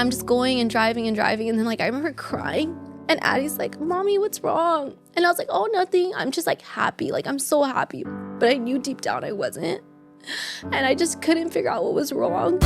I'm just going and driving. And then like I remember crying. And Addie's like, Mommy, what's wrong? And I was like, oh, nothing. I'm just like happy. Like I'm so happy. But I knew deep down I wasn't. And I just couldn't figure out what was wrong.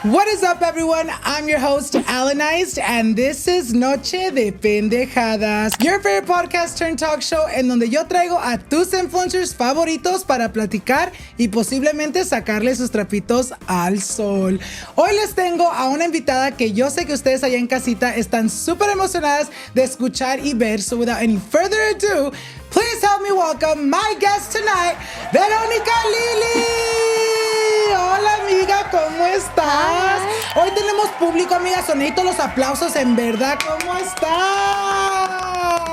What is up, everyone? I'm your host, Alannized, and this is Noche de Pendejadas, your favorite podcast turned talk show en donde yo traigo a tus influencers favoritos para platicar y posiblemente sacarle sus trapitos al sol. Hoy les tengo a una invitada que yo sé que ustedes allá en casita están súper emocionadas de escuchar y ver. So without any further ado, please help me welcome my guest tonight, Verónica Lili. Hola, amiga, ¿cómo estás? Hoy tenemos público, amiga. Sonito los aplausos, en verdad. ¿Cómo estás?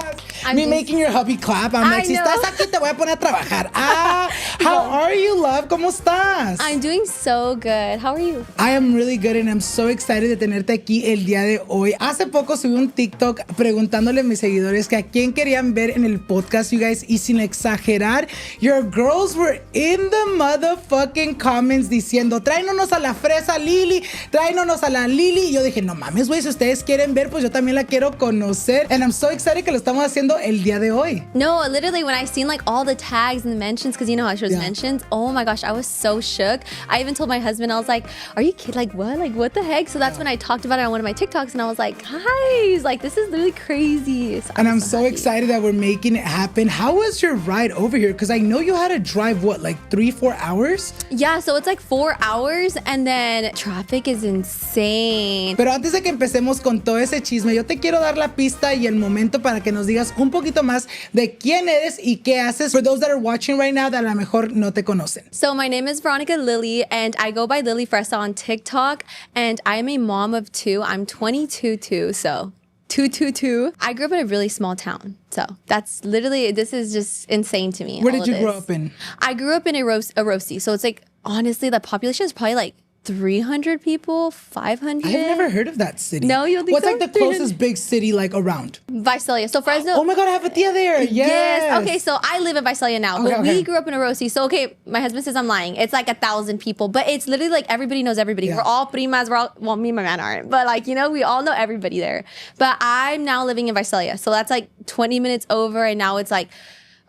Me making your hubby clap. I'm like, si estás aquí, te voy a poner a trabajar. How are you, love? ¿Cómo estás? I'm doing so good. How are you? I am really good and I'm so excited de tenerte aquí el día de hoy. Hace poco subí un TikTok preguntándole a mis seguidores que a quién querían ver en el podcast, you guys, y sin exagerar, your girls were in the motherfucking comments diciendo, tráenos a la Fresa Lili, tráenos a la Lili. Y yo dije, no mames, güey, si ustedes quieren ver, pues yo también la quiero conocer. And I'm so excited que lo estamos haciendo el día de hoy. No, literally when I seen like all the tags and the mentions, because you know how she was mentioned, oh my gosh, I was so shook. I even told my husband, I was like, are you kidding? Like what? Like what the heck? So that's when I talked about it on one of my TikToks and I was like, guys, like this is really crazy. So and I'm so excited that we're making it happen. How was your ride over here? Because I know you had to drive, what, like 3-4 hours? Yeah, so it's like 4 hours and then traffic is insane. Pero antes de que empecemos con todo ese chisme, yo te quiero dar la pista y el momento para que nos digas un poquito más de quién eres y qué haces for those that are watching right now that a lo mejor no te conocen. So my name is Veronica Lili and I go by Lily Fresa on TikTok and I'm a mom of 2. I'm 22 too, so 222. I grew up in a really small town. So that's literally, this is just insane to me. Where did you grow up in? I grew up in a Rosie. So it's like, honestly, the population is probably like 300 people, 500. I've never heard of that city. No, you don't think What's so? Like the closest big city like around? Visalia. So Fresno. Oh my God, I have a tia there. Yes. Okay, so I live in Visalia now, but we grew up in Orosi. So okay, my husband says I'm lying. It's like 1,000 people, but it's literally like everybody knows everybody. Yeah. We're all primas. We're all, well, me and my man aren't, but like, you know, we all know everybody there. But I'm now living in Visalia. So that's like 20 minutes over and now it's like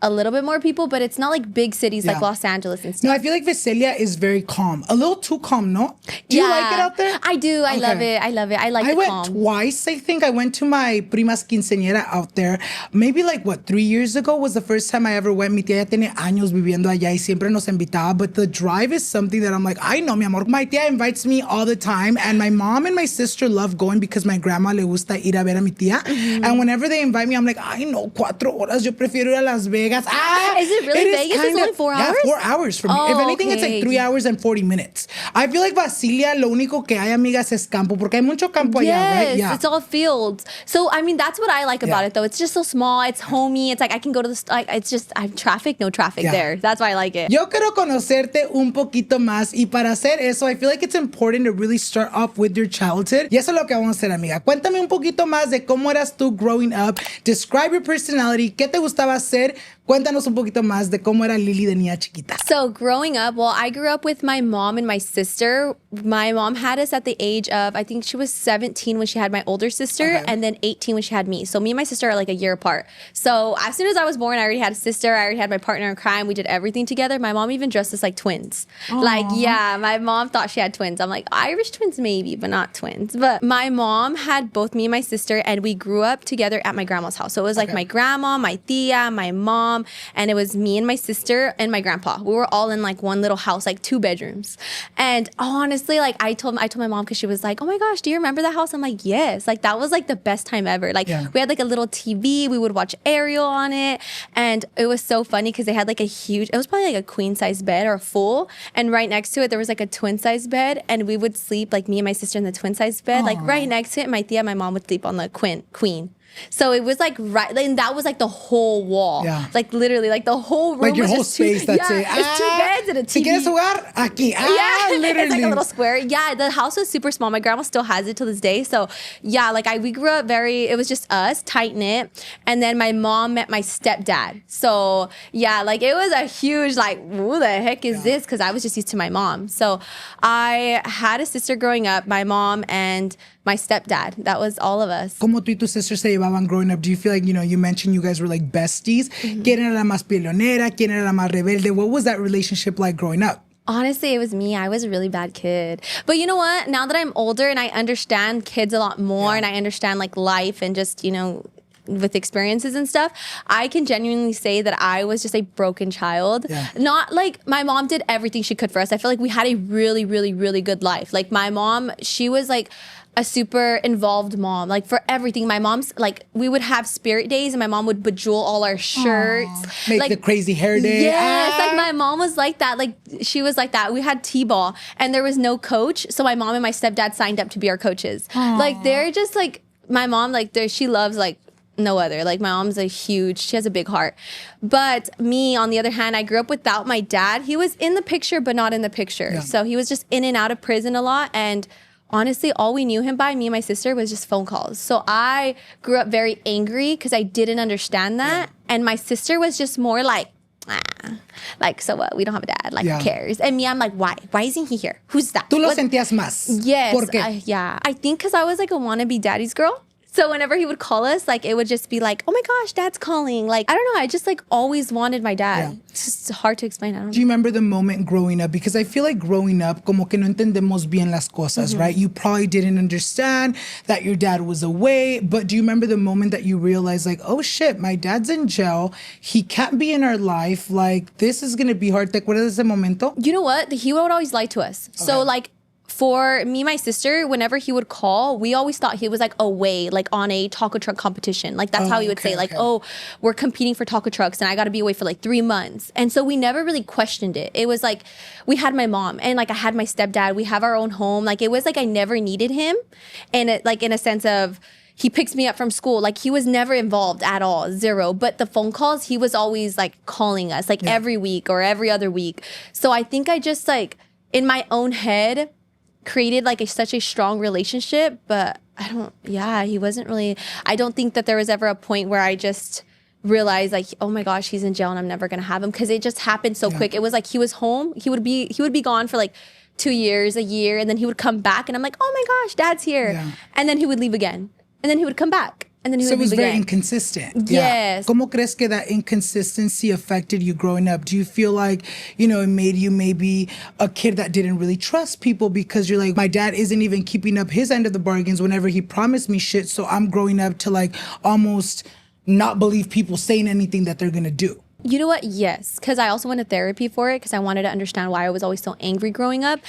a little bit more people, but it's not like big cities like Los Angeles and stuff. No, I feel like Visalia is very calm. A little too calm, no? Do you like it out there? I do. I love it. I love it. I like it calm. I went twice, I think. I went to my prima's quinceañera out there. Maybe like, 3 years ago was the first time I ever went. Mi tía ya tiene años viviendo allá y siempre nos invitaba. But the drive is something that I'm like, I know, mi amor. My tía invites me all the time. And my mom and my sister love going because my grandma le gusta ir a ver a mi tía. Mm-hmm. And whenever they invite me, I'm like, I know, 4 horas. Yo prefiero ir a Las Vegas. Is it really Vegas? It's only 4 hours? Yeah, 4 hours from me. If anything, it's like 3 hours and 40 minutes. I feel like Basilia, lo único que hay, amigas, es campo, porque hay mucho campo allá, right? Yeah, it's all fields. So, I mean, that's what I like about it, though. It's just so small. It's homey. It's like I can go to the, like, it's just, I have traffic, no traffic there. That's why I like it. Yo quiero conocerte un poquito más, y para hacer eso, I feel like it's important to really start off with your childhood. Y eso es lo que vamos a hacer, amiga. Cuéntame un poquito más de cómo eras tú growing up. Describe your personality. ¿Qué te gustaba hacer? Cuéntanos un poquito más de cómo era Lili de niña chiquita. So growing up, well, I grew up with my mom and my sister. My mom had us at the age of, I think she was 17 when she had my older sister, and then 18 when she had me. So me and my sister are like a year apart. So as soon as I was born, I already had a sister. I already had my partner in crime. We did everything together. My mom even dressed us like twins. Aww. Like, yeah, my mom thought she had twins. I'm like, Irish twins maybe, but not twins. But my mom had both me and my sister, and we grew up together at my grandma's house. So it was like my grandma, my tia, my mom, and it was me and my sister and my grandpa. We were all in like one little house, like 2 bedrooms. And honestly, like I told my mom, because she was like, oh my gosh, do you remember that house? I'm like, yes. Like that was like the best time ever. Like we had like a little TV. We would watch Ariel on it. And it was so funny because they had like a huge, it was probably like a queen size bed or a full. And right next to it, there was like a twin size bed. And we would sleep, like me and my sister in the twin size bed. Like right next to it, my tia and my mom would sleep on the queen. So it was like right, and that was like the whole wall. Yeah. Like literally, like the whole room Like your was whole just space, that's it. It's 2 beds and a TV. Si quieres jugar, aquí. Literally. It's like a little square. Yeah, the house was super small. My grandma still has it till this day. So yeah, like we grew up it was just us, tight knit. And then my mom met my stepdad. So yeah, like it was a huge like, who the heck is this? Because I was just used to my mom. So I had a sister growing up, my mom and my stepdad. That was all of us. ¿Cómo tú y tu sister se llevaban growing up? Do you feel like, you mentioned you guys were like besties? ¿Quién era la más peleonera? ¿Quién era la más rebelde? What was that relationship like growing up? Honestly, it was me. I was a really bad kid. But you know what? Now that I'm older and I understand kids a lot more and I understand like life and just, with experiences and stuff, I can genuinely say that I was just a broken child. Yeah. Not like my mom did everything she could for us. I feel like we had a really, really, really good life. Like my mom, she was like a super involved mom, like for everything. My mom's like, we would have spirit days and my mom would bejewel all our shirts. Make like, the crazy hair day. Yes, like my mom was like that. Like she was like that. We had T-ball and there was no coach. So my mom and my stepdad signed up to be our coaches. Like they're just like, my mom, like she loves like no other. Like my mom's she has a big heart. But me, on the other hand, I grew up without my dad. He was in the picture, but not in the picture. Yeah. So he was just in and out of prison a lot. And honestly, all we knew him by, me and my sister, was just phone calls. So I grew up very angry because I didn't understand that. Yeah. And my sister was just more like, like, so what? We don't have a dad. Like, who cares? And me, I'm like, why? Why isn't he here? Who's that? Tú lo sentías más. Yes. ¿Por qué? Yeah. I think because I was like a wannabe daddy's girl. So whenever he would call us, like it would just be like, oh my gosh, dad's calling. Like, I don't know. I just like always wanted my dad. Yeah. It's just hard to explain. I don't know. Do you remember the moment growing up? Because I feel like growing up, como que no entendemos bien las cosas, right? You probably didn't understand that your dad was away. But do you remember the moment that you realized like, oh shit, my dad's in jail. He can't be in our life. Like, this is going to be hard. ¿Te acuerdas de ese momento? You know what? He would always lie to us. Okay. So like, for me, my sister, whenever he would call, we always thought he was like away, like on a taco truck competition. Like that's how he would say, like, oh, we're competing for taco trucks and I got to be away for like 3 months. And so we never really questioned it. It was like, we had my mom and like I had my stepdad. We have our own home. Like it was like I never needed him. And it, like in a sense of, he picks me up from school. Like he was never involved at all, zero. But the phone calls, he was always like calling us like every week or every other week. So I think I just like in my own head created like such a strong relationship, but he wasn't really, I don't think that there was ever a point where I just realized like, oh my gosh, he's in jail and I'm never gonna have him, because it just happened so quick. It was like he was home, he would be gone for like 2 years, a year, and then he would come back and I'm like, oh my gosh, dad's here. And then he would leave again. And then he would come back. And then he would leave again. So it was very inconsistent. Yes. ¿Cómo crees que that inconsistency affected you growing up? Do you feel like, it made you maybe a kid that didn't really trust people because you're like, my dad isn't even keeping up his end of the bargains whenever he promised me shit, so I'm growing up to like almost not believe people saying anything that they're gonna do? You know what? Yes, because I also went to therapy for it because I wanted to understand why I was always so angry growing up.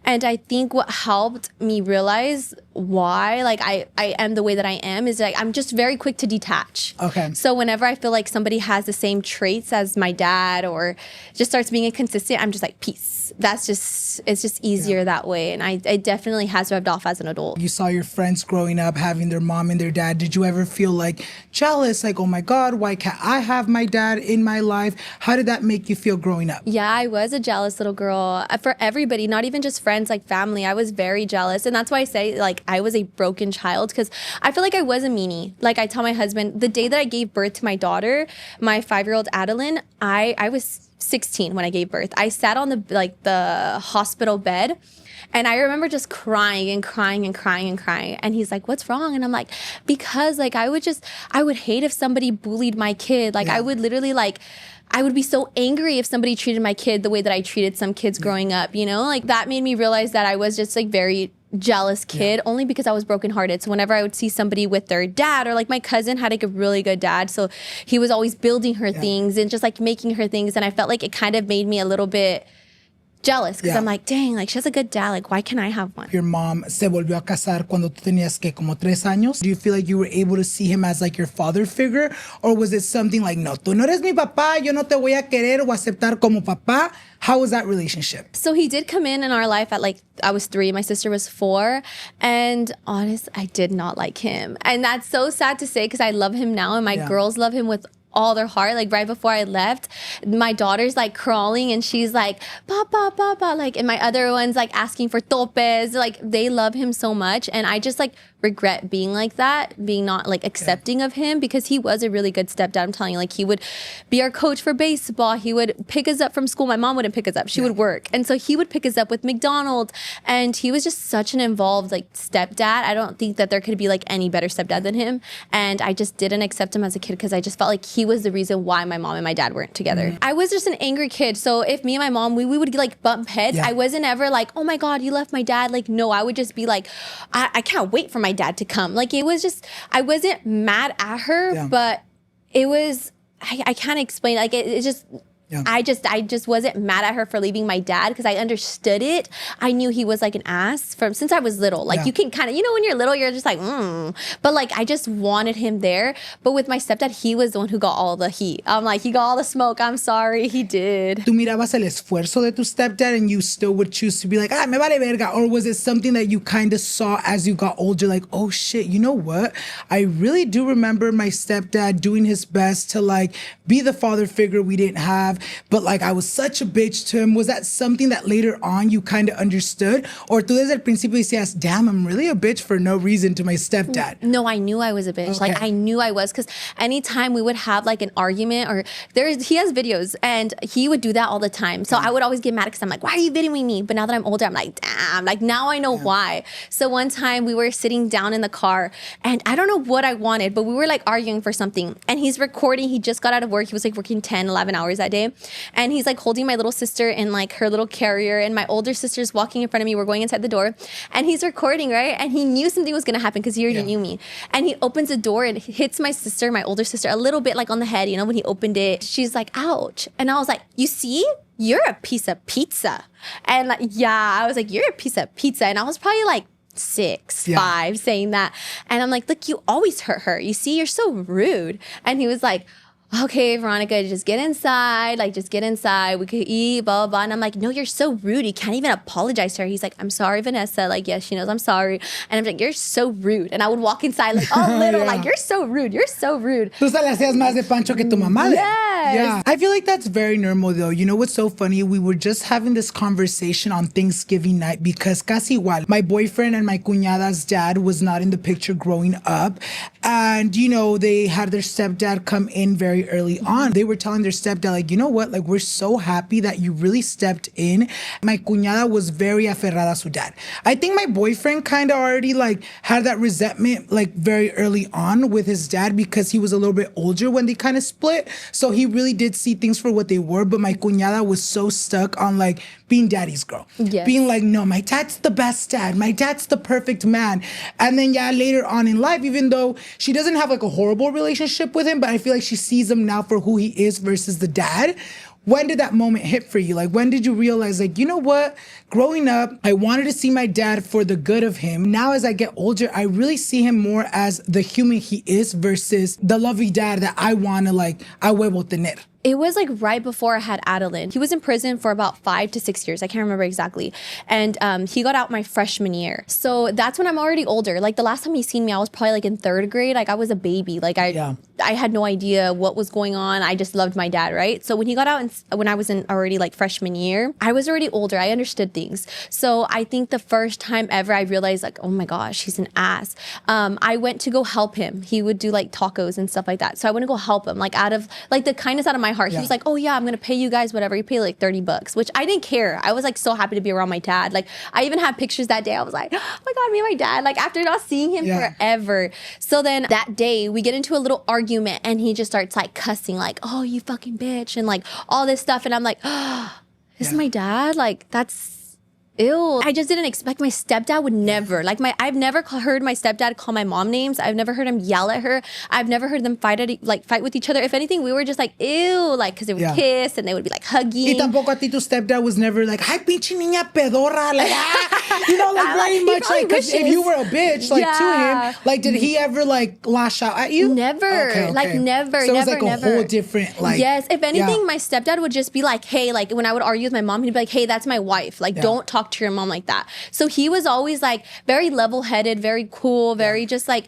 And I think what helped me realize why like I am the way that I am is like I'm just very quick to detach. Okay. So whenever I feel like somebody has the same traits as my dad or just starts being inconsistent, I'm just like, peace. It's just easier that way. And I definitely has rubbed off as an adult. You saw your friends growing up having their mom and their dad. Did you ever feel like jealous? Like, oh my God, why can't I have my dad in my life? How did that make you feel growing up? Yeah, I was a jealous little girl. For everybody, not even just friends, like family. I was very jealous. And that's why I say like I was a broken child, because I feel like I was a meanie. Like I tell my husband, the day that I gave birth to my daughter, my 5-year-old Adeline, I was 16 when I gave birth. I sat on the hospital bed and I remember just crying and crying and crying and crying. And he's like, what's wrong? And I'm like, because like I would hate if somebody bullied my kid. Like I would literally like, I would be so angry if somebody treated my kid the way that I treated some kids growing up, Like that made me realize that I was just like very jealous kid only because I was brokenhearted. So whenever I would see somebody with their dad, or like my cousin had like a really good dad, so he was always building her things and just like making her things, and I felt like it kind of made me a little bit jealous because Yeah. I'm like, dang, like she has a good dad. Like, why can't I have one? Your mom se volvió a casar cuando tú tenías que como 3 años. Do you feel like you were able to see him as like your father figure? Or was it something like, no, tú no eres mi papá, yo no te voy a querer o aceptar como papá? How was that relationship? So he did come in our life at like, I was 3, my sister was 4. And honest, I did not like him. And that's so sad to say because I love him now and my girls love him with all their heart. Like right before I left, my daughter's like crawling and she's like, Papa, Papa, like, and my other one's like asking for topes. Like they love him so much. And I just like regret being like that, being not like accepting of him because he was a really good stepdad. I'm telling you, like he would be our coach for baseball. He would pick us up from school. My mom wouldn't pick us up. She would work. And so he would pick us up with McDonald's. And he was just such an involved like stepdad. I don't think that there could be like any better stepdad than him. And I just didn't accept him as a kid because I just felt like he was the reason why my mom and my dad weren't together. I was just an angry kid. So if me and my mom, we would like bump heads. I wasn't ever like, oh my God, you left my dad. Like, no, I would just be like, I can't wait for my dad to come. Like it was just, I wasn't mad at her, but it was, I can't explain. Like it just, I just wasn't mad at her for leaving my dad because I understood it. I knew he was like an ass from since I was little. Like you can kind of, you know, when you're little, you're just like, But like I just wanted him there. But with my stepdad, he was the one who got all the heat. I'm like, he got all the smoke. I'm sorry, he did. ¿Tú mirabas el esfuerzo de tu stepdad and you still would choose to be like, me vale verga? Or was it something that you kind of saw as you got older, like, oh shit, you know what? I really do remember my stepdad doing his best to like be the father figure we didn't have. But like I was such a bitch to him. Was that something that later on you kind of understood? Or tú desde el principio decías, damn, I'm really a bitch for no reason to my stepdad? No, I knew I was a bitch. Like I knew I was because anytime we would have like an argument or he has videos and he would do that all the time. So I would always get mad because I'm like, why are you videoing me? But now that I'm older, I'm like, damn, like now I know why. So one time we were sitting down in the car and I don't know what I wanted, but we were like arguing for something and he's recording. He just got out of work. He was like working 10, 11 hours that day. And he's like holding my little sister in like her little carrier and my older sister's walking in front of me. We're going inside the door and he's recording, right? And he knew something was going to happen because he already knew me. And he opens the door and hits my sister, my older sister, a little bit like on the head. You know, when he opened it, she's like, ouch. And I was like, you see? You're a piece of pizza. And like, I was like, you're a piece of pizza. And I was probably like 6, 5 saying that. And I'm like, look, you always hurt her. You see, you're so rude. And he was like, okay, Veronica, just get inside. Like, just get inside. We could eat, blah, blah, blah. And I'm like, no, you're so rude. You can't even apologize to her. He's like, I'm sorry, Vanessa. Like, yes, she knows I'm sorry. And I'm like, you're so rude. And I would walk inside like, oh, little, like, you're so rude. You're so rude. Tú se le hacías más de pancho que tu mamá. Yes. Yeah. I feel like that's very normal, though. You know what's so funny? We were just having this conversation on Thanksgiving night because casi igual, my boyfriend and my cuñada's dad was not in the picture growing up. And, you know, they had their stepdad come in very early on. They were telling their stepdad, like, you know what? Like, we're so happy that you really stepped in. My cuñada was very aferrada a su dad. I think my boyfriend kind of already, like, had that resentment, like, very early on with his dad because he was a little bit older when they kind of split. So he really did see things for what they were. But my cuñada was so stuck on, like, being daddy's girl. Yes. Being like, no, my dad's the best dad. My dad's the perfect man. And then, later on in life, even though she doesn't have, like, a horrible relationship with him, but I feel like she sees him now for who he is versus the dad. When did that moment hit for you? Like, when did you realize, like, you know what? Growing up, I wanted to see my dad for the good of him. Now, as I get older, I really see him more as the human he is versus the lovey dad that I want to, like, a huevo tener. It was like right before I had Adeline. He was in prison for about 5 to 6 years. I can't remember exactly. And he got out my freshman year. So that's when I'm already older. Like the last time he seen me, I was probably like in 3rd grade. Like I was a baby. Like I had no idea what was going on. I just loved my dad, right? So when he got out, when I was in already like freshman year, I was already older. I understood things. So I think the first time ever I realized like, oh my gosh, he's an ass. I went to go help him. He would do like tacos and stuff like that. So I went to go help him, like out of like the kindness out of my heart. He was like, oh yeah, I'm gonna pay you guys whatever. He paid like $30, which I didn't care. I was like so happy to be around my dad. Like I even had pictures that day. I was like, oh my God, me and my dad, like after not seeing him forever. So then that day we get into a little argument and he just starts like cussing like, oh, you fucking bitch. And like all this stuff. And I'm like, oh, this is my dad? Like that's Ew. I just didn't expect my stepdad would never. Like I've never heard my stepdad call my mom names. I've never heard him yell at her. I've never heard them fight with each other. If anything, we were just like, ew, like, because they would kiss and they would be like hugging. Y tampoco a ti tu stepdad was never like, ay, pinche niña pedorra. Like, you know, like very much like, because if you were a bitch, like to him, like, did he ever like lash out at you? Never. Okay. Like never, so never, it was like a whole different, like. Yes. If anything, my stepdad would just be like, hey, like when I would argue with my mom, he'd be like, hey, that's my wife. Like, don't talk to your mom like that. So he was always like very level-headed, very cool, very just like,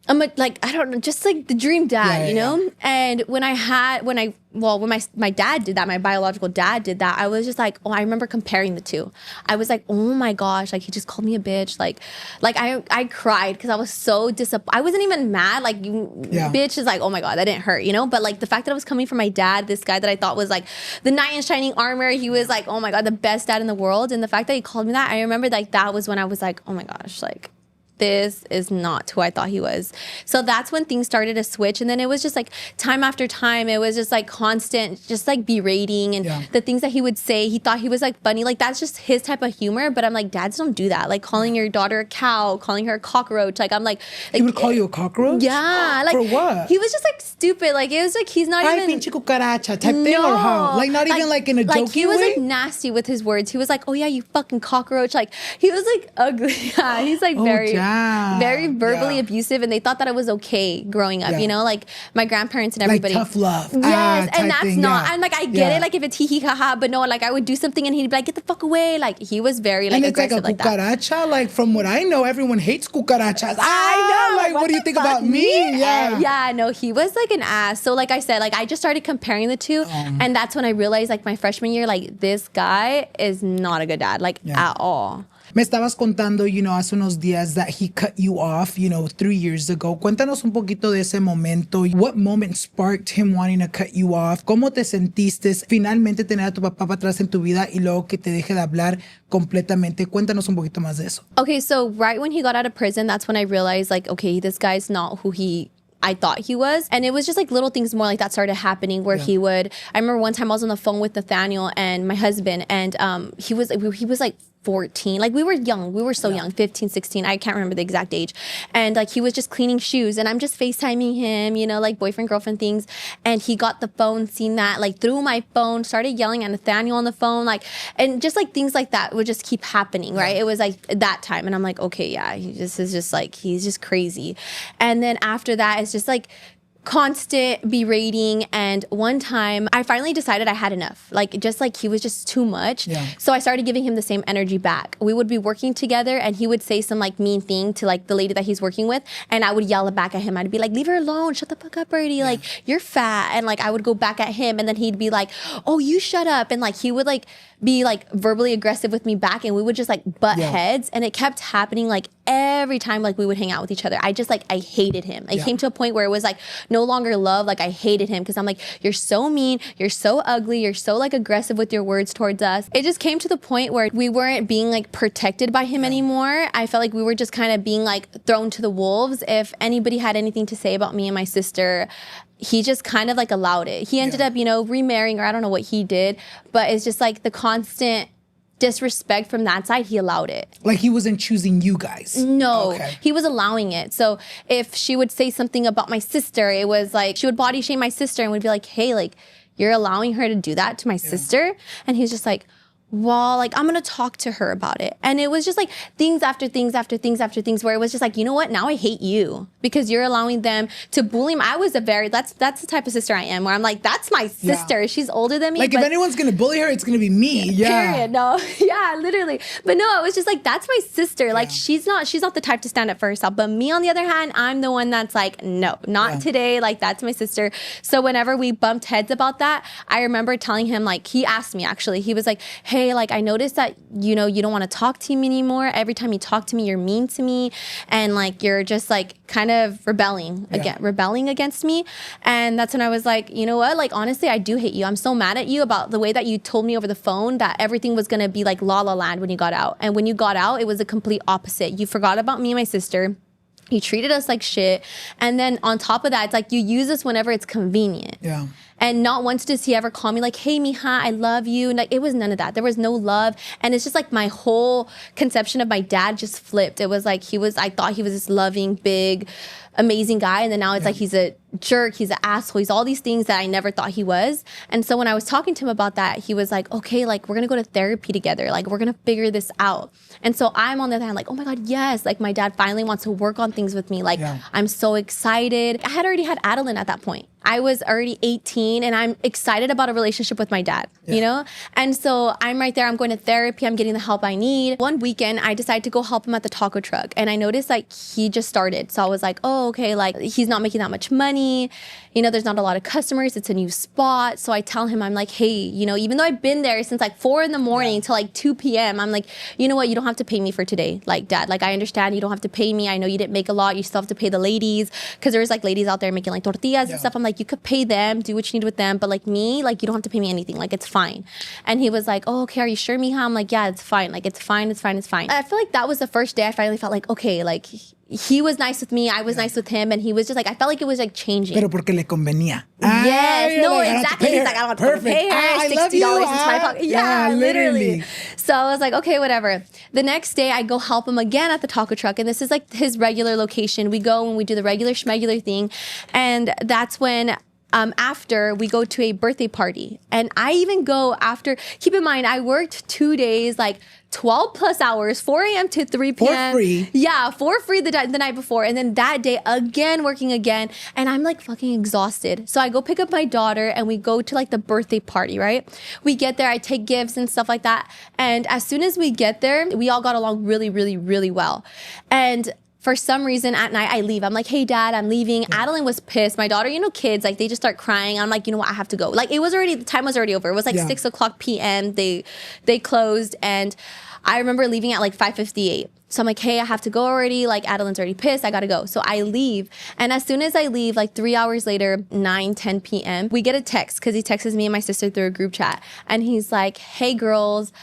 like, I don't know, just like the dream dad, you know? And when my dad did that, my biological dad did that, I was just like, I remember comparing the two. I was like, oh my gosh, like he just called me a bitch. Like I cried because I was so disappointed. I wasn't even mad. Like, bitch is like, oh my God, that didn't hurt, you know? But like the fact that it was coming from my dad, this guy that I thought was like the knight in shining armor, he was like, oh my God, the best dad in the world. And the fact that he called me that, I remember like that was when I was like, oh my gosh, like, this is not who I thought he was. So that's when things started to switch. And then it was just like time after time, it was just like constant, just like berating and the things that he would say, he thought he was like funny. Like that's just his type of humor. But I'm like, dads don't do that. Like calling your daughter a cow, calling her a cockroach. Like I'm like he would call you a cockroach? Yeah. Like, for what? He was just like stupid. Like it was like he's not Ay, even. Pinche cucaracha type thing or how? Like not even like in a joking way? Like he was like nasty with his words. He was like, oh yeah, you fucking cockroach. Like he was like ugly. Yeah, he's like very verbally abusive, and they thought that it was okay growing up, you know, like my grandparents and everybody. Like tough love. Yes, and that's thing, not, and like I get it, like if it's hee hee ha ha, but no, like I would do something and he'd be like, get the fuck away. Like he was very like aggressive like that. And it's like a cucaracha, like from what I know, everyone hates cucarachas. I know, like what do you think about me? Yeah, no, he was like an ass. So like I said, like I just started comparing the two, and that's when I realized like my freshman year, like this guy is not a good dad, like at all. Me estabas contando, you know, hace unos días that he cut you off, you know, 3 years ago. Cuéntanos un poquito de ese momento. What moment sparked him wanting to cut you off? ¿Cómo te sentiste finalmente tener a tu papá para atrás en tu vida y luego que te deje de hablar completamente? Cuéntanos un poquito más de eso. Okay, so right when he got out of prison, that's when I realized like, okay, this guy's not who I thought he was. And it was just like little things more like that started happening where he would, I remember one time I was on the phone with Nathaniel and my husband, and he was like 14. Like we were young. We were so young, 15, 16. I can't remember the exact age. And like he was just cleaning shoes and I'm just FaceTiming him, you know, like boyfriend, girlfriend things. And he got the phone, seen that, like threw my phone, started yelling at Nathaniel on the phone, like, and just like things like that would just keep happening, right? It was like that time. And I'm like, okay, yeah, this is just like, he's just crazy. And then after that, it's just like, constant berating, and one time I finally decided I had enough. Like just like he was just too much. So I started giving him the same energy back. We would be working together and he would say some like mean thing to like the lady that he's working with, and I would yell it back at him. I'd be like, leave her alone, shut the fuck up, Birdie, like you're fat. And like I would go back at him, and then he'd be like, oh, you shut up. And like he would like be like verbally aggressive with me back, and we would just like butt heads, and it kept happening like every time like we would hang out with each other. I just like, I hated him. It came to a point where it was like no longer love. Like I hated him because I'm like, you're so mean, you're so ugly, you're so like aggressive with your words towards us. It just came to the point where we weren't being like protected by him anymore. I felt like we were just kind of being like thrown to the wolves. If anybody had anything to say about me and my sister, he just kind of like allowed it. He ended up, you know, remarrying, or I don't know what he did, but it's just like the constant disrespect from that side, he allowed it. Like he wasn't choosing you guys? No, he was allowing it. So if she would say something about my sister, it was like, she would body shame my sister and would be like, hey, like, you're allowing her to do that to my sister? And he's just like, well, like, I'm gonna talk to her about it. And it was just like things after things after things after things, where it was just like, you know what, now I hate you because you're allowing them to bully me. I was that's the type of sister I am, where I'm like, that's my sister. She's older than me. Like if anyone's gonna bully her, it's gonna be me. Period. No. Literally. But no, it was just like, that's my sister. Like she's not the type to stand up for herself. But me, on the other hand, I'm the one that's like, no, not today. Like that's my sister. So whenever we bumped heads about that, I remember telling him, like, he asked me actually, he was like, hey, like I noticed that, you know, you don't want to talk to me anymore. Every time you talk to me, you're mean to me, and like you're just like kind of rebelling against me. And that's when I was like, you know what, like honestly, I do hate you. I'm so mad at you about the way that you told me over the phone that everything was gonna be like La La Land when you got out. And when you got out, it was a complete opposite. You forgot about me and my sister. You treated us like shit. And then on top of that, it's like you use us whenever it's convenient. And not once does he ever call me like, hey, mija, I love you. And like, it was none of that. There was no love. And it's just like my whole conception of my dad just flipped. It was like I thought he was this loving, big, amazing guy. And then now it's like he's a jerk, he's an asshole, he's all these things that I never thought he was. And so when I was talking to him about that, he was like, okay, like we're gonna go to therapy together, like we're gonna figure this out. And so I'm on the other hand like, oh my God, yes, like my dad finally wants to work on things with me. Like I'm so excited. I had already had Adeline at that point. I was already 18 and I'm excited about a relationship with my dad, you know? And so I'm right there, I'm going to therapy, I'm getting the help I need. One weekend, I decided to go help him at the taco truck. And I noticed like he just started. So I was like, oh, okay, like he's not making that much money. You know, there's not a lot of customers. It's a new spot. So I tell him, I'm like, hey, you know, even though I've been there since like 4 a.m. till like 2 p.m., I'm like, you know what? You don't have to pay me for today. Like, Dad, like I understand you don't have to pay me. I know you didn't make a lot. You still have to pay the ladies. Cause there's like ladies out there making like tortillas and stuff. I'm like, you could pay them, do what you need with them. But like me, like you don't have to pay me anything. Like it's fine. And he was like, oh, okay, are you sure, mija? I'm like, yeah, it's fine. Like it's fine. It's fine. It's fine. I feel like that was the first day I finally felt like, okay, like he was nice with me, I was nice with him, and he was just like, I felt like it was like changing. Pero porque le convenía. Yes, no, exactly. He's like, I don't want to pay her $60 into my pocket. Yeah, literally. So I was like, okay, whatever. The next day, I go help him again at the taco truck, and this is like his regular location. We go and we do the regular schmegular thing, and that's when after we go to a birthday party. And I even go after, keep in mind, I worked 2 days, like 12 plus hours, 4 a.m. to 3 p.m. For free. Yeah, for free the night before. And then that day, again, working again. And I'm like fucking exhausted. So I go pick up my daughter and we go to like the birthday party, right? We get there, I take gifts and stuff like that. And as soon as we get there, we all got along really, really, really well. And for some reason at night I leave. I'm like, hey Dad, I'm leaving. Adeline was pissed. My daughter, you know, kids, like they just start crying. I'm like, you know what, I have to go. Like it was already, the time was already over. It was like 6 o'clock p.m. They closed, and I remember leaving at like 5:58. So I'm like, hey, I have to go already. Like Adeline's already pissed. I gotta go. So I leave. And as soon as I leave, like 3 hours later, 9-10 p.m., we get a text because he texts me and my sister through a group chat. And he's like, hey girls,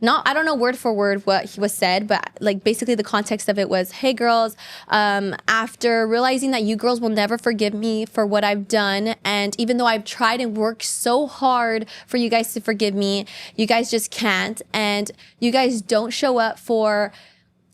I don't know word for word what he was said, but like basically the context of it was, hey girls, after realizing that you girls will never forgive me for what I've done, and even though I've tried and worked so hard for you guys to forgive me, you guys just can't, and you guys don't show up for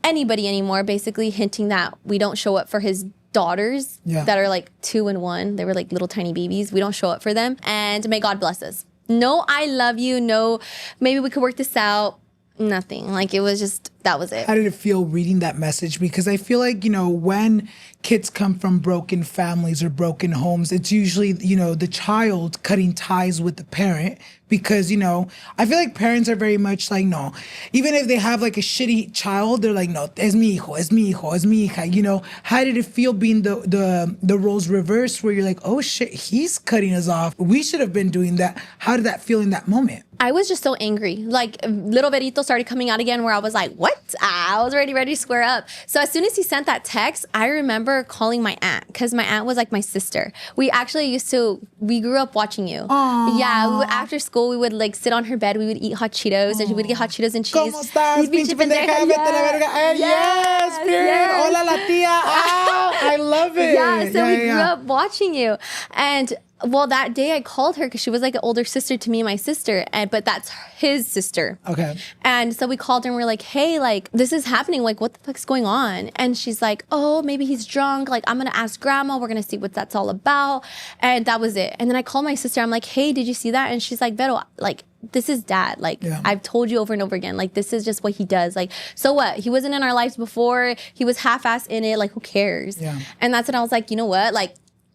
anybody anymore, basically hinting that we don't show up for his daughters that are like 2 and 1. They were like little tiny babies. We don't show up for them, and may God bless us. No, I love you. No, maybe we could work this out. Nothing. Like it was just, that was it. How did it feel reading that message? Because I feel like, you know, when kids come from broken families or broken homes, it's usually, you know, the child cutting ties with the parent. Because, you know, I feel like parents are very much like, no, even if they have like a shitty child, they're like, no, es mi hijo, es mi hijo, es mi hija. You know, how did it feel being the roles reversed, where you're like, oh shit, he's cutting us off, we should have been doing that? How did that feel in that moment? I was just so angry. Like little Berito started coming out again, where I was like, what? I was already ready to square up. So as soon as he sent that text, I remember calling my aunt, because my aunt was like my sister. We actually we grew up watching you. Aww. Yeah, after school, we would like sit on her bed, we would eat hot Cheetos, and we would get hot Cheetos and cheese. ¿Cómo estás, pinche pendeja? Vete a la verga. Yes, period. Hola la tía. I love it. Yeah, so we grew up watching you. And well, that day I called her because she was like an older sister to me and my sister, but that's his sister. Okay. And so we called her and we were like, hey, like, this is happening. Like, what the fuck's going on? And she's like, oh, maybe he's drunk. Like, I'm going to ask grandma. We're going to see what that's all about. And that was it. And then I called my sister. I'm like, hey, did you see that? And she's like, Vero, like, this is Dad. Like, I've told you over and over again, like, this is just what he does. Like, so what? He wasn't in our lives before. He was half-assed in it. Like, who cares? Yeah. And that's when I was like, you know what? Like,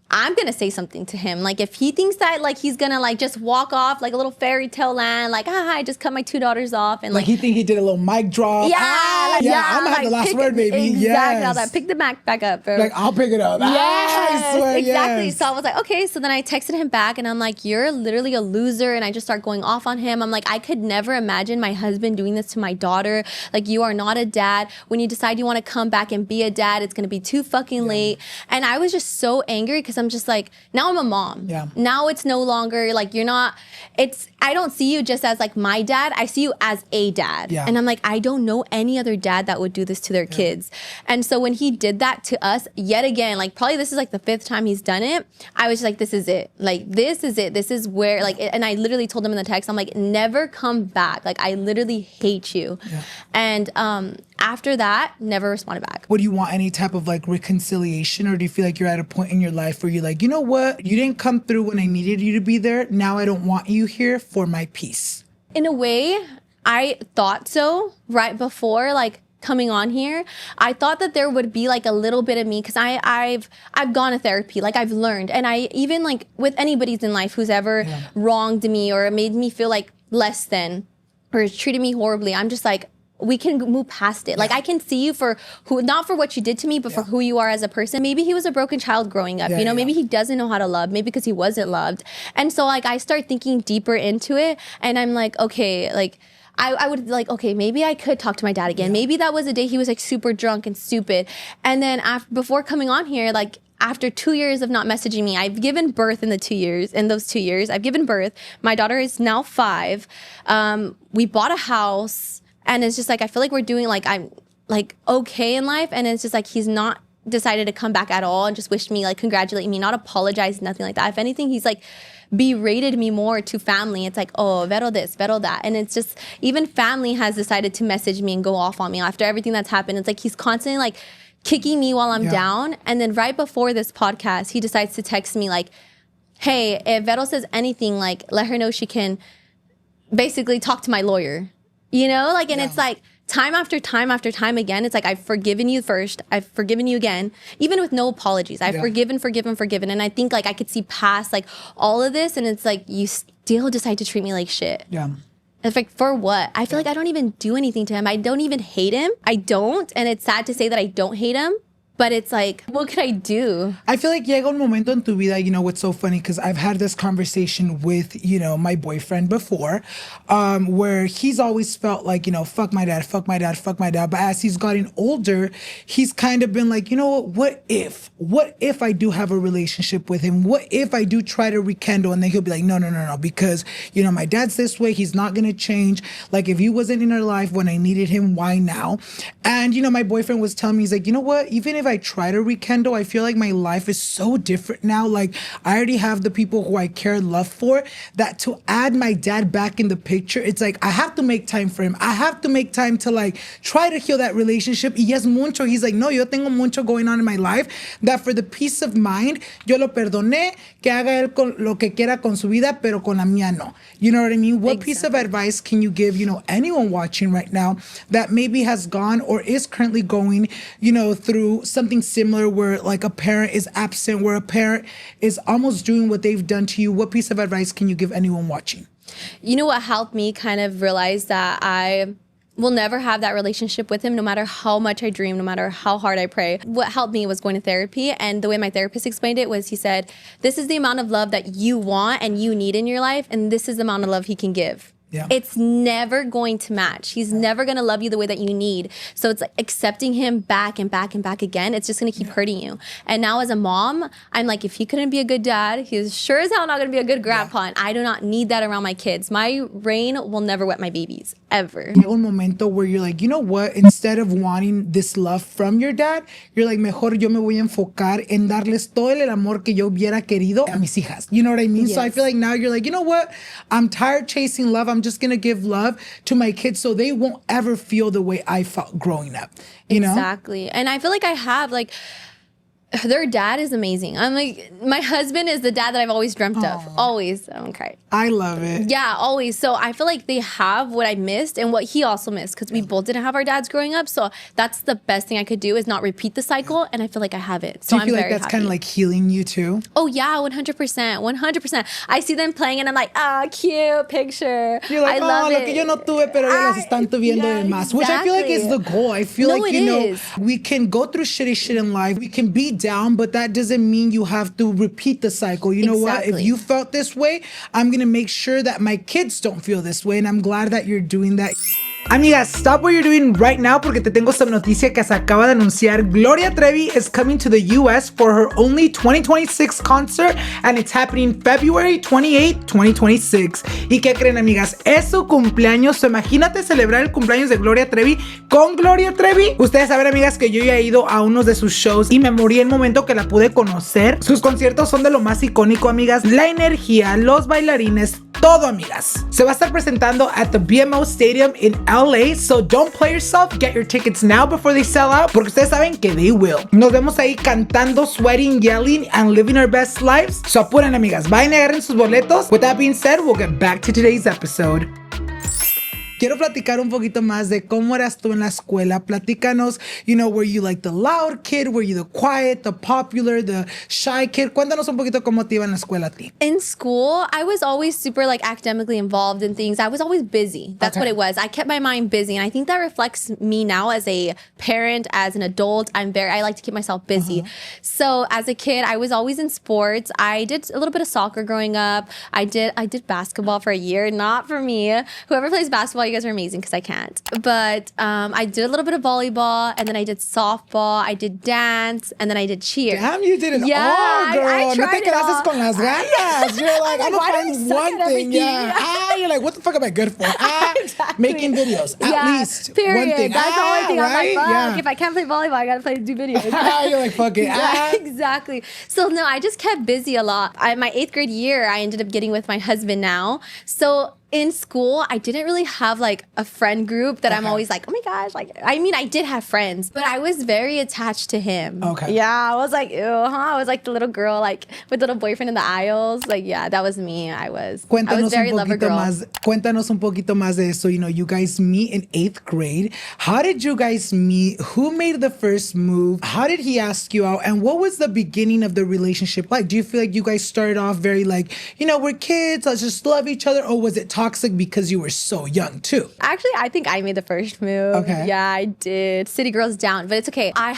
I'm going to say something to him. Like, if he thinks that, like, he's going to, like, just walk off like a little fairy tale land, like, I just cut my 2 daughters off. And, like he think he did a little mic drop. Yeah. I'm going to have the last word, baby. Exactly. Yes. Like, pick the Mac back up, bro. Like, I'll pick it up. Yes, I swear, exactly. Yes. So I was like, okay. So then I texted him back and I'm like, you're literally a loser. And I just start going off on him. I'm like, I could never imagine my husband doing this to my daughter. Like, you are not a dad. When you decide you want to come back and be a dad, it's going to be too fucking late. And I was just so angry because because I'm just like, now I'm a mom. Yeah. Now it's no longer like I don't see you just as like my dad. I see you as a dad. Yeah. And I'm like, I don't know any other dad that would do this to their kids. And so when he did that to us yet again, like probably this is like the 5th time he's done it, I was just like, this is it. Like, this is it. This is where, like, and I literally told him in the text, I'm like, never come back. Like, I literally hate you. Yeah. And after that, never responded back. Would you want any type of like reconciliation, or do you feel like you're at a point in your life where you're like, you know what? You didn't come through when I needed you to be there. Now I don't want you here for my peace. In a way, I thought so right before, like, coming on here. I thought that there would be like a little bit of me, because I've gone to therapy, like I've learned, and I even like with anybody's in life who's ever wronged me or made me feel like less than or treated me horribly, I'm just like, we can move past it. Like, I can see you for who, not for what you did to me, but for who you are as a person. Maybe he was a broken child growing up, maybe he doesn't know how to love, maybe because he wasn't loved. And so like I start thinking deeper into it, and I'm like, okay, like I would like, okay, maybe I could talk to my dad again. Maybe that was a day he was like super drunk and stupid. And then before coming on here, like after 2 years of not messaging me, I've given birth in those 2 years, I've given birth. My daughter is now 5. We bought a house, and it's just like, I feel like we're doing like, I'm like okay in life. And it's just like, he's not decided to come back at all and just wished me, like congratulate me, not apologize, nothing like that. If anything, he's like berated me more to family. It's like, oh, Vero this, Vero that. And it's just, even family has decided to message me and go off on me after everything that's happened. It's like, he's constantly like kicking me while I'm down. And then right before this podcast, he decides to text me like, hey, if Vero says anything, like let her know she can basically talk to my lawyer, you know? Like, and it's like, time after time after time again, it's like, I've forgiven you first, I've forgiven you again, even with no apologies. I've forgiven. And I think like I could see past like all of this, and it's like, you still decide to treat me like shit. Yeah. It's like, for what? I feel like I don't even do anything to him. I don't even hate him. I don't. And it's sad to say that I don't hate him. But it's like, what could I do? I feel like llega un momento en tu vida, you know, what's so funny, because I've had this conversation with, you know, my boyfriend before, where he's always felt like, you know, fuck my dad, fuck my dad, fuck my dad. But as he's gotten older, he's kind of been like, you know what if I do have a relationship with him? What if I do try to rekindle? And then he'll be like, no, because, you know, my dad's this way. He's not going to change. Like, if he wasn't in our life when I needed him, why now? And, you know, my boyfriend was telling me, he's like, you know what? Even if I try to rekindle, I feel like my life is so different now. Like, I already have the people who I care and love for, that to add my dad back in the picture, it's like, I have to make time for him. I have to make time to like try to heal that relationship. Y es mucho. He's like, no, yo tengo mucho going on in my life, that for the peace of mind, yo lo perdoné, que haga él con lo que quiera con su vida, pero con la mía no. You know what I mean? What piece of advice can you give, you know, anyone watching right now that maybe has gone or is currently going, you know, through something similar, where like a parent is absent, where a parent is almost doing what they've done to you? What piece of advice can you give anyone watching? You know what helped me kind of realize that I will never have that relationship with him, no matter how much I dream, no matter how hard I pray. What helped me was going to therapy. And the way my therapist explained it was, he said, this is the amount of love that you want and you need in your life, and this is the amount of love he can give. Yeah. It's never going to match. He's never going to love you the way that you need. So it's like accepting him back and back and back again. It's just going to keep hurting you. And now as a mom, I'm like, if he couldn't be a good dad, he's sure as hell not going to be a good grandpa. And I do not need that around my kids. My rain will never wet my babies, ever. Un momento where you're like, you know what? Instead of wanting this love from your dad, you're like, mejor yo me voy a enfocar en darles todo el amor que yo hubiera querido a mis hijas. You know what I mean? Yes. So I feel like now you're like, you know what? I'm tired chasing love. I'm just going to give love to my kids so they won't ever feel the way I felt growing up. You know? Exactly. And I feel like I have, like, their dad is amazing. I'm like, my husband is the dad that I've always dreamt of. Always. I don't cry. I love it. Yeah, always. So I feel like they have what I missed and what he also missed, because we both didn't have our dads growing up. So that's the best thing I could do, is not repeat the cycle. And I feel like I have it. So do you feel like that's kind of like healing you too? Oh yeah, 100%. 100%. I see them playing and I'm like, cute picture. You're like, I love lo it. que yo no tuve, pero ellas están tuviendo de más. Which I feel like is the goal. I feel like, you know, we can go through shitty shit in life. We can be down, but that doesn't mean you have to repeat the cycle. You know what? If you felt this way, I'm going to make sure that my kids don't feel this way. And I'm glad that you're doing that. Amigas, stop what you're doing right now porque te tengo esta noticia que se acaba de anunciar. Gloria Trevi is coming to the US for her only 2026 concert and it's happening February 28, 2026. ¿Y qué creen, amigas? Es su cumpleaños. So, imagínate celebrar el cumpleaños de Gloria Trevi con Gloria Trevi. Ustedes saben, amigas, que yo ya he ido a unos de sus shows y me morí el momento que la pude conocer. Sus conciertos son de lo más icónico, amigas. La energía, los bailarines, todo, amigas. Se va a estar presentando at the BMO Stadium in LA, so don't play yourself. Get your tickets now before they sell out, porque ustedes saben que they will. Nos vemos ahí cantando, sweating, yelling, and living our best lives. So apuren, amigas. Vayan y agarren sus boletos. With that being said, we'll get back to today's episode. Quiero platicar un poquito más de cómo eras tú en la escuela. Platícanos, were you like the loud kid? Were you the quiet, the popular, the shy kid? Cuéntanos un poquito cómo te iba en la escuela a ti. In school, I was always super like academically involved in things. I was always busy. That's what it was. I kept my mind busy. And I think that reflects me now as a parent, as an adult. I like to keep myself busy. So as a kid, I was always in sports. I did a little bit of soccer growing up. I did basketball for a year. Not for me. Whoever plays basketball, you guys are amazing because I can't. But I did a little bit of volleyball, and then I did softball, I did dance, and then I did cheer. Damn, you did it all, girl. I tried no te quedaste con las ganas. You're like, I'm gonna find one thing. Yeah. You're like, what the fuck am I good for? Exactly. Making videos. At least period. one thing. That's the only thing. Right? I'm like, fuck, yeah. if I can't play volleyball, I gotta do videos. You're like, fuck it. Exactly. So no, I just kept busy a lot. My 8th grade year, I ended up getting with my husband now. So in school, I didn't really have like a friend group that I'm always like, oh my gosh. Like, I mean, I did have friends, but I was very attached to him. Okay. Yeah, I was like, ew, I was like the little girl, like with the little boyfriend in the aisles. Like, yeah, that was me. I was very lover girl. Cuéntanos un poquito más de eso. You guys meet in 8th grade. How did you guys meet? Who made the first move? How did he ask you out? And what was the beginning of the relationship like? Do you feel like you guys started off very like, we're kids, let's just love each other? Or was it toxic because you were so young too? Actually, I think I made the first move. Okay. Yeah, I did. City Girls down, but it's okay. I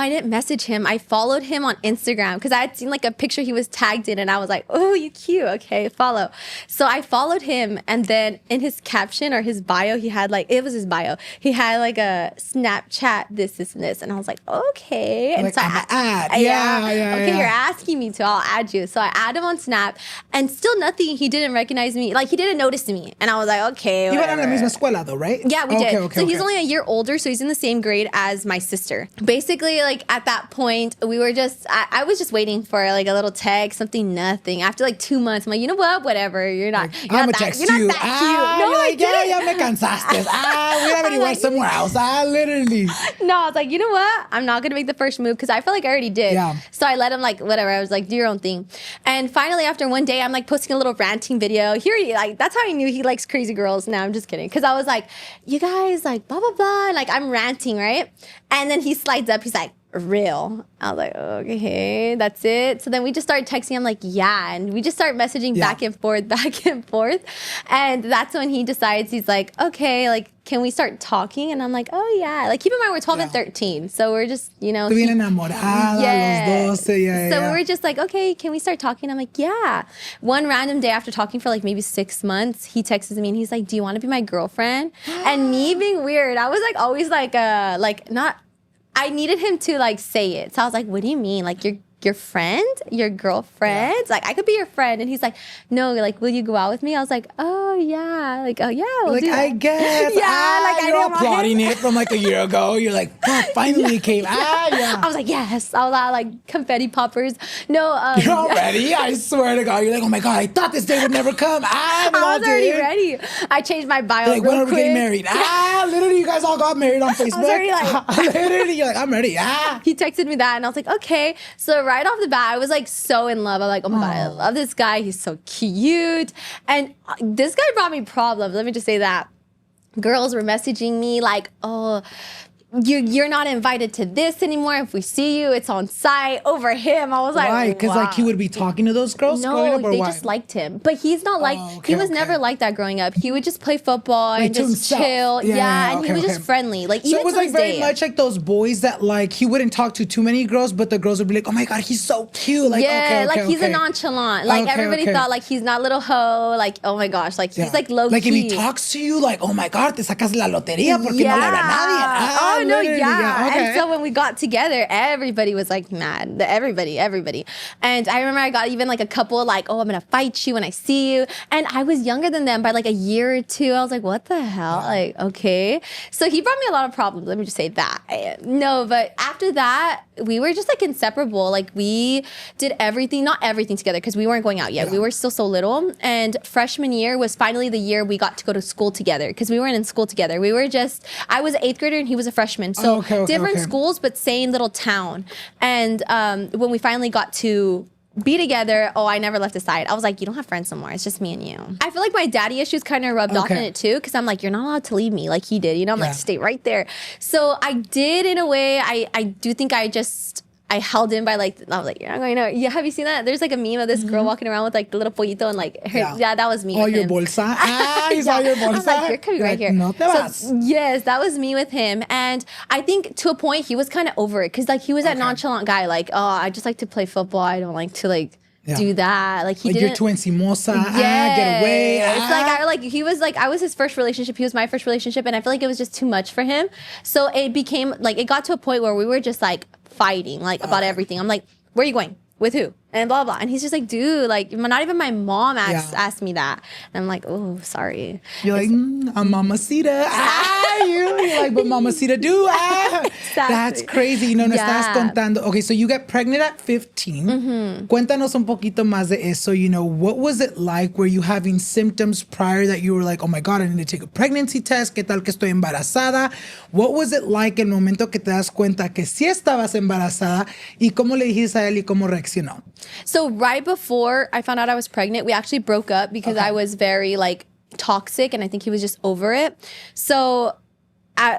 didn't message him. I followed him on Instagram because I had seen like a picture he was tagged in and I was like, oh, you cute. Okay, follow. So I followed him and then in his caption or his bio, he had like, it was his bio. He had like a Snapchat, this, and this. And I was like, okay. And like, so Yeah. Okay, you're asking me to, I'll add you. So I add him on Snap and still nothing. He didn't recognize me. Like he didn't notice me. And I was like, okay, You went whatever. on la misma escuela though, right? Yeah, we did. Okay. He's only a year older, so he's in the same grade as my sister. Basically, like at that point, we were just, I was just waiting for like a little text, nothing. After like 2 months, I'm like, you know what? Whatever. You're not I'm gonna text you. You're not that cute. No, I didn't. Ya me cansaste. We have anywhere somewhere else. Literally. No, I was like, you know what? I'm not gonna make the first move because I felt like I already did. Yeah. So I let him like whatever. I was like, do your own thing. And finally, after one day, I'm like posting a little ranting video. That's how I knew he likes crazy girls. No, I'm just kidding. Because I was like, you guys, like blah blah blah. Like I'm ranting, right? And then he slides up. He's like, real. I was like, okay, that's it. So then we just started texting. I'm like, yeah. And we just start messaging back and forth. And that's when he decides, he's like, okay, like, can we start talking? And I'm like, oh yeah. Like, keep in mind, we're 12 and 13. So we're just, Tú bien enamorada, los 12, So we were just like, okay, can we start talking? I'm like, yeah. One random day after talking for like maybe 6 months, he texts me and he's like, do you want to be my girlfriend? And me being weird, I was like always like not, I needed him to like say it. So I was like, what do you mean? Like your friend? Your girlfriend? Yeah. Like I could be your friend. And he's like, no, like, will you go out with me? I was like, oh yeah. Like, oh yeah, we'll do that. I guess. Yeah, you're all plotting it from like a year ago. You're like, oh, finally it came. Yeah. I was like, yes. I was like confetti poppers. No. You're all ready? I swear to God. You're like, oh my God, I thought this day would never come. I was already ready. I changed my bio like, when are we getting married? Literally, you guys all got married on Facebook. I was already like, literally, you're like, I'm ready. He texted me that and I was like, okay. So right off the bat, I was like so in love. I'm like, oh my God, I love this guy. He's so cute. And this guy brought me problems. Let me just say that. Girls were messaging me like, oh, you're not invited to this anymore. If we see you, it's on site over him. I was like, why? Because wow. like he would be talking to those girls growing No, up, or they why? just liked him. But he's not like, he was never like that growing up. He would just play football and just himself. chill. Yeah, and okay, he was just friendly. Like, so even it was to like this very day. much like those boys that like he wouldn't talk to too many girls, but the girls would be like, oh my God, he's so cute. Like, yeah, like he's a nonchalant. Like everybody thought like he's not little hoe. Like, oh my gosh, like he's like low key. Like if he talks to you, like, oh my God, te sacas la lotería porque no le habla a nadie. Oh no, yeah. Okay. And so when we got together, everybody was like mad. Everybody. And I remember I got even like a couple like, oh, I'm gonna fight you when I see you. And I was younger than them by like a year or two. I was like, what the hell? Like, okay. So he brought me a lot of problems. Let me just say that. No, but after that, we were just like inseparable. Like we did everything, not everything together because we weren't going out yet. We were still so little. And freshman year was finally the year we got to go to school together because we weren't in school together. We were just, I was an 8th grader and he was a freshman. So different schools, but same little town. And when we finally got to be together, I never left his side. I was like, you don't have friends no more. It's just me and you. I feel like my daddy issues kind of rubbed off in it too, because I'm like, you're not allowed to leave me like he did. You know, I'm like, stay right there. So I did in a way. I do think I held him by like, I was like, you're not going to, yeah, have you seen that? There's like a meme of this girl walking around with like the little pollito and like, her, that was me. Oh, your bolsa? You saw your bolsa? I was like, you're coming right here. No te vas. So, yes, that was me with him. And I think to a point, he was kind of over it because like he was that nonchalant guy, like, oh, I just like to play football. I don't like to like do that. Like he didn't. You're too encimosa. Get away. It's like he was like, I was his first relationship. He was my first relationship. And I feel like it was just too much for him. So it became like, it got to a point where we were just like fighting like about everything. I'm like, where are you going? With who? And blah, blah. And he's just like, dude, like, not even my mom asked me that. And I'm like, oh, sorry. You're like, I'm mamacita. You're like, but mamacita do. Exactly. That's crazy. No estás contando. Okay, so you get pregnant at 15. Cuéntanos un poquito más de eso. You know, what was it like? Were you having symptoms prior that you were like, oh my God, I need to take a pregnancy test? ¿Qué tal que estoy embarazada? What was it like el momento que te das cuenta que sí estabas embarazada? ¿Y cómo le dijiste a él y cómo reaccionó? So right before I found out I was pregnant, we actually broke up because I was very like toxic and I think he was just over it. So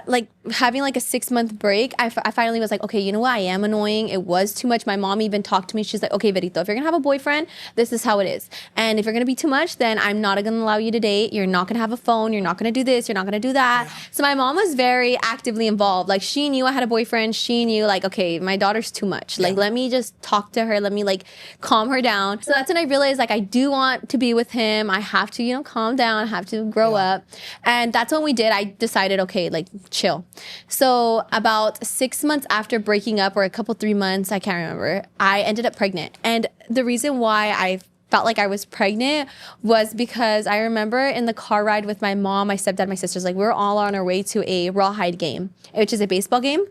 like having like a 6-month break, I finally was like, okay, you know what? I am annoying. It was too much. My mom even talked to me. She's like, okay, Verito, if you're gonna have a boyfriend, this is how it is. And if you're gonna be too much, then I'm not gonna allow you to date. You're not gonna have a phone. You're not gonna do this. You're not gonna do that. So my mom was very actively involved. Like she knew I had a boyfriend. She knew like, okay, my daughter's too much. Like, let me just talk to her. Let me like calm her down. So that's when I realized like, I do want to be with him. I have to, you know, calm down. I have to grow up. And that's when we did. I decided, okay, like chill. So about 6 months after breaking up, or a couple 3 months, I can't remember, I ended up pregnant. And the reason why I felt like I was pregnant was because I remember in the car ride with my mom, my stepdad, my sisters, like we were all on our way to a rawhide game, which is a baseball game.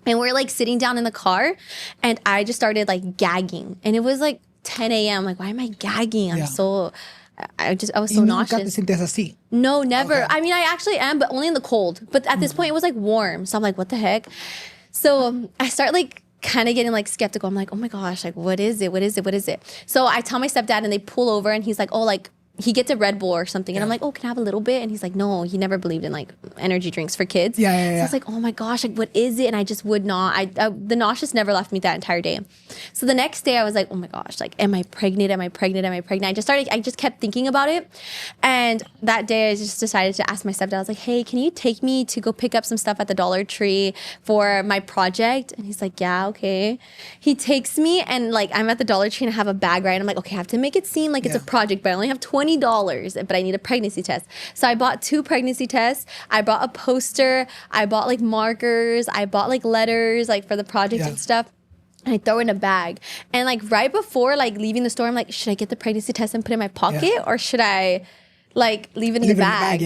And we're like sitting down in the car and I just started like gagging. And it was like 10 a.m. Like, why am I gagging? I was so nauseous. ¿Nunca te sientes así? No, never. Okay. I mean, I actually am, but only in the cold. But at this point, it was like warm. So I'm like, what the heck? So I start like kind of getting like skeptical. I'm like, oh my gosh, like, what is it? What is it? What is it? So I tell my stepdad and they pull over and he's like, oh, like, he gets a Red Bull or something. And I'm like, oh, can I have a little bit? And he's like, no, he never believed in like energy drinks for kids. So I was like, oh my gosh, like what is it? And I just would not, the nauseous never left me that entire day. So the next day I was like, oh my gosh, like, am I pregnant? Am I pregnant? Am I pregnant? I just kept thinking about it. And that day I just decided to ask my stepdad, I was like, hey, can you take me to go pick up some stuff at the Dollar Tree for my project? And he's like, yeah, okay. He takes me and like, I'm at the Dollar Tree and I have a bag, right? I'm like, okay, I have to make it seem like it's a project, but I only have $20, but I need a pregnancy test. So I bought 2 pregnancy tests. I bought a poster. I bought like markers. I bought like letters like for the project and stuff. And I throw it in a bag. And like right before like leaving the store, I'm like, should I get the pregnancy test and put it in my pocket or should I like leave it in the bag?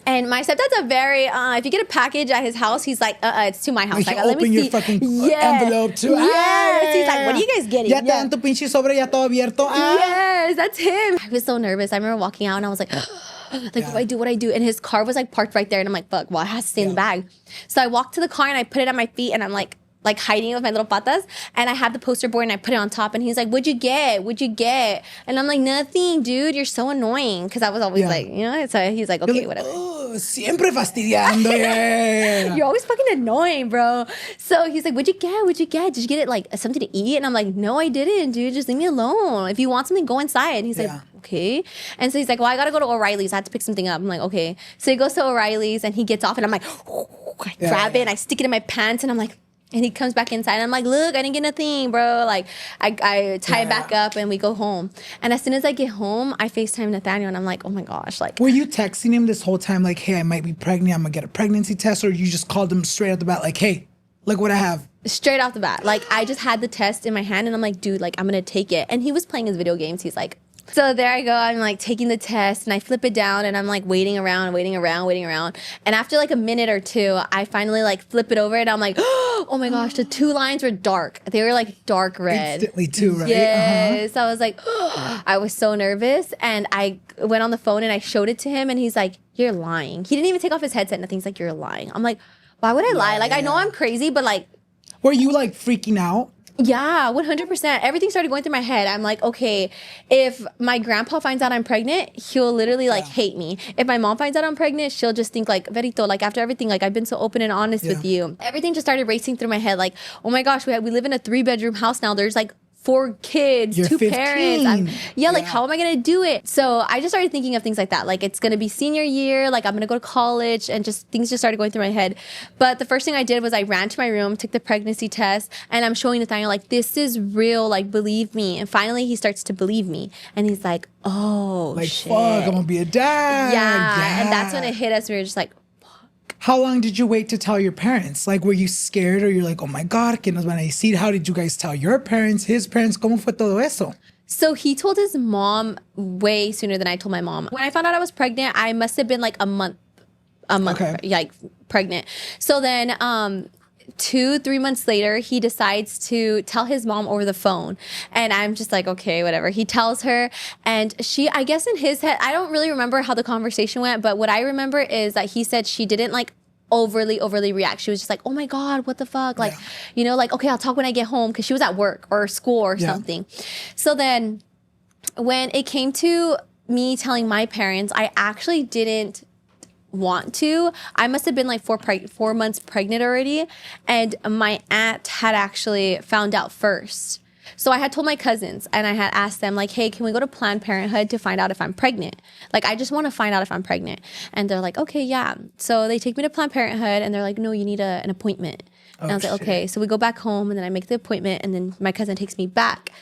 And my stepdad's a very, if you get a package at his house, he's like, it's to my house. Like, let me see. Your fucking envelope too. Yes. He's like, what are you guys getting? Ya te dan tu pinche sobre ya todo abierto. Yes, that's him. I was so nervous. I remember walking out and I was like, what do I do? And his car was like parked right there. And I'm like, fuck, well, it has to stay in the bag. So I walked to the car and I put it on my feet and I'm like hiding with my little patas, and I had the poster board and I put it on top and he's like, what'd you get? And I'm like, nothing, dude, you're so annoying. Cause I was always like, you know, so he's like, okay, whatever. Siempre fastidiando. Yeah. You're always fucking annoying, bro. So he's like, what'd you get? What'd you get? Did you get it like something to eat? And I'm like, no, I didn't, dude. Just leave me alone. If you want something, go inside. And he's like, okay. And so he's like, well, I gotta go to O'Reilly's. I had to pick something up. I'm like, okay. So he goes to O'Reilly's and he gets off and I'm like, I grab it and I stick it in my pants and I'm like, and he comes back inside and I'm like, look, I didn't get nothing, bro. Like, I tie it back up and we go home. And as soon as I get home, I FaceTime Nathaniel and I'm like, oh my gosh. Like, were you texting him this whole time like, hey, I might be pregnant, I'm gonna get a pregnancy test? Or you just called him straight out the bat like, hey, look what I have? Straight off the bat. Like, I just had the test in my hand and I'm like, dude, like, I'm gonna take it. And he was playing his video games. He's like, so there I go. I'm like taking the test and I flip it down and I'm like waiting around. And after like a minute or two, I finally like flip it over and I'm like, oh my gosh, the two lines were dark. They were like dark red. Instantly too, right? Yes. I was like, I was so nervous. And I went on the phone and I showed it to him and he's like, you're lying. He didn't even take off his headset. Nothing. He's like, you're lying. I'm like, why would I lie? Like, I know I'm crazy, but like. Were you like freaking out? Yeah, 100%. Everything started going through my head. I'm like, okay, if my grandpa finds out I'm pregnant, he'll literally like hate me. If my mom finds out I'm pregnant, she'll just think like, Verito, like after everything, like I've been so open and honest with you. Everything just started racing through my head. Like, oh my gosh, we live in a 3-bedroom house now. There's like 4 kids, You're 2 15. parents. Like how am I gonna do it? So I just started thinking of things like that. Like it's gonna be senior year, like I'm gonna go to college and just things just started going through my head. But the first thing I did was I ran to my room, took the pregnancy test, and I'm showing Nathaniel like this is real, like believe me. And finally he starts to believe me. And he's like, oh like shit. fuck, I'm gonna be a dad. Yeah. And that's when it hit us. We were just like, how long did you wait to tell your parents? Like, were you scared or you're like, oh my God, que nos van a decir? How did you guys tell your parents, his parents? ¿Cómo fue todo eso? So he told his mom way sooner than I told my mom. When I found out I was pregnant, I must have been like a month, like pregnant. So then 2-3 months later, he decides to tell his mom over the phone. And I'm just like, okay, whatever. He tells her and she, I guess in his head, I don't really remember how the conversation went, but what I remember is that he said she didn't like overly react. She was just like, oh my God, what the fuck? Like, you know, like, okay, I'll talk when I get home because she was at work or school or something. So then when it came to me telling my parents, I actually didn't want to. I must have been like 4 months pregnant already. And my aunt had actually found out first. So I had told my cousins and I had asked them like, hey, can we go to Planned Parenthood to find out if I'm pregnant? Like, I just want to find out if I'm pregnant. And they're like, okay, yeah. So they take me to Planned Parenthood and they're like, no, you need an appointment. And I was like, okay. So we go back home and then I make the appointment and then my cousin takes me back.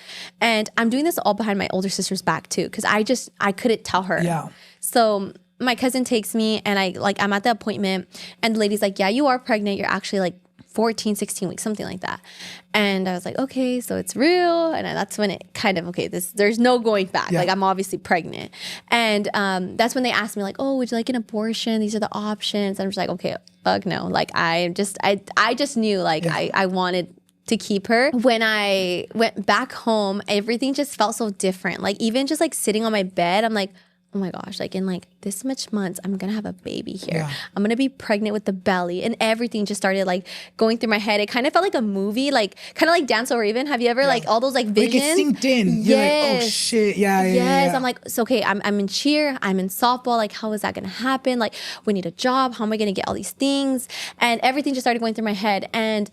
And I'm doing this all behind my older sister's back too. Cause I couldn't tell her. Yeah. So my cousin takes me and I'm at the appointment and the lady's like, yeah, you are pregnant. You're actually like 14, 16 weeks, something like that. And I was like, okay, so it's real. And that's when it kind of, there's no going back. Like I'm obviously pregnant. And that's when they asked me like, oh, would you like an abortion? These are the options. And I'm just like, okay, fuck no. Like I just knew like I wanted to keep her. When I went back home, everything just felt so different. Like even just like sitting on my bed, I'm like, oh my gosh, like in like this much months, I'm gonna have a baby here. Yeah. I'm gonna be pregnant with the belly and everything just started like going through my head. It kind of felt like a movie, like kind of like Dance or Raven. Have you ever like all those like visions? Like it synced in. You're like, oh shit, yeah. I'm like, so okay, I'm in cheer, I'm in softball, like how is that gonna happen? Like we need a job, how am I gonna get all these things? And everything just started going through my head. And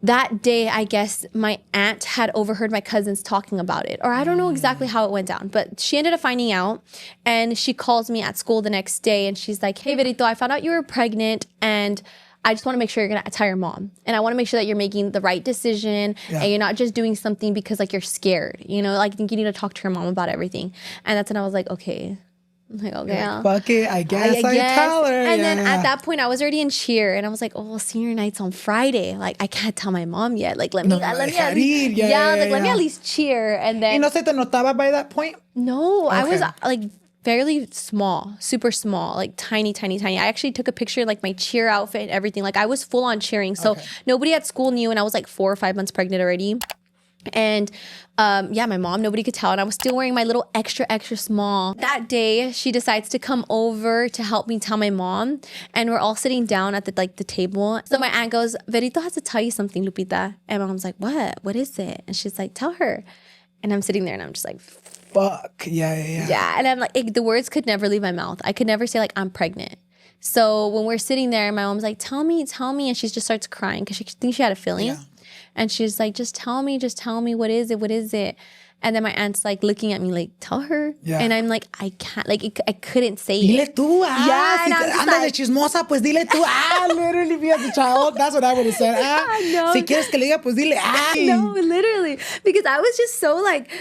that day, I guess my aunt had overheard my cousins talking about it. Or I don't know exactly how it went down, but she ended up finding out. And she calls me at school the next day and she's like, hey, Verito, I found out you were pregnant and I just want to make sure you're going to tell your mom. And I want to make sure that you're making the right decision and you're not just doing something because like you're scared. You know, like I think you need to talk to your mom about everything. And that's when I was like, okay. I'm like, okay. Yeah, fuck it. I guess I tell her. And then at that point, I was already in cheer, and I was like, oh, well, senior night's on Friday. Like, I can't tell my mom yet. Like, let me at least cheer. And then. ¿Y no se te notaba by that point? No, I was like fairly small, super small, like tiny. I actually took a picture, like my cheer outfit and everything. Like I was full on cheering. So nobody at school knew, and I was like 4 or 5 months pregnant already. And my mom, nobody could tell. And I was still wearing my little extra small. That day, she decides to come over to help me tell my mom. And we're all sitting down at the table. So my aunt goes, Verito has to tell you something, Lupita. And my mom's like, what? What is it? And she's like, tell her. And I'm sitting there and I'm just like, fuck. Yeah. Yeah. And I'm like, the words could never leave my mouth. I could never say like, I'm pregnant. So when we're sitting there, my mom's like, tell me. And she just starts crying because she thinks she had a feeling. Yeah. And she's like, just tell me. What is it? And then my aunt's like looking at me like, tell her. Yeah. And I'm like, I can't, like, I couldn't say Dile it. tú, Yeah, si and I'm just andas like, de chismosa, pues dile tú, literally be as a child. That's what I would have said. No. Si quieres que le diga, pues dile, No, literally. Because I was just so like,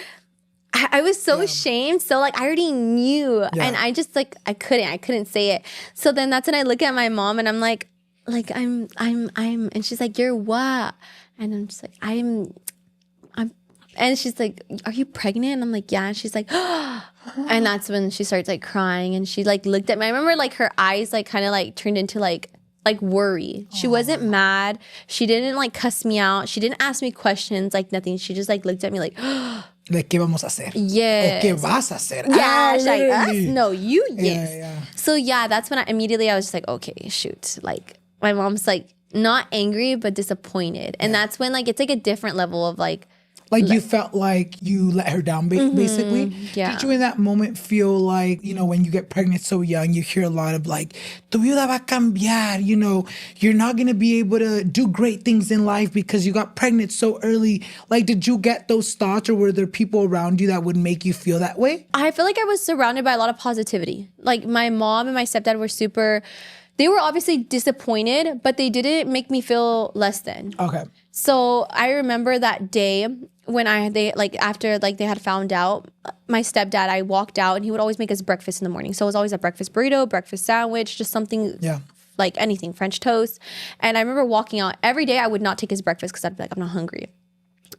I was so ashamed. So like, I already knew. Yeah. And I just like, I couldn't say it. So then that's when I look at my mom and I'm like, I'm, and she's like, you're what? And I'm just like, I'm, and she's like, are you pregnant? And I'm like, yeah. And she's like, and that's when she starts like crying and she like looked at me. I remember like her eyes like kind of like turned into like worry. She wasn't mad. She didn't like cuss me out. She didn't ask me questions, like nothing. She just like looked at me like, like, ¿qué vamos a hacer? Yes. ¿O qué vas a hacer? Yeah, she's like, us? Really? No, you, yes. Yeah. So yeah, that's when I was just like, okay, shoot. Like my mom's like not angry, but disappointed. And that's when like, it's like a different level of like you felt like you let her down, basically. Yeah. Did you in that moment feel like, you know, when you get pregnant so young, you hear a lot of like, tu vida va a cambiar, you know, you're not going to be able to do great things in life because you got pregnant so early. Like, did you get those thoughts or were there people around you that would make you feel that way? I feel like I was surrounded by a lot of positivity. Like my mom and my stepdad were they were obviously disappointed, but they didn't make me feel less than. Okay. So I remember that day when after they had found out, my stepdad, I walked out and he would always make us breakfast in the morning. So it was always a breakfast burrito, breakfast sandwich, just something like anything, French toast. And I remember walking out every day. I would not take his breakfast because I'd be like, I'm not hungry.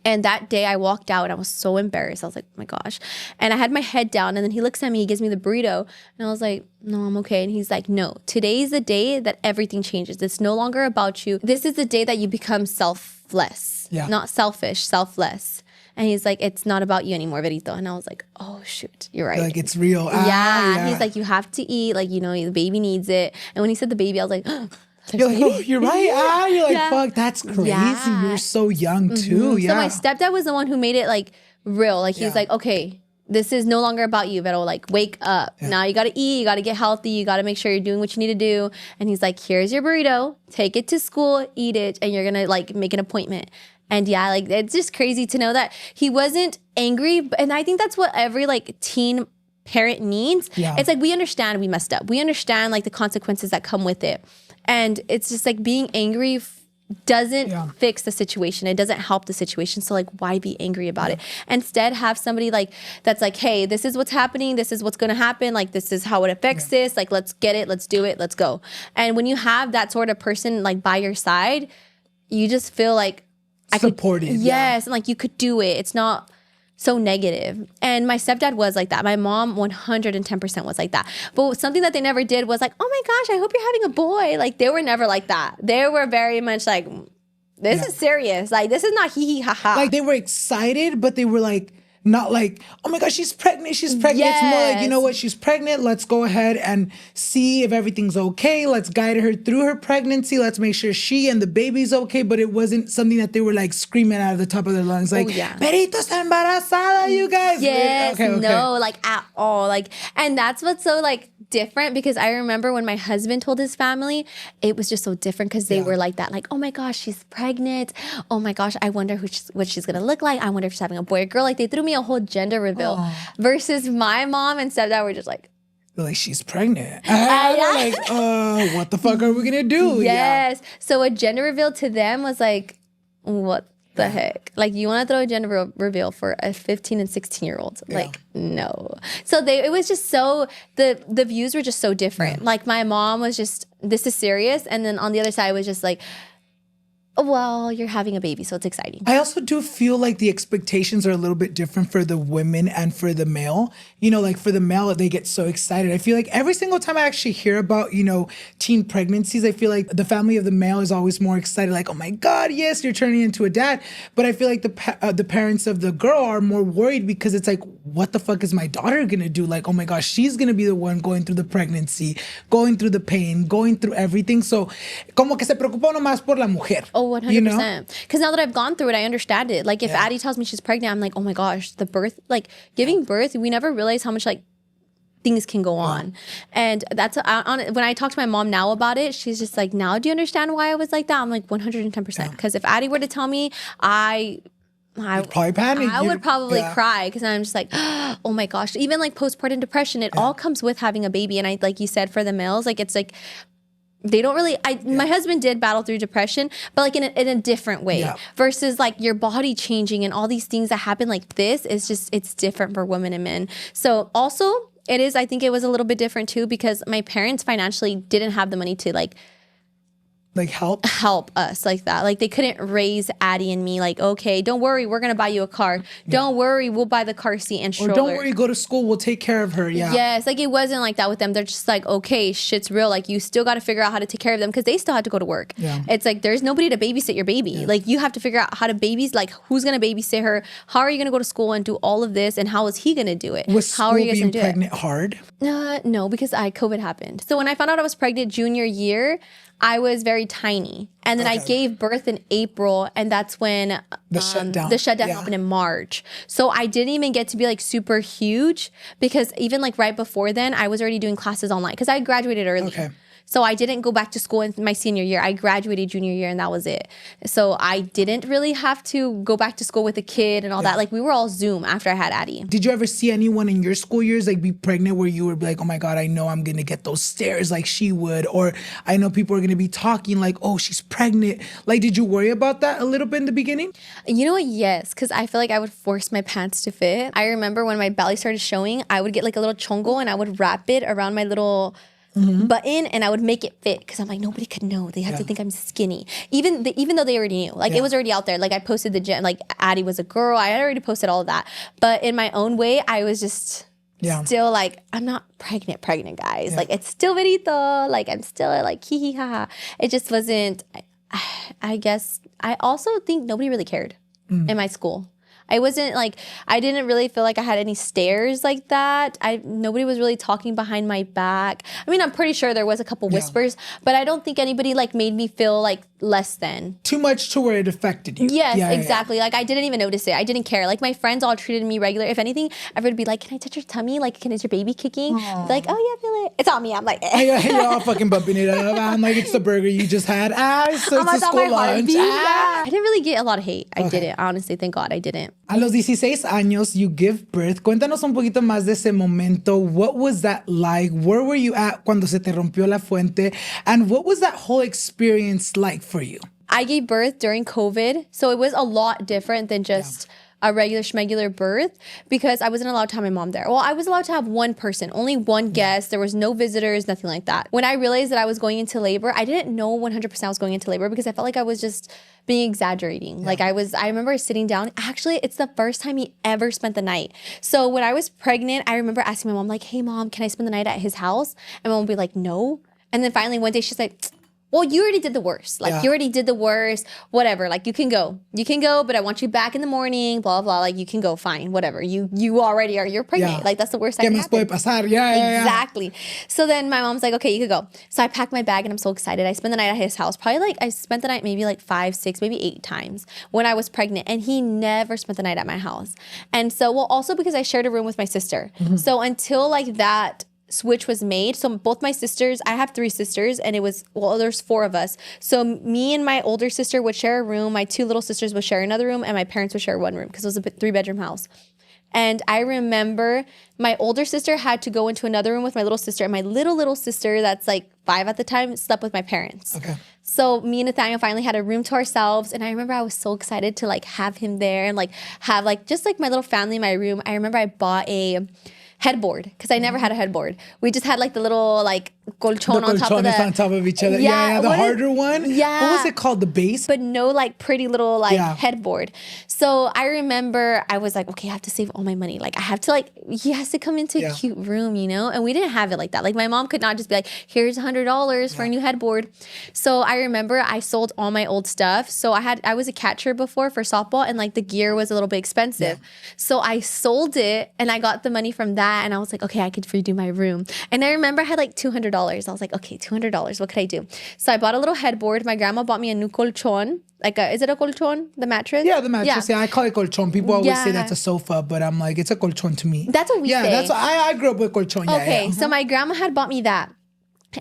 And that day I walked out and I was so embarrassed. I was like, oh my gosh. And I had my head down and then he looks at me, he gives me the burrito. And I was like, no, I'm okay. And he's like, no, today's the day that everything changes. It's no longer about you. This is the day that you become selfless, not selfish, selfless. And he's like, it's not about you anymore, Verito. And I was like, oh, shoot, you're right. Like, it's real. Yeah. He's like, you have to eat. Like, you know, the baby needs it. And when he said the baby, I was like, oh, you're like, oh, you're right. You're like, fuck, that's crazy. Yeah. You're so young too. Yeah. So my stepdad was the one who made it like real. Like he's like, okay, this is no longer about you, Vero. Like, wake up. Now you got to eat. You got to get healthy. You got to make sure you're doing what you need to do. And he's like, here's your burrito. Take it to school, eat it, and you're going to like make an appointment. And yeah, like it's just crazy to know that he wasn't angry. And I think that's what every like teen parent needs. Yeah. It's like, we understand we messed up. We understand like the consequences that come with it. And it's just like being angry doesn't fix the situation. It doesn't help the situation. So like, why be angry about it? Instead, have somebody like, that's like, hey, this is what's happening. This is what's going to happen. Like, this is how it affects this. Like, let's get it. Let's do it. Let's go. And when you have that sort of person like by your side, you just feel like supported. Yes. And like, you could do it. It's not so negative. And my stepdad was like that. My mom 110% was like that. But something that they never did was like, oh my gosh, I hope you're having a boy. Like they were never like that. They were very much like, this is serious. Like this is not hee hee ha ha. Like they were excited, but they were like, not like, oh my gosh, she's pregnant. She's pregnant. Yes. It's more like, you know what? She's pregnant. Let's go ahead and see if everything's okay. Let's guide her through her pregnancy. Let's make sure she and the baby's okay. But it wasn't something that they were like screaming out of the top of their lungs. Like, Perito está embarazada, you guys. Yes, okay. No, like at all. Like, and that's what's so like different, because I remember when my husband told his family, it was just so different because they were like that. Like, oh my gosh, she's pregnant. Oh my gosh, I wonder what she's going to look like. I wonder if she's having a boy or girl. Like they threw me a whole gender reveal versus my mom and stepdad were just like, she's pregnant. Like, what the fuck are we gonna do? Yes. So a gender reveal to them was like, what the heck? Like, you want to throw a gender reveal for a 15 and 16-year-old? Like, no. So it was just so, the views were just so different. Like, my mom was just, this is serious. And then on the other side was just like, well, you're having a baby, so it's exciting. I also do feel like the expectations are a little bit different for the women and for the male. You know, like for the male, they get so excited. I feel like every single time I actually hear about, you know, teen pregnancies, I feel like the family of the male is always more excited. Like, oh my God, yes, you're turning into a dad. But I feel like the parents of the girl are more worried because it's like, what the fuck is my daughter gonna do? Like, oh my gosh, she's gonna be the one going through the pregnancy, going through the pain, going through everything. So, como que se preocupa uno más por la mujer. Oh, 100%. Because now that I've gone through it, I understand it. Like if Addie tells me she's pregnant, I'm like, oh my gosh, the birth, like giving birth, we never realize how much like things can go on. And that's when I talk to my mom now about it, she's just like, now do you understand why I was like that? I'm like 110%. Because if Addie were to tell me, I probably panic. I would probably cry because I'm just like, oh my gosh. Even like postpartum depression, it all comes with having a baby. And I, like you said, for the males, like it's like, they don't really, my husband did battle through depression, but like in a different way versus like your body changing and all these things that happen like this is just, it's different for women and men. So also it is, I think it was a little bit different too because my parents financially didn't have the money to like help us like that. Like they couldn't raise Addie and me like, okay, don't worry, we're gonna buy you a car. Don't worry, we'll buy the car seat and stroller. Or don't worry, go to school, we'll take care of her. Yes, like it wasn't like that with them. They're just like, okay, shit's real. Like you still got to figure out how to take care of them because they still had to go to work. It's like there's nobody to babysit your baby. Like you have to figure out how to like who's gonna babysit her, how are you gonna go to school and do all of this, and how is he gonna do it? Was how are you guys being gonna do pregnant hard? No, because COVID happened. So when I found out I was pregnant junior year, I was very tiny. And then I gave birth in April, and that's when the shutdown happened in March. So I didn't even get to be like super huge because even like right before then, I was already doing classes online because I graduated early. So I didn't go back to school in my senior year. I graduated junior year and that was it. So I didn't really have to go back to school with a kid and all that. Like we were all Zoom after I had Addie. Did you ever see anyone in your school years like be pregnant where you were like, oh my God, I know I'm going to get those stares like she would. Or I know people are going to be talking like, oh, she's pregnant. Like, did you worry about that a little bit in the beginning? You know what? Yes. Because I feel like I would force my pants to fit. I remember when my belly started showing, I would get like a little chongo and I would wrap it around my little button and I would make it fit because I'm like, nobody could know. They have to think I'm skinny. Even though they already knew. Like it was already out there. Like I posted the gym, like Addie was a girl. I had already posted all of that. But in my own way, I was just still like, I'm not pregnant, guys. Like it's still verito. Like I'm still like hee hee ha ha. It just wasn't, I guess, I also think nobody really cared in my school. I wasn't like, I didn't really feel like I had any stares like that. Nobody was really talking behind my back. I mean, I'm pretty sure there was a couple whispers, but I don't think anybody like made me feel like less than. Too much to where it affected you. Yes, exactly. Like I didn't even notice it. I didn't care. Like my friends all treated me regular. If anything, everyone would be like, can I touch your tummy? Like, is your baby kicking? Like, oh yeah, feel it. It's on me. I'm like, you're all fucking bumping it up. I'm like, it's the burger you just had. So it's a school lunch. I didn't really get a lot of hate. I didn't. Honestly, thank God I didn't. A los 16 años, you give birth. Cuéntanos un poquito más de ese momento. What was that like? Where were you at cuando se te rompió la fuente? And what was that whole experience like for you? I gave birth during COVID, so it was a lot different than just a regular schmegular birth because I wasn't allowed to have my mom there. Well, I was allowed to have one person, only one guest. There was no visitors, nothing like that. When I realized that I was going into labor, I didn't know 100% I was going into labor because I felt like I was just being exaggerating. Like I remember sitting down. Actually, it's the first time he ever spent the night. So when I was pregnant, I remember asking my mom, like, hey mom, can I spend the night at his house? And my mom would be like, no. And then finally one day she's like, well, you already did the worst. Like, you already did the worst. Whatever. Like, you can go. You can go, but I want you back in the morning. Blah, blah. Like, you can go. Fine. Whatever. You already are. You're pregnant. Like, that's the worst that can happen. Exactly. So then my mom's like, okay, you could go. So I packed my bag and I'm so excited. I spent the night at his house. Probably like, I spent the night maybe like 5, 6, maybe 8 times when I was pregnant. And he never spent the night at my house. And so, well, also because I shared a room with my sister. So until like that switch was made. So both my sisters, I have 3 sisters and it was, well, there's 4 of us. So me and my older sister would share a room. My 2 little sisters would share another room and my parents would share one room because it was a 3-bedroom house. And I remember my older sister had to go into another room with my little sister, and my little sister that's like 5 at the time slept with my parents. So me and Nathaniel finally had a room to ourselves, and I remember I was so excited to like have him there and like have like just like my little family in my room. I remember I bought a headboard because I never had a headboard. We just had like the little like colchon on top of each other. The harder one. Yeah. What was it called? The base? But no like pretty little like headboard. So I remember I was like, okay, I have to save all my money. Like I have to like, he has to come into a cute room, you know? And we didn't have it like that. Like my mom could not just be like, here's $100 for a new headboard. So I remember I sold all my old stuff. So I was a catcher before for softball and like the gear was a little bit expensive. So I sold it and I got the money from that. that. And I was like, okay, I could redo my room. And I remember I had like $200. I was like, okay, $200. What could I do? So I bought a little headboard. My grandma bought me a new colchon. Is it a colchon? The mattress? Yeah, the mattress. Yeah, I call it colchon. People always say that's a sofa, but I'm like, it's a colchon to me. That's what we say. I grew up with colchon. Okay, so my grandma had bought me that.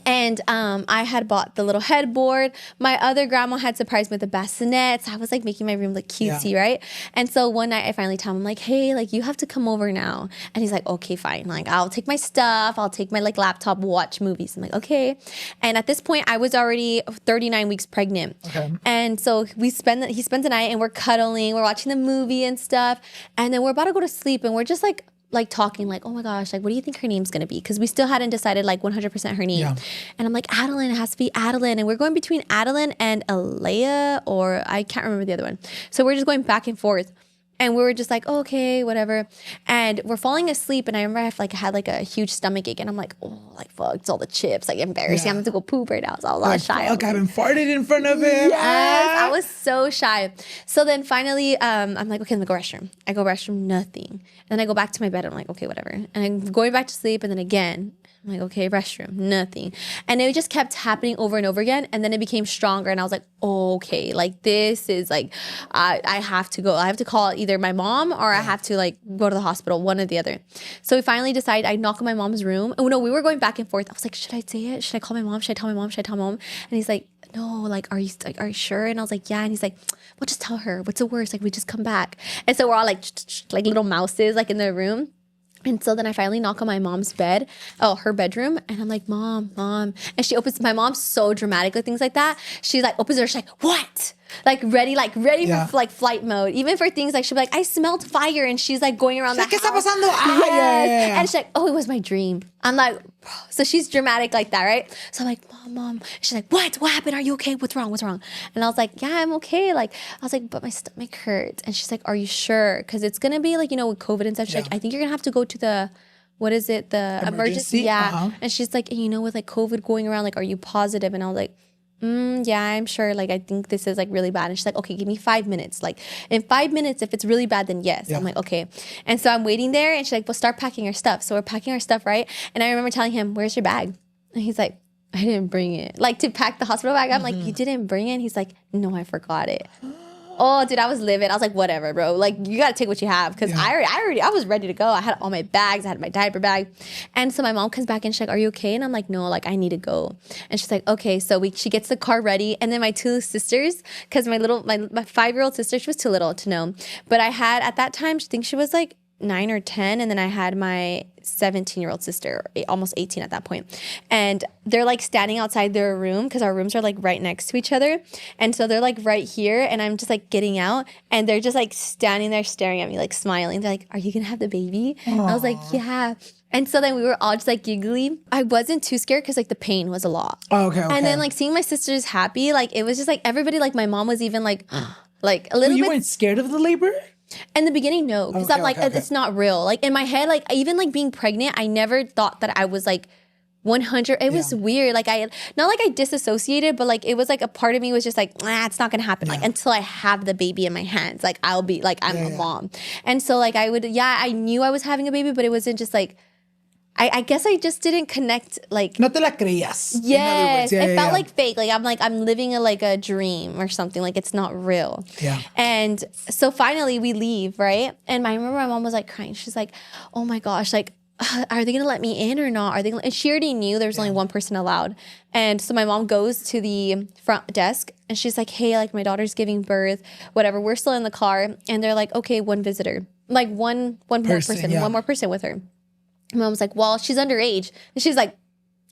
And I had bought the little headboard. My other grandma had surprised me with the bassinets. I was like making my room look cutesy, right? And so one night I finally tell him, I'm like, hey, like you have to come over now. And he's like, okay, fine. Like I'll take my stuff. I'll take my like laptop, watch movies. I'm like, okay. And at this point I was already 39 weeks pregnant. Okay. And so he spends the night and we're cuddling. We're watching the movie and stuff. And then we're about to go to sleep and we're just like talking like, oh my gosh, like what do you think her name's gonna be? Because we still hadn't decided like 100% her name. Yeah. And I'm like, Adeline, it has to be Adeline. And we're going between Adeline and Alea, or I can't remember the other one. So we're just going back and forth. And we were just like, oh, okay, whatever. And we're falling asleep. And I remember I had like a huge stomach ache. And I'm like, oh, like, fuck, it's all the chips. Like, embarrassing. I'm going to go poop right now. So I was all shy. Fuck, I haven't farted in front of him. Yes, I was so shy. So then finally, I'm like, okay, let me go restroom. I go restroom, nothing. And then I go back to my bed. I'm like, okay, whatever. And I'm going back to sleep. And then again, I'm like, okay, restroom, nothing. And it just kept happening over and over again. And then it became stronger. And I was like, oh, okay, like this is like, I have to go. I have to call either my mom or I have to like go to the hospital, one or the other. So we finally decided, I knock on my mom's room. Oh no, we were going back and forth. I was like, should I say it? Should I call my mom? Should I tell my mom? Should I tell my mom? And he's like, no, like, are you sure? And I was like, yeah. And he's like, well, just tell her. What's the worst? Like, we just come back. And so we're all like little mouses, like in the room. And so then I finally knock on my mom's bed, her bedroom, and I'm like, Mom. And she opens, my mom's so dramatic with things like that. She like opens her, she's like, what? Like ready for like flight mode. Even for things like, she'll be like, I smelled fire. And she's like going around the house. ¿Qué está pasando? Yes. And she's like, oh, it was my dream. I'm like, so she's dramatic like that, right? So I'm like, Mom. She's like, what? What happened? Are you okay? What's wrong? And I was like, yeah, I'm okay. Like, I was like, but my stomach hurts. And she's like, are you sure? Because it's going to be like, with COVID and stuff. She's like, I think you're going to have to go to the, what is it? The emergency? Yeah. Uh-huh. And she's like, with like COVID going around, like, are you positive? And I was like, yeah, I'm sure. Like, I think this is like really bad. And she's like, okay, give me 5 minutes. Like, in 5 minutes, if it's really bad, then yes. Yeah. I'm like, okay. And so I'm waiting there and she's like, well, start packing our stuff. So we're packing our stuff, right? And I remember telling him, where's your bag? And he's like, I didn't bring it. Like, to pack the hospital bag. I'm like, you didn't bring it? And he's like, no, I forgot it. Oh, dude, I was livid. I was like, whatever, bro. Like, you got to take what you have. Because I was ready to go. I had all my bags. I had my diaper bag. And so my mom comes back and she's like, are you okay? And I'm like, no, like, I need to go. And she's like, okay. So she gets the car ready. And then my two sisters, because my 5-year-old sister, she was too little to know. But I had, at that time, I think she was like 9 or 10. And then I had my 17-year-old sister, almost 18 at that point. And they're like standing outside their room because our rooms are like right next to each other. And so they're like right here and I'm just like getting out and they're just like standing there staring at me, like smiling. They're like, are you gonna have the baby? And I was like, yeah. And so then we were all just like giggly. I wasn't too scared because like the pain was a lot. Oh, okay. And then like seeing my sisters happy, like it was just like everybody, like my mom was even like a little bit. You weren't scared of the labor? In the beginning, no, because I'm like, it's not real. Like in my head, like even like being pregnant, I never thought that I was like 100. It was weird. Like not like I disassociated, but like it was like a part of me was just like, it's not gonna happen. Like until I have the baby in my hands, like I'll be like I'm a mom. And so like I knew I was having a baby, but it wasn't just like. I guess I just didn't connect, like... No te la creías. Yes. It felt like fake. I'm living a dream or something. Like, it's not real. Yeah. And so finally we leave, right? And I remember my mom was like crying. She's like, oh my gosh, like, are they going to let me in or not? And she already knew there was only one person allowed. And so my mom goes to the front desk and she's like, hey, like my daughter's giving birth, whatever. We're still in the car. And they're like, okay, one visitor. Like one more person with her. My mom's like, well, she's underage. And she's like,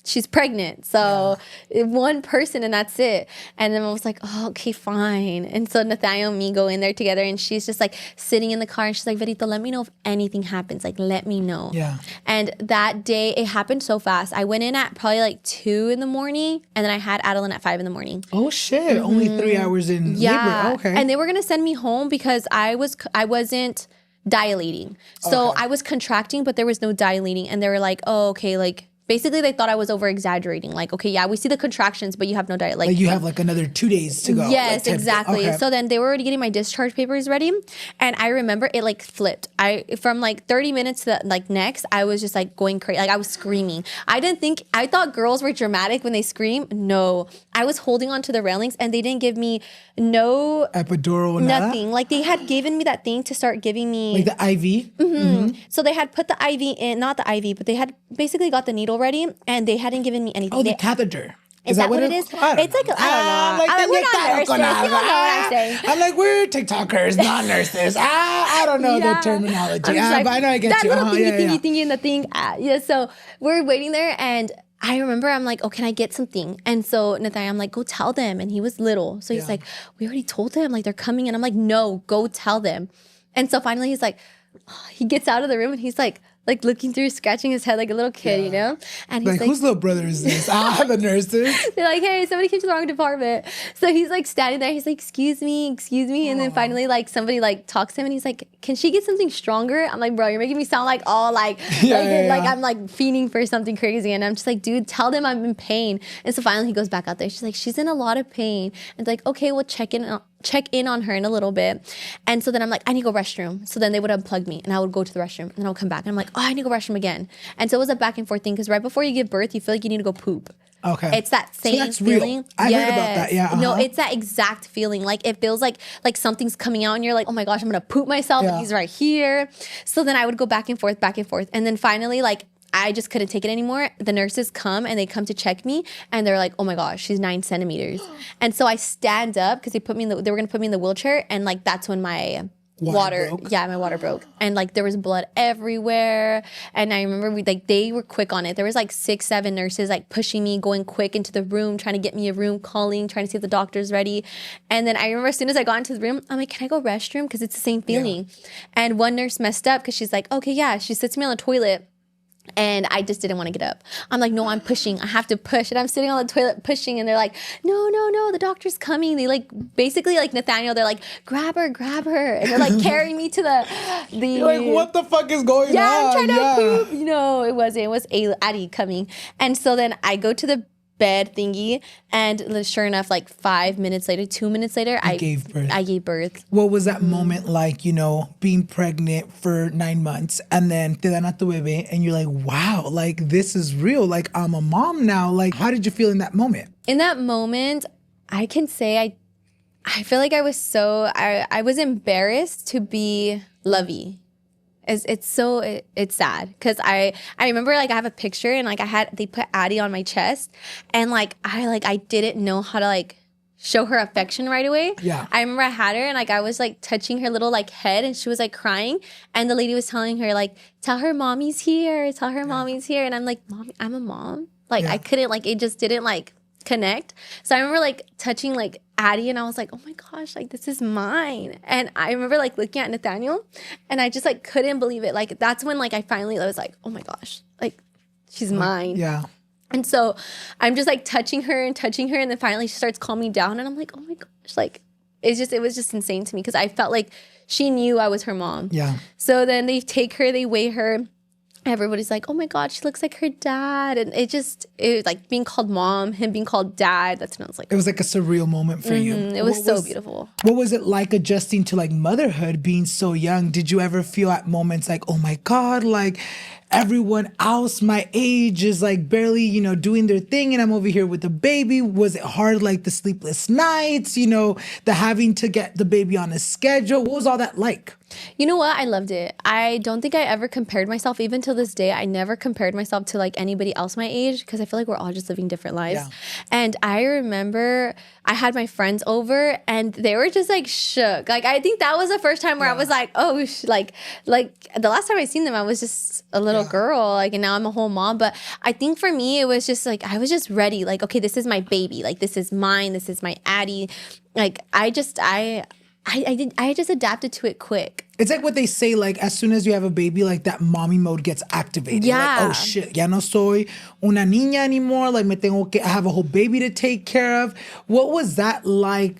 she's pregnant. So one person and that's it. And then I was like, oh, okay, fine. And so Nathaniel and me go in there together and she's just like sitting in the car and she's like, Verito, let me know if anything happens. Like, let me know. Yeah. And that day, it happened so fast. I went in at probably like 2 in the morning and then I had Adeline at 5 in the morning. Oh, shit. Only 3 hours in labor. Okay. And they were going to send me home because I wasn't dilating. So I was contracting, but there was no dilating. And they were like, oh, okay, like basically they thought I was over exaggerating. Like, okay, yeah, we see the contractions, but you have no diet. Like you have like another 2 days to go. Yes, like exactly. Okay. So then they were already getting my discharge papers ready. And I remember it like flipped. From like 30 minutes to like next, I was just like going crazy. Like I was screaming. I thought girls were dramatic when they scream. No, I was holding onto the railings and they didn't give me no epidural, nothing. Like they had given me that thing to start giving me. Like the IV? Mm-hmm. So they had put the IV in, not the IV, but they had basically got the needle ready and they hadn't given me anything. Oh, the catheter. Is that what it is? It's like, I don't know. We're not nurses. You don't know what I'm saying. I'm like, we're TikTokers, not nurses. I don't know the terminology. Like, but I know I get that you. That little thingy in the thing. Yeah, so we're waiting there and I remember I'm like, oh, can I get something? And so Nathaniel, I'm like, go tell them. And he was little. So he's like, we already told them. Like, they're coming. And I'm like, no, go tell them. And so finally he's like, he gets out of the room and he's like looking through, scratching his head like a little kid, you know? And he's like, whose little brother is this? The nurses. They're like, hey, somebody came to the wrong department. So he's like standing there. He's like, excuse me. And then finally, like somebody like talks to him and he's like, can she get something stronger? I'm like, bro, you're making me sound like all like I'm like fiending for something crazy. And I'm just like, dude, tell them I'm in pain. And so finally he goes back out there. She's like, she's in a lot of pain. And it's like, okay, we'll check in on her in a little bit. And so then I'm like, I need to go restroom. So then they would unplug me and I would go to the restroom and then I'll come back. And I'm like, oh, I need to go restroom again. And so it was a back and forth thing because right before you give birth, you feel like you need to go poop. Okay. It's that same so that's feeling. Real. I heard about that. Yeah. No, it's that exact feeling. Like it feels like something's coming out and you're like, oh my gosh, I'm going to poop myself. And he's right here. So then I would go back and forth. And then finally, like, I just couldn't take it anymore. The nurses come and they come to check me and they're like, oh my gosh, she's 9 centimeters. And so I stand up because they were going to put me in the wheelchair. And like, that's when my water broke. And like, there was blood everywhere. And I remember they were quick on it. There was like 6, 7 nurses like pushing me, going quick into the room, trying to get me a room, calling, trying to see if the doctor's ready. And then I remember as soon as I got into the room, I'm like, can I go restroom? Because it's the same feeling. Yeah. And one nurse messed up because she's like, okay, yeah. She sits me on the toilet. And I just didn't want to get up. I'm like, no, I'm pushing. I have to push. And I'm sitting on the toilet pushing. And they're like, no, the doctor's coming. They like, basically like Nathaniel, they're like, grab her. And they're like carrying me to the You're like, what the fuck is going on? Yeah, I'm trying to poop. No, it wasn't. It was Addie coming. And so then I go to the bed thingy and sure enough, like 2 minutes later, I gave birth. What was that moment like, being pregnant for 9 months and then te dan a tu bebé and you're like, wow, like this is real. Like I'm a mom now. Like how did you feel in that moment? In that moment, I can say I feel like I was I was embarrassed to be lovey. It's sad because I remember like I have a picture and like they put Addie on my chest and like I didn't know how to like show her affection right away. Yeah. I remember I had her and like I was like touching her little like head and she was like crying and the lady was telling her like, tell her mommy's here. And I'm like, Mommy, I'm a mom. Like I couldn't like, it just didn't like connect. So I remember like touching like Addie and I was like, oh my gosh, like this is mine. And I remember like looking at Nathaniel and I just like couldn't believe it. Like that's when like I finally was like, oh my gosh, like she's mine. Yeah. And so I'm just like touching her and then finally she starts calming down and I'm like, oh my gosh, like it was just insane to me because I felt like she knew I was her mom. Yeah. So then they take her, they weigh her. Everybody's like, oh my God, she looks like her dad. And it was like being called mom, him being called dad. That's what I was like. It was like a surreal moment for you. It was so beautiful. What was it like adjusting to like motherhood being so young? Did you ever feel at moments like, oh my God, like everyone else my age is like barely, doing their thing and I'm over here with the baby? Was it hard, like the sleepless nights, the having to get the baby on a schedule? What was all that like? You know what? I loved it. I don't think I ever compared myself, even till this day. I never compared myself to like anybody else my age because I feel like we're all just living different lives. Yeah. And I remember I had my friends over and they were just like shook. Like I think that was the first time where I was like, oh, like the last time I seen them, I was just a little girl. Like, and now I'm a whole mom. But I think for me, it was just like I was just ready. Like, okay, this is my baby. Like, this is mine. This is my Addie. Like, I just adapted to it quick. It's like what they say, like as soon as you have a baby, like that mommy mode gets activated. Yeah. Like, oh shit, ya no soy una niña anymore. Like I have a whole baby to take care of. What was that like,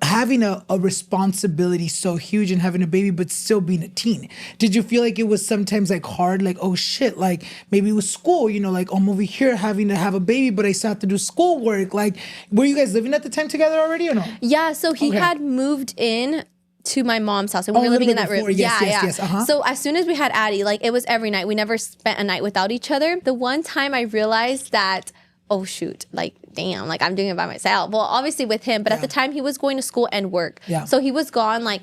having a responsibility so huge and having a baby, but still being a teen? Did you feel like it was sometimes like hard, like, oh shit, like maybe it was school, you know, like I'm over here having to have a baby, but I still have to do schoolwork. Like, were you guys living at the time together already or no? Yeah, so he had moved in to my mom's house and we were living in that room. Yes. Uh-huh. So as soon as we had Addie, like it was every night. We never spent a night without each other. The one time I realized that, oh shoot, like damn, like I'm doing it by myself. Well, obviously with him, but at the time he was going to school and work. Yeah. So he was gone like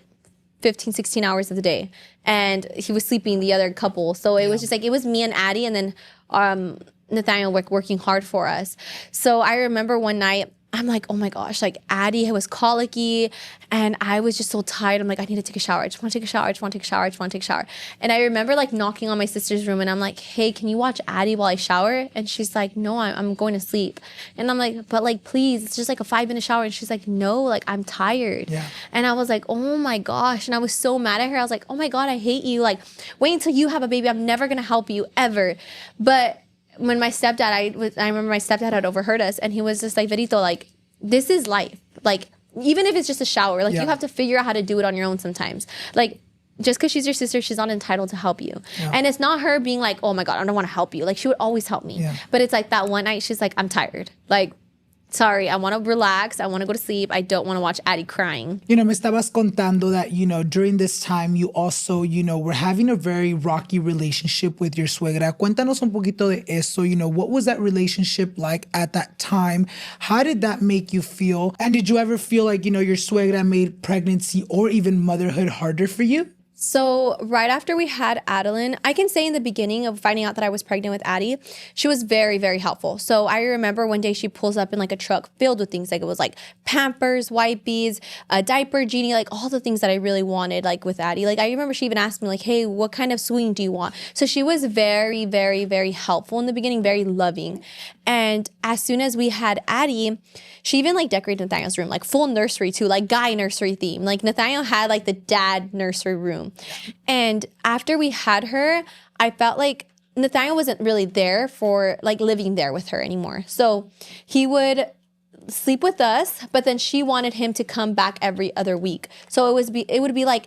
15, 16 hours of the day and he was sleeping the other couple. So it was just like, it was me and Addie and then Nathaniel working hard for us. So I remember one night, I'm like, oh my gosh, like Addie was colicky and I was just so tired. I'm like, I need to take a shower. I just want to take a shower. I just want to take a shower. I just want to take a shower. And I remember like knocking on my sister's room and I'm like, hey, can you watch Addie while I shower? And she's like, no, I'm going to sleep. And I'm like, but like, please, it's just like a 5-minute shower. And she's like, no, like I'm tired. Yeah. And I was like, oh my gosh. And I was so mad at her. I was like, oh my God, I hate you. Like, wait until you have a baby. I'm never going to help you ever. But when my stepdad, I remember my stepdad had overheard us and he was just like, Verito, like, this is life. Like, even if it's just a shower, like you have to figure out how to do it on your own sometimes. Like, just because she's your sister, she's not entitled to help you. Yeah. And it's not her being like, oh my God, I don't want to help you. Like, she would always help me. Yeah. But it's like that one night, she's like, I'm tired. Like, sorry, I want to relax. I want to go to sleep. I don't want to watch Addie crying. You know, me estabas contando that, you know, during this time, you also, you know, were having a very rocky relationship with your suegra. Cuéntanos un poquito de eso. You know, what was that relationship like at that time? How did that make you feel? And did you ever feel like, you know, your suegra made pregnancy or even motherhood harder for you? So right after we had Adeline, I can say in the beginning of finding out that I was pregnant with Addie, she was very, very helpful. So I remember one day she pulls up in like a truck filled with things. Like it was like Pampers, Wipies, a diaper, Genie, like all the things that I really wanted like with Addie. Like I remember she even asked me like, hey, what kind of swing do you want? So she was very, very, very helpful in the beginning, very loving. And as soon as we had Addie, she even like decorated Nathaniel's room, like full nursery too, like guy nursery theme. Like Nathaniel had like the dad nursery room. And after we had her, I felt like Nathaniel wasn't really there for like living there with her anymore. So he would sleep with us, but then she wanted him to come back every other week. So it would be like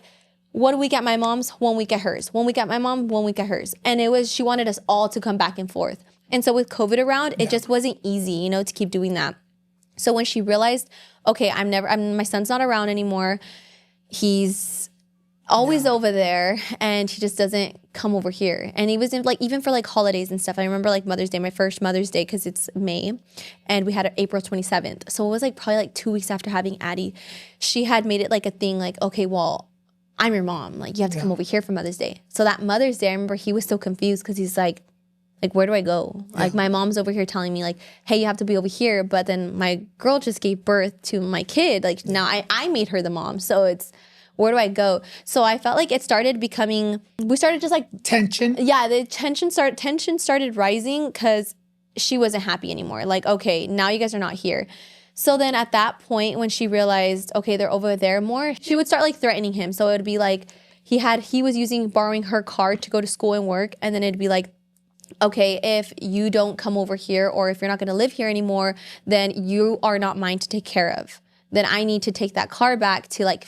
1 week at my mom's, 1 week at hers, 1 week at my mom, 1 week at hers. And she wanted us all to come back and forth. And so with COVID around, it just wasn't easy, you know, to keep doing that. So when she realized, okay, my son's not around anymore. He's always over there and he just doesn't come over here. And he was in like, even for like holidays and stuff. I remember like Mother's Day, my first Mother's Day, because it's May and we had it April 27th. So it was like probably like 2 weeks after having Addie. She had made it like a thing like, okay, well, I'm your mom. Like you have to come over here for Mother's Day. So that Mother's Day, I remember he was so confused because he's like, where do I go? Like my mom's over here telling me like, hey, you have to be over here. But then my girl just gave birth to my kid. Like now I made her the mom. So it's, where do I go? So I felt like we started just like tension. Yeah, the tension started rising because she wasn't happy anymore. Like, okay, now you guys are not here. So then at that point, when she realized, okay, they're over there more, she would start like threatening him. So it would be like he was borrowing her car to go to school and work, and then it'd be like, okay, if you don't come over here or if you're not going to live here anymore, then you are not mine to take care of. Then I need to take that car back to like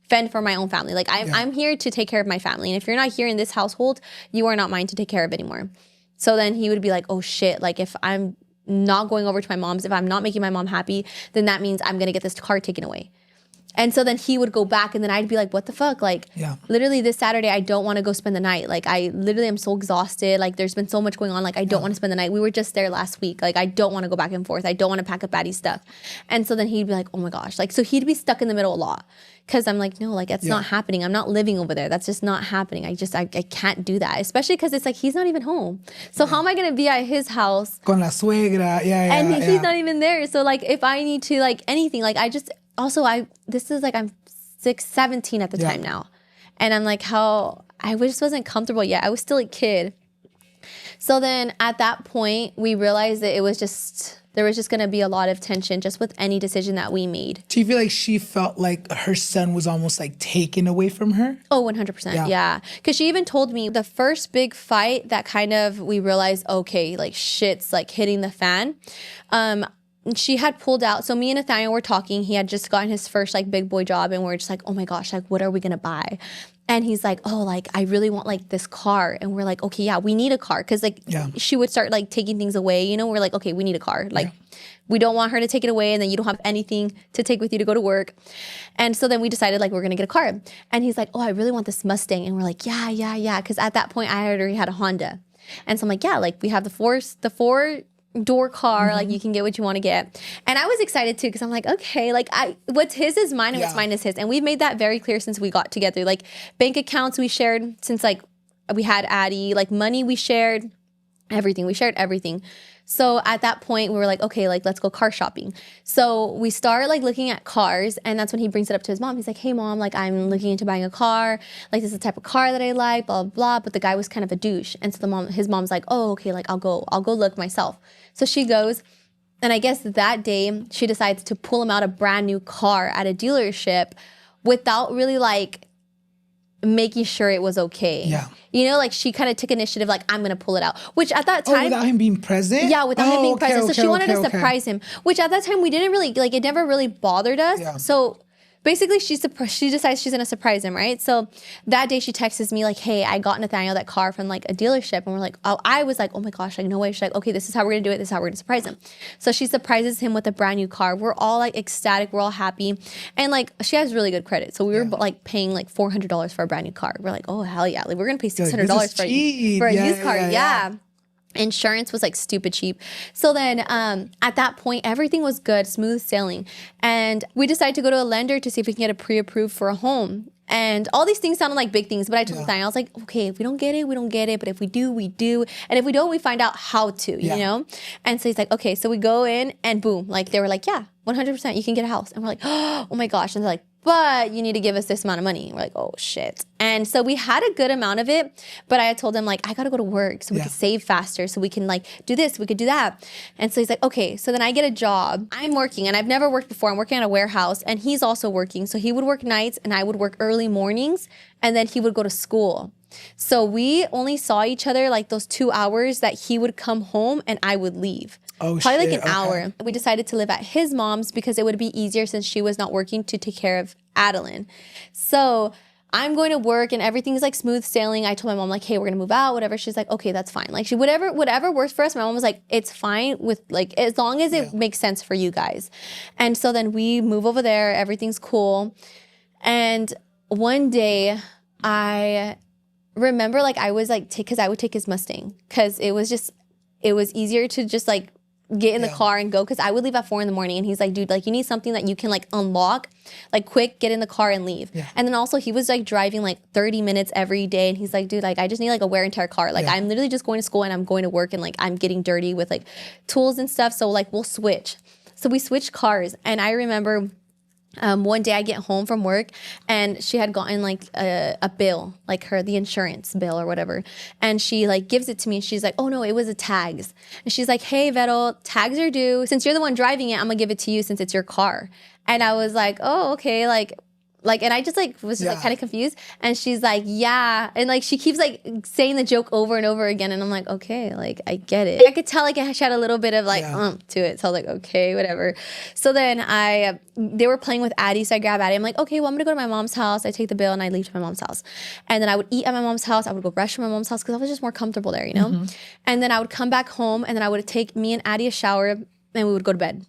fend for my own family. Like I'm here to take care of my family. And if you're not here in this household, you are not mine to take care of anymore. So then he would be like, oh shit, like if I'm not going over to my mom's, if I'm not making my mom happy, then that means I'm going to get this car taken away. And so then he would go back and then I'd be like, what the fuck? Like, literally this Saturday, I don't want to go spend the night. Like, I literally am so exhausted. Like, there's been so much going on. Like, I don't want to spend the night. We were just there last week. Like, I don't want to go back and forth. I don't want to pack up Addie's stuff. And so then he'd be like, oh my gosh. Like, so he'd be stuck in the middle a lot. Because I'm like, no, like, that's not happening. I'm not living over there. That's just not happening. I can't do that. Especially because it's like, he's not even home. So how am I going to be at his house? Con la suegra. And he's not even there. So, like, if I need to, like, anything, like, I'm 17 at the time now. And I'm like, I just wasn't comfortable yet. I was still a kid. So then at that point, we realized that there was just going to be a lot of tension just with any decision that we made. Do you feel like she felt like her son was almost like taken away from her? Oh, 100%. Yeah. Because she even told me the first big fight that kind of we realized, okay, like shit's like hitting the fan. she had pulled out. So me and Nathaniel were talking. He had just gotten his first like big boy job, and we're just like, oh my gosh, like what are we gonna buy? And he's like, oh, like I really want like this car. And we're like, okay, yeah, we need a car, because like she would start like taking things away. You know, we're like, okay, we need a car. Like we don't want her to take it away, and then you don't have anything to take with you to go to work. And so then we decided like we're gonna get a car. And he's like, oh, I really want this Mustang. And we're like, yeah, because at that point I had already had a Honda. And so I'm like, yeah, like we have the four-door car, like you can get what you want to get. And I was excited too, because I'm like, okay, like what's his is mine, and what's mine is his. And we've made that very clear since we got together. Like bank accounts we shared since like we had Addie, like money we shared, everything. We shared everything. So at that point we were like, okay, like let's go car shopping. So we start like looking at cars, and that's when he brings it up to his mom. He's like, hey mom, like I'm looking into buying a car. Like this is the type of car that I like, blah, blah, blah. But the guy was kind of a douche. And so his mom's like, oh, okay, like I'll go look myself. So she goes, and I guess that day she decides to pull him out a brand new car at a dealership without really like making sure it was okay. Yeah. You know, like she kind of took initiative, like I'm going to pull it out, which at that time. Oh, without him being present? Yeah, without him being present. So she wanted to surprise him, which at that time we didn't really, like it never really bothered us. Yeah. So basically she decides she's going to surprise him, right? So that day she texts me like, hey, I got Nathaniel that car from like a dealership. And we're like, oh, I was like, oh my gosh, like no way. She's like, okay, this is how we're going to do it. This is how we're going to surprise him. So she surprises him with a brand new car. We're all like ecstatic. We're all happy. And like she has really good credit. So we were like paying like $400 for a brand new car. We're like, oh, hell yeah. Like we're going to pay $600 for a used car. Yeah. Insurance was like stupid cheap. So then at that point, everything was good, smooth sailing. And we decided to go to a lender to see if we can get a pre-approved for a home. And all these things sounded like big things, but I told Nathaniel, I was like, okay, if we don't get it, we don't get it. But if we do, we do. And if we don't, we find out how to, you know? And so he's like, okay, so we go in and boom, like they were like, yeah, 100% you can get a house. And we're like, oh my gosh. And they're like, but you need to give us this amount of money. We're like, oh shit. And so we had a good amount of it, but I had told him like, I gotta go to work so we could save faster, so we can like do this, we could do that. And so he's like, okay. So then I get a job. I'm working, and I've never worked before. I'm working at a warehouse, and he's also working. So he would work nights and I would work early mornings, and then he would go to school. So we only saw each other like those 2 hours that he would come home and I would leave. Oh, probably like an hour. We decided to live at his mom's because it would be easier since she was not working to take care of Adeline. So I'm going to work and everything's like smooth sailing. I told my mom like, hey, we're gonna move out, whatever. She's like, okay, that's fine. Like whatever works for us. My mom was like, it's fine with like, as long as it makes sense for you guys. And so then we move over there, everything's cool. And one day I remember like I was like, because I would take his Mustang because it was easier to just like get in the car and go, because I would leave at 4 a.m. and he's like, dude, like you need something that you can like unlock, like quick, get in the car and leave. And then also he was like driving like 30 minutes every day, and he's like, dude, like I just need like a wear and tear car. Like I'm literally just going to school and I'm going to work, and like I'm getting dirty with like tools and stuff, so like we'll switch. So we switched cars. And I remember one day I get home from work, and she had gotten like a bill, like the insurance bill or whatever. And she like gives it to me, and she's like, oh no, it was a tags. And she's like, hey Vettel, tags are due. Since you're the one driving it, I'm gonna give it to you since it's your car. And I was like, oh, okay, like, and I just like was just like kind of confused. And she's like, yeah. And like she keeps like saying the joke over and over again. And I'm like, okay, like I get it. I could tell like she had a little bit of like to it. So I was like, okay, whatever. So then they were playing with Addie. So I grab Addie. I'm like, okay, well, I'm gonna go to my mom's house. I take the bill and I leave to my mom's house. And then I would eat at my mom's house. I would go brush from my mom's house because I was just more comfortable there, you know? And then I would come back home, and then I would take me and Addie a shower, and we would go to bed.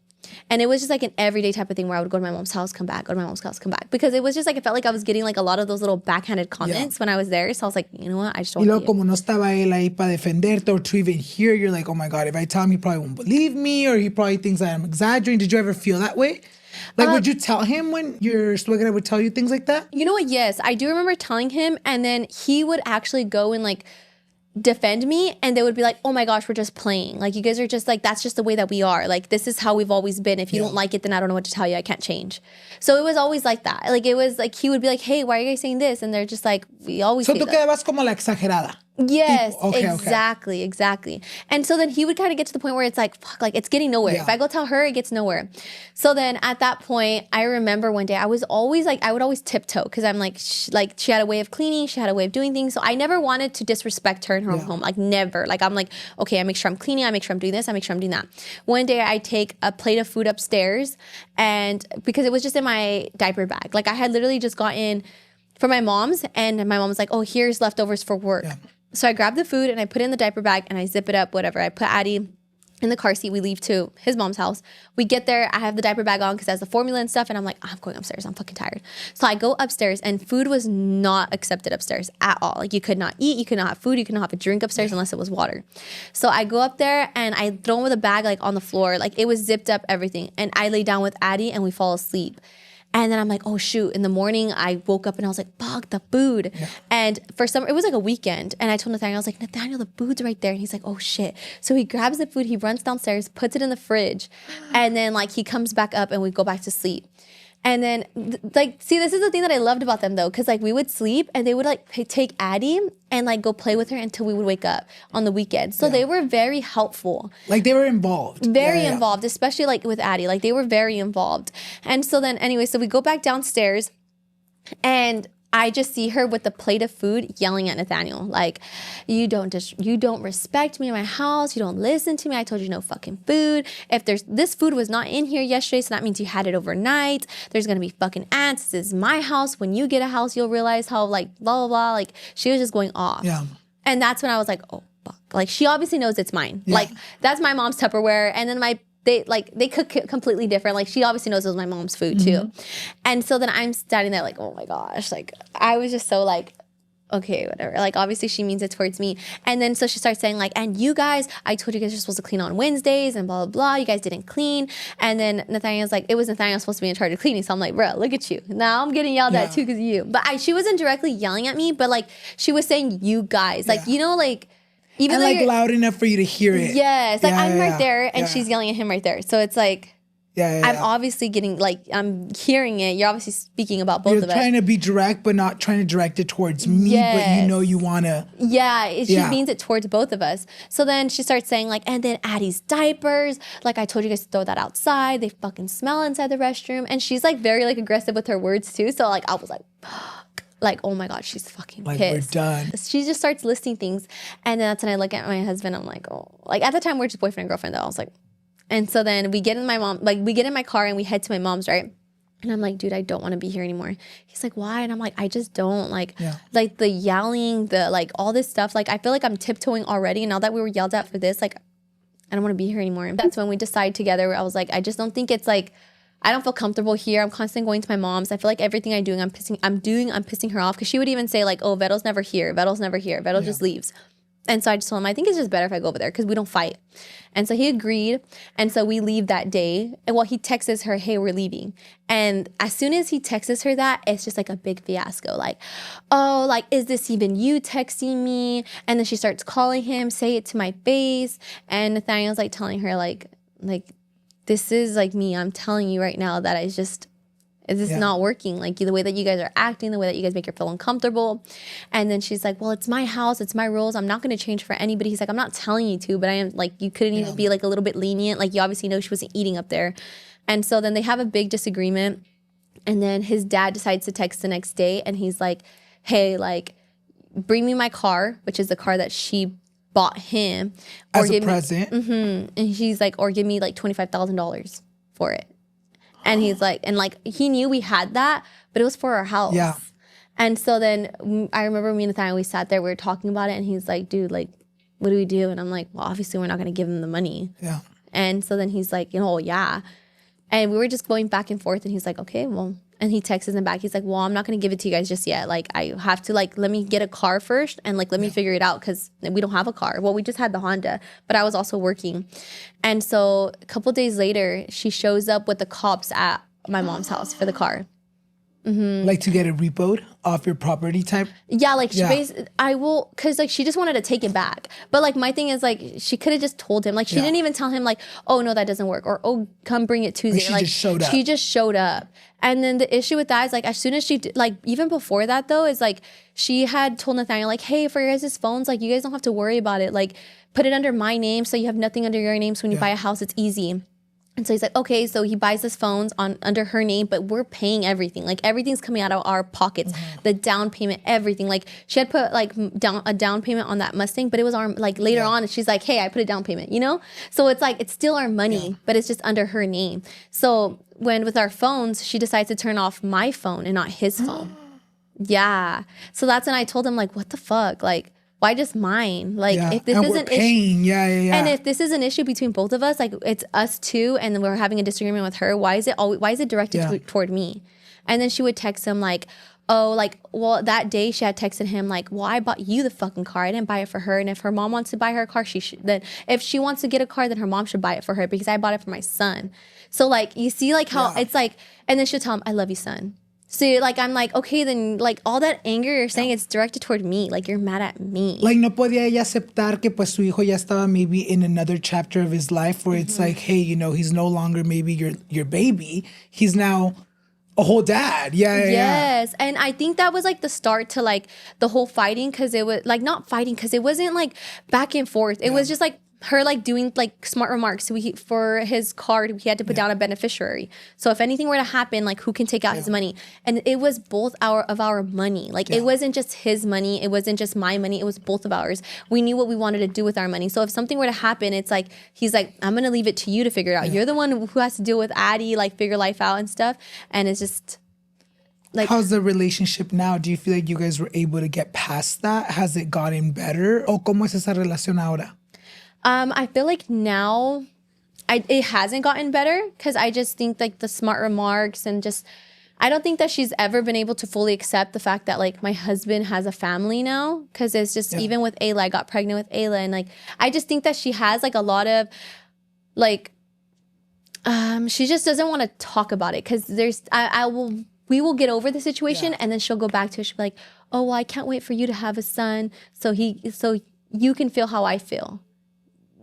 And it was just like an everyday type of thing where I would go to my mom's house, come back, go to my mom's house, come back. Because it was just like, it felt like I was getting like a lot of those little backhanded comments when I was there. So I was like, you know what? I just don't want to. Como no estaba él ahí para defenderte or to even hear, you're like, oh my God, if I tell him, he probably won't believe me, or he probably thinks that I'm exaggerating. Did you ever feel that way? Like, would you tell him when your suegra would tell you things like that? You know what? Yes. I do remember telling him, and then he would actually go and like defend me, and they would be like, oh my gosh, we're just playing, like you guys are just like, that's just the way that we are, like this is how we've always been. If you don't like it, then I don't know what to tell you. I can't change. So it was always like that. Like it was like he would be like, hey, why are you guys saying this? And they're just like, we always so tú quedabas como la exagerada. Yes, Okay, exactly. And so then he would kind of get to the point where it's like, fuck, like it's getting nowhere. If I go tell her, it gets nowhere. So then at that point, I remember one day I was always like, I would always tiptoe because I'm like, she had a way of cleaning, she had a way of doing things. So I never wanted to disrespect her in her own home, like never. Like I'm like, okay, I make sure I'm cleaning, I make sure I'm doing this, I make sure I'm doing that. One day I take a plate of food upstairs, and because it was just in my diaper bag, like I had literally just gotten for my mom's, and my mom was like, oh, here's leftovers for work. Yeah. So I grab the food and I put it in the diaper bag and I zip it up, whatever. I put Addie in the car seat. We leave to his mom's house. We get there. I have the diaper bag on because it has the formula and stuff. And I'm like, I'm going upstairs. I'm fucking tired. So I go upstairs, and food was not accepted upstairs at all. Like you could not eat. You could not have food. You could not have a drink upstairs unless it was water. So I go up there and I throw him with a bag like on the floor. Like it was zipped up, everything. And I lay down with Addie and we fall asleep. And then I'm like, oh shoot. In the morning, I woke up and I was like, fuck, the food. Yeah. And it was like a weekend. And I told Nathaniel, I was like, Nathaniel, the food's right there. And he's like, oh shit. So he grabs the food, he runs downstairs, puts it in the fridge. And then like he comes back up and we go back to sleep. And then, see, this is the thing that I loved about them, though, because, like, we would sleep, and they would, like, take Addie and, like, go play with her until we would wake up on the weekend. So they were very helpful. Like, they were involved. Very involved, especially, like, with Addie. Like, they were very involved. And so then, anyway, so we go back downstairs, and I just see her with a plate of food yelling at Nathaniel. Like, you don't respect me in my house. You don't listen to me. I told you no fucking food. If this food was not in here yesterday, so that means you had it overnight. There's going to be fucking ants. This is my house. When you get a house, you'll realize how like blah, blah, blah. Like she was just going off. Yeah. And that's when I was like, oh, fuck. Like she obviously knows it's mine. Yeah. Like that's my mom's Tupperware. And then they cook completely different. Like she obviously knows it was my mom's food too. And so then I'm standing there like, oh my gosh. Like I was just so like, okay, whatever. Like obviously she means it towards me. And then so she starts saying like, and you guys, I told you guys you're supposed to clean on Wednesdays and blah, blah, blah. You guys didn't clean. And then Nathaniel's like, it was Nathaniel supposed to be in charge of cleaning. So I'm like, bro, look at you. Now I'm getting yelled at too because of you. But she wasn't directly yelling at me, but like she was saying you guys. Like, you know, like, even and like loud enough for you to hear it. Yes. Like I'm right there and she's yelling at him right there. So it's like, I'm obviously getting like, I'm hearing it. You're obviously speaking about both of us. You're trying to be direct, but not trying to direct it towards me, but you know you want to. Yeah, she means it towards both of us. So then she starts saying like, and then Addie's diapers. Like I told you guys to throw that outside. They fucking smell inside the restroom. And she's like very like aggressive with her words too. So like I was like, like, oh my God, she's fucking like, pissed. We're done. She just starts listing things. And then that's when I look at my husband. I'm like, oh. Like, at the time, we're just boyfriend and girlfriend, though. I was like, and so then we get in my car and we head to my mom's, right? And I'm like, dude, I don't want to be here anymore. He's like, why? And I'm like, I just don't. Like, like the yelling, the like all this stuff. Like, I feel like I'm tiptoeing already. And now that we were yelled at for this, like, I don't want to be here anymore. And that's when we decide together. I was like, I just don't think it's like, I don't feel comfortable here. I'm constantly going to my mom's. I feel like everything I'm pissing her off. Because she would even say like, oh, Veto's never here. Veto's never here. Veto just leaves. And so I just told him, I think it's just better if I go over there because we don't fight. And so he agreed. And so we leave that day. And he texts her, hey, we're leaving. And as soon as he texts her that, it's just like a big fiasco. Like, oh, like, is this even you texting me? And then she starts calling him, say it to my face. And Nathaniel's like telling her like, this is like me. I'm telling you right now that it's not working. Like the way that you guys are acting, the way that you guys make her feel uncomfortable. And then she's like, well, it's my house. It's my rules. I'm not going to change for anybody. He's like, I'm not telling you to, but I am like, you couldn't even be like a little bit lenient. Like you obviously know she wasn't eating up there. And so then they have a big disagreement. And then his dad decides to text the next day. And he's like, hey, like, bring me my car, which is the car that she bought him. As a present. And she's like, or give me like $25,000 for it. And he's like, and like, he knew we had that, but it was for our house. Yeah. And so then I remember me and Nathaniel, we sat there, we were talking about it, and he's like, dude, like, what do we do? And I'm like, well, obviously we're not going to give him the money. Yeah. And so then he's like, yeah. And we were just going back and forth, and he's like, okay, well. And he texts him back. He's like, well, I'm not going to give it to you guys just yet. Like, I have to, like, let me get a car first and, like, let me figure it out because we don't have a car. Well, we just had the Honda, but I was also working. And so a couple days later, she shows up with the cops at my mom's house for the car. Like to get it repoed off your property type? Yeah, like I will, because like she just wanted to take it back. But like my thing is like she could have just told him. Like she didn't even tell him like, oh no, that doesn't work, or oh, come bring it Tuesday. Like she just showed up. And then the issue with that is like as soon as she like even before that though is like she had told Nathaniel like, hey, for your guys' phones, like you guys don't have to worry about it. Like put it under my name so you have nothing under your name. So when you buy a house, it's easy. And so he's like, okay, so he buys his phones under her name, but we're paying everything. Like everything's coming out of our pockets, the down payment, everything. Like she had put like a down payment on that Mustang, but it was our, like later on, she's like, hey, I put a down payment, you know? So it's like, it's still our money, but it's just under her name. So when with our phones, she decides to turn off my phone and not his phone. Yeah. So that's when I told him like, what the fuck? Like, why just mine? Like if this is an issue, and if this is an issue between both of us, like it's us two, and we're having a disagreement with her. Why is it directed toward me? And then she would text him like, oh, like well that day she had texted him like, well I bought you the fucking car. I didn't buy it for her. And if her mom wants to buy her a car, she should. Then if she wants to get a car, then her mom should buy it for her because I bought it for my son. So like you see like how it's like, and then she'll tell him, I love you, son. So like I'm like, okay, then like all that anger you're saying it's directed toward me. Like you're mad at me. Like no podía ella aceptar que pues su hijo ya estaba maybe in another chapter of his life where it's like, hey, you know, he's no longer maybe your baby. He's now a whole dad. Yes. And I think that was like the start to like the whole fighting, because it was like not fighting because it wasn't like back and forth. It was just like her like doing like smart remarks. So for his card, he had to put down a beneficiary. So if anything were to happen, like who can take out his money? And it was both of our money. Like it wasn't just his money. It wasn't just my money. It was both of ours. We knew what we wanted to do with our money. So if something were to happen, it's like, he's like, I'm going to leave it to you to figure it out. You're the one who has to deal with Addie, like figure life out and stuff. And it's just like. How's the relationship now? Do you feel like you guys were able to get past that? Has it gotten better? O cómo es esa relación ahora? I feel like now it hasn't gotten better because I just think like the smart remarks and just, I don't think that she's ever been able to fully accept the fact that like my husband has a family now, because it's just even with Ayla, I got pregnant with Ayla, and like I just think that she has like a lot of like she just doesn't want to talk about it because we will get over the situation and then she'll go back to it. She'll be like, oh well, I can't wait for you to have a son so you can feel how I feel.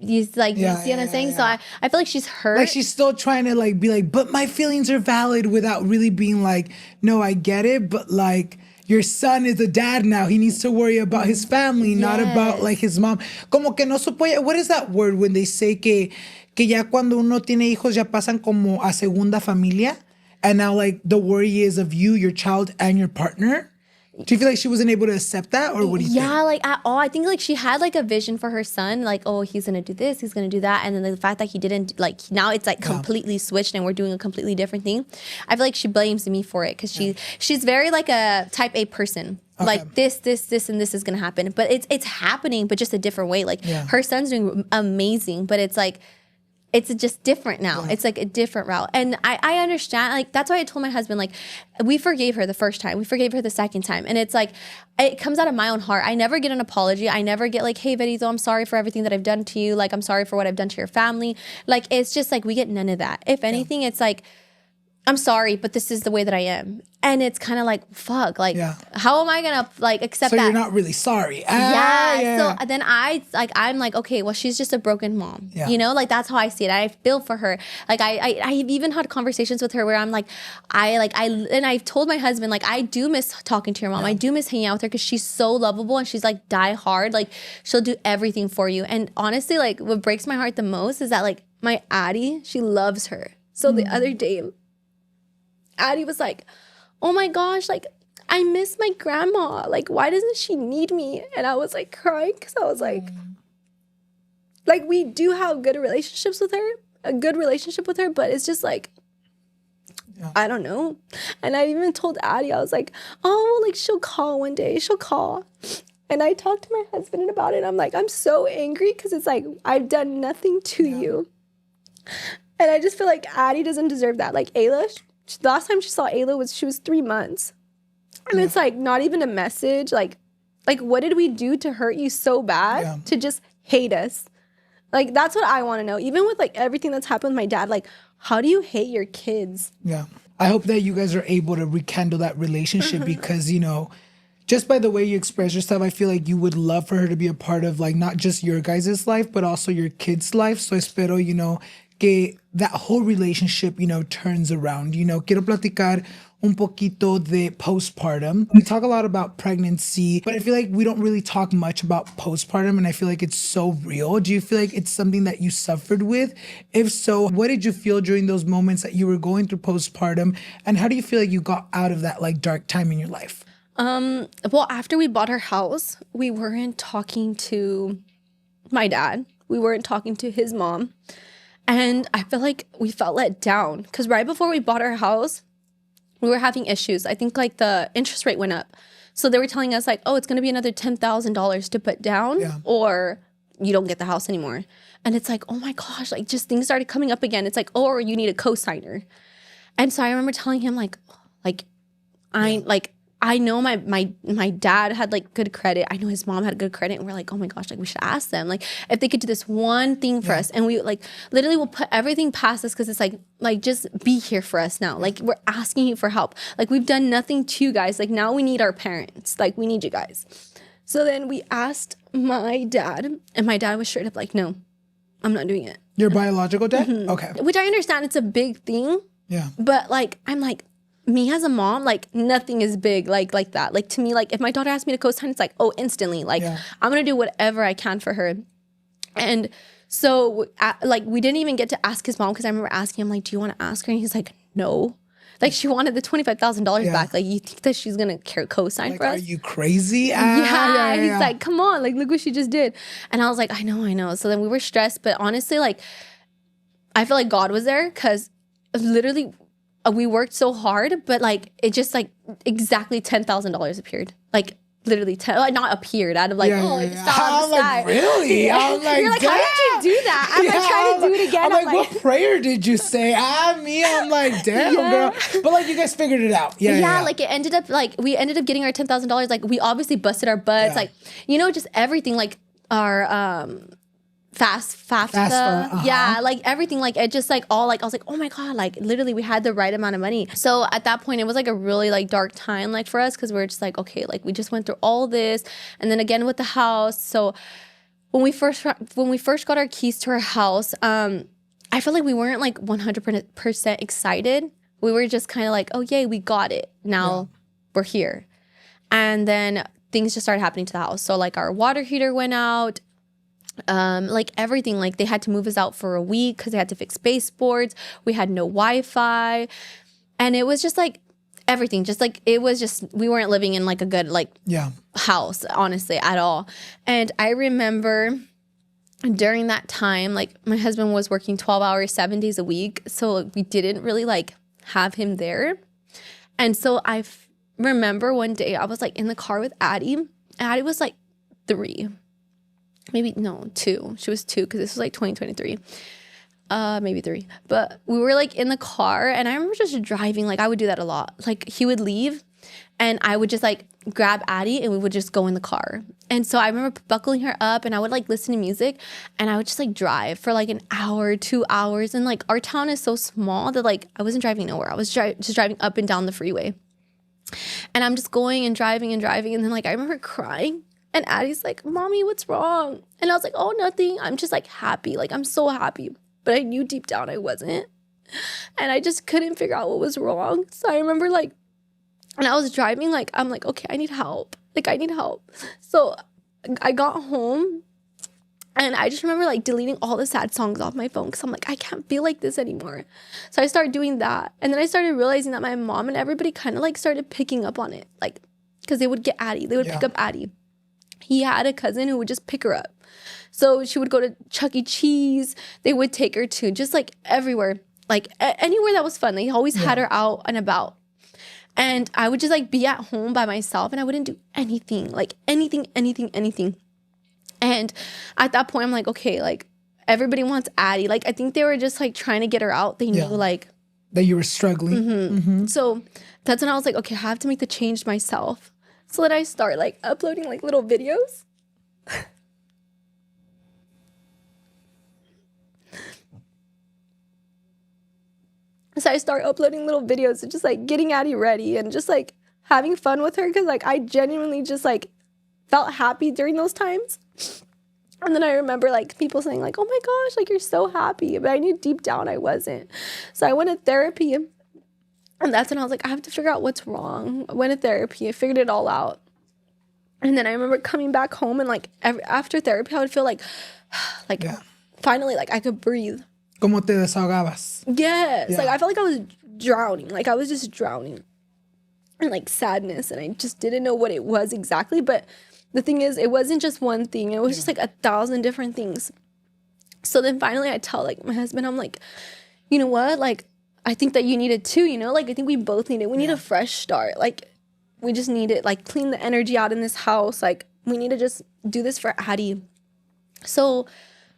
You see what I'm saying? So I feel like she's hurt. Like she's still trying to like be like, but my feelings are valid, without really being like, no, I get it, but like your son is a dad now. He needs to worry about his family, not about like his mom. Como que no supo. What is that word when they say que ya cuando uno tiene hijos ya pasan como a segunda familia, and now like the worry is of you, your child, and your partner? Do you feel like she wasn't able to accept that, or what do you think? Yeah, like at all. I think like she had like a vision for her son, like, oh, he's gonna do this, he's gonna do that, and then the fact that he didn't, like now it's like completely switched and we're doing a completely different thing. I feel like she blames me for it because she's very like a type A person. Okay. Like this, and this is gonna happen, but it's happening, but just a different way. Like her son's doing amazing, but it's like. It's just different now. It's like a different route. And I understand. Like, that's why I told my husband, like, we forgave her the first time. We forgave her the second time. And it's like, it comes out of my own heart. I never get an apology. I never get like, hey, Verito, I'm sorry for everything that I've done to you. Like, I'm sorry for what I've done to your family. Like, it's just like, we get none of that. If anything, it's like, I'm sorry, but this is the way that I am. And it's kind of like, fuck, like, how am I going to like accept that? So you're not really sorry. So then I'm like, okay, well, she's just a broken mom. You know, like that's how I see it. I feel for her. Like I've even had conversations with her where I'm like, and I've told my husband, like, I do miss talking to your mom. I do miss hanging out with her because she's so lovable and she's like die hard. Like she'll do everything for you. And honestly, like what breaks my heart the most is that like my Addie, she loves her. So the other day, Addie was like, oh my gosh, like, I miss my grandma. Like, why doesn't she need me? And I was like crying because I was like, we do have good relationships with her, a good relationship with her, but it's just like, I don't know. And I even told Addie, I was like, oh, like she'll call one day, she'll call. And I talked to my husband about it. I'm like, I'm so angry because it's like, I've done nothing to you. And I just feel like Addie doesn't deserve that. Like Ayla, the last time she saw Ayla she was 3 months. And it's like not even a message. Like what did we do to hurt you so bad to just hate us? Like that's what I want to know. Even with like everything that's happened with my dad, like how do you hate your kids? Yeah. I hope that you guys are able to rekindle that relationship because, you know, just by the way you express yourself, I feel like you would love for her to be a part of like not just your guys' life, but also your kids' life. So espero, you know, que that whole relationship, you know, turns around. You know, quiero platicar un poquito de postpartum. We talk a lot about pregnancy, but I feel like we don't really talk much about postpartum, and I feel like it's so real. Do you feel like it's something that you suffered with? If so, what did you feel during those moments that you were going through postpartum, and how do you feel like you got out of that like dark time in your life? Well, after we bought our house, we weren't talking to my dad. We weren't talking to his mom. And I feel like we felt let down because right before we bought our house, we were having issues. I think like the interest rate went up. So they were telling us like, oh, it's going to be another $10,000 to put down or you don't get the house anymore. And it's like, oh my gosh, like just things started coming up again. It's like, oh, or you need a co-signer. And so I remember telling him I know my dad had like good credit. I know his mom had good credit. And we're like, oh my gosh, like we should ask them like if they could do this one thing for us. And we like literally will put everything past us because it's like just be here for us now. Like we're asking you for help. Like we've done nothing to you guys. Like now we need our parents. Like we need you guys. So then we asked my dad and my dad was straight up like, no, I'm not doing it. Your biological dad? Okay. Which I understand it's a big thing. Yeah. But like, I'm like, me as a mom, like nothing is big like that. Like to me, like if my daughter asked me to co-sign, it's like, oh, instantly. Like I'm gonna do whatever I can for her. And so like we didn't even get to ask his mom because I remember asking him like, do you want to ask her? And he's like, no. Like she wanted the $25,000 back. Like you think that she's gonna co-sign for us? Are you crazy? Yeah. He's like, come on, like look what she just did. And I was like, I know. So then we were stressed, but honestly, like I feel like God was there because literally. We worked so hard, but like it just like exactly $10,000 appeared. Like literally like not appeared out of like it just fell out of the sky. Like, really? I'm like, you're like, how did you do that? I'm like trying to do it again. I'm like, what prayer did you say? I'm like, damn, girl. But like you guys figured it out. Yeah. Like it ended up like we ended up getting our $10,000. Like we obviously busted our butts. Like you know, just everything. Like our FAFSA. Yeah, like everything, like it just like all like I was like, oh my God, like literally we had the right amount of money. So at that point it was like a really like dark time like for us because we were just like, okay, like we just went through all this and then again with the house. So when we first got our keys to our house, I felt like we weren't like 100% excited. We were just kind of like, oh yay, we got it. Now we're here. And then things just started happening to the house. So like our water heater went out. Like everything, like they had to move us out for a week because they had to fix baseboards. We had no Wi-Fi, and it was just like everything. Just like it was just we weren't living in like a good like house, honestly, at all. And I remember during that time, like my husband was working 12 hours, 7 days a week, so we didn't really like have him there. And so I remember one day I was like in the car with Addie. Addie was like 3. Maybe, no, 2. She was 2 because this was like 2023. Maybe 3. But we were like in the car and I remember just driving. Like I would do that a lot. Like he would leave and I would just like grab Addie and we would just go in the car. And so I remember buckling her up and I would like listen to music and I would just like drive for like an hour, 2 hours. And like our town is so small that like I wasn't driving nowhere. I was just driving up and down the freeway. And I'm just going and driving. And then like I remember crying. And Addie's like, Mommy, what's wrong? And I was like, oh, nothing. I'm just like happy. Like I'm so happy. But I knew deep down I wasn't. And I just couldn't figure out what was wrong. So I remember like, and I was driving, like, I'm like, okay, I need help. Like I need help. So I got home and I just remember like deleting all the sad songs off my phone because I'm like, I can't feel like this anymore. So I started doing that. And then I started realizing that my mom and everybody kind of like started picking up on it. Like, because they would get Addie. They would pick up Addie. He had a cousin who would just pick her up. So she would go to Chuck E. Cheese. They would take her to just like everywhere, like anywhere that was fun. They always had her out and about. And I would just like be at home by myself and I wouldn't do anything, like anything. And at that point, I'm like, okay, like everybody wants Addie. Like I think they were just like trying to get her out. They knew like that you were struggling. So that's when I was like, okay, I have to make the change myself. So then I start like uploading like little videos. So I start uploading little videos and just like getting Addie ready and just like having fun with her, because like I genuinely just like felt happy during those times. And then I remember like people saying like, oh my gosh, like you're so happy. But I knew deep down I wasn't. So I went to therapy, and that's when I was like, I have to figure out what's wrong. I went to therapy. I figured it all out. And then I remember coming back home, and like after therapy, I would feel like finally like I could breathe. Como te desahogabas. Yes. Yeah. Like I felt like I was drowning. Like I was just drowning in like sadness, and I just didn't know what it was exactly. But the thing is, it wasn't just one thing. It was just like 1,000 different things. So then finally I tell like my husband, I'm like, you know what? Like, I think that you need it too, you know? Like, I think we both need it. We need a fresh start. Like, we just need it. Like, clean the energy out in this house. Like, we need to just do this for Addie. So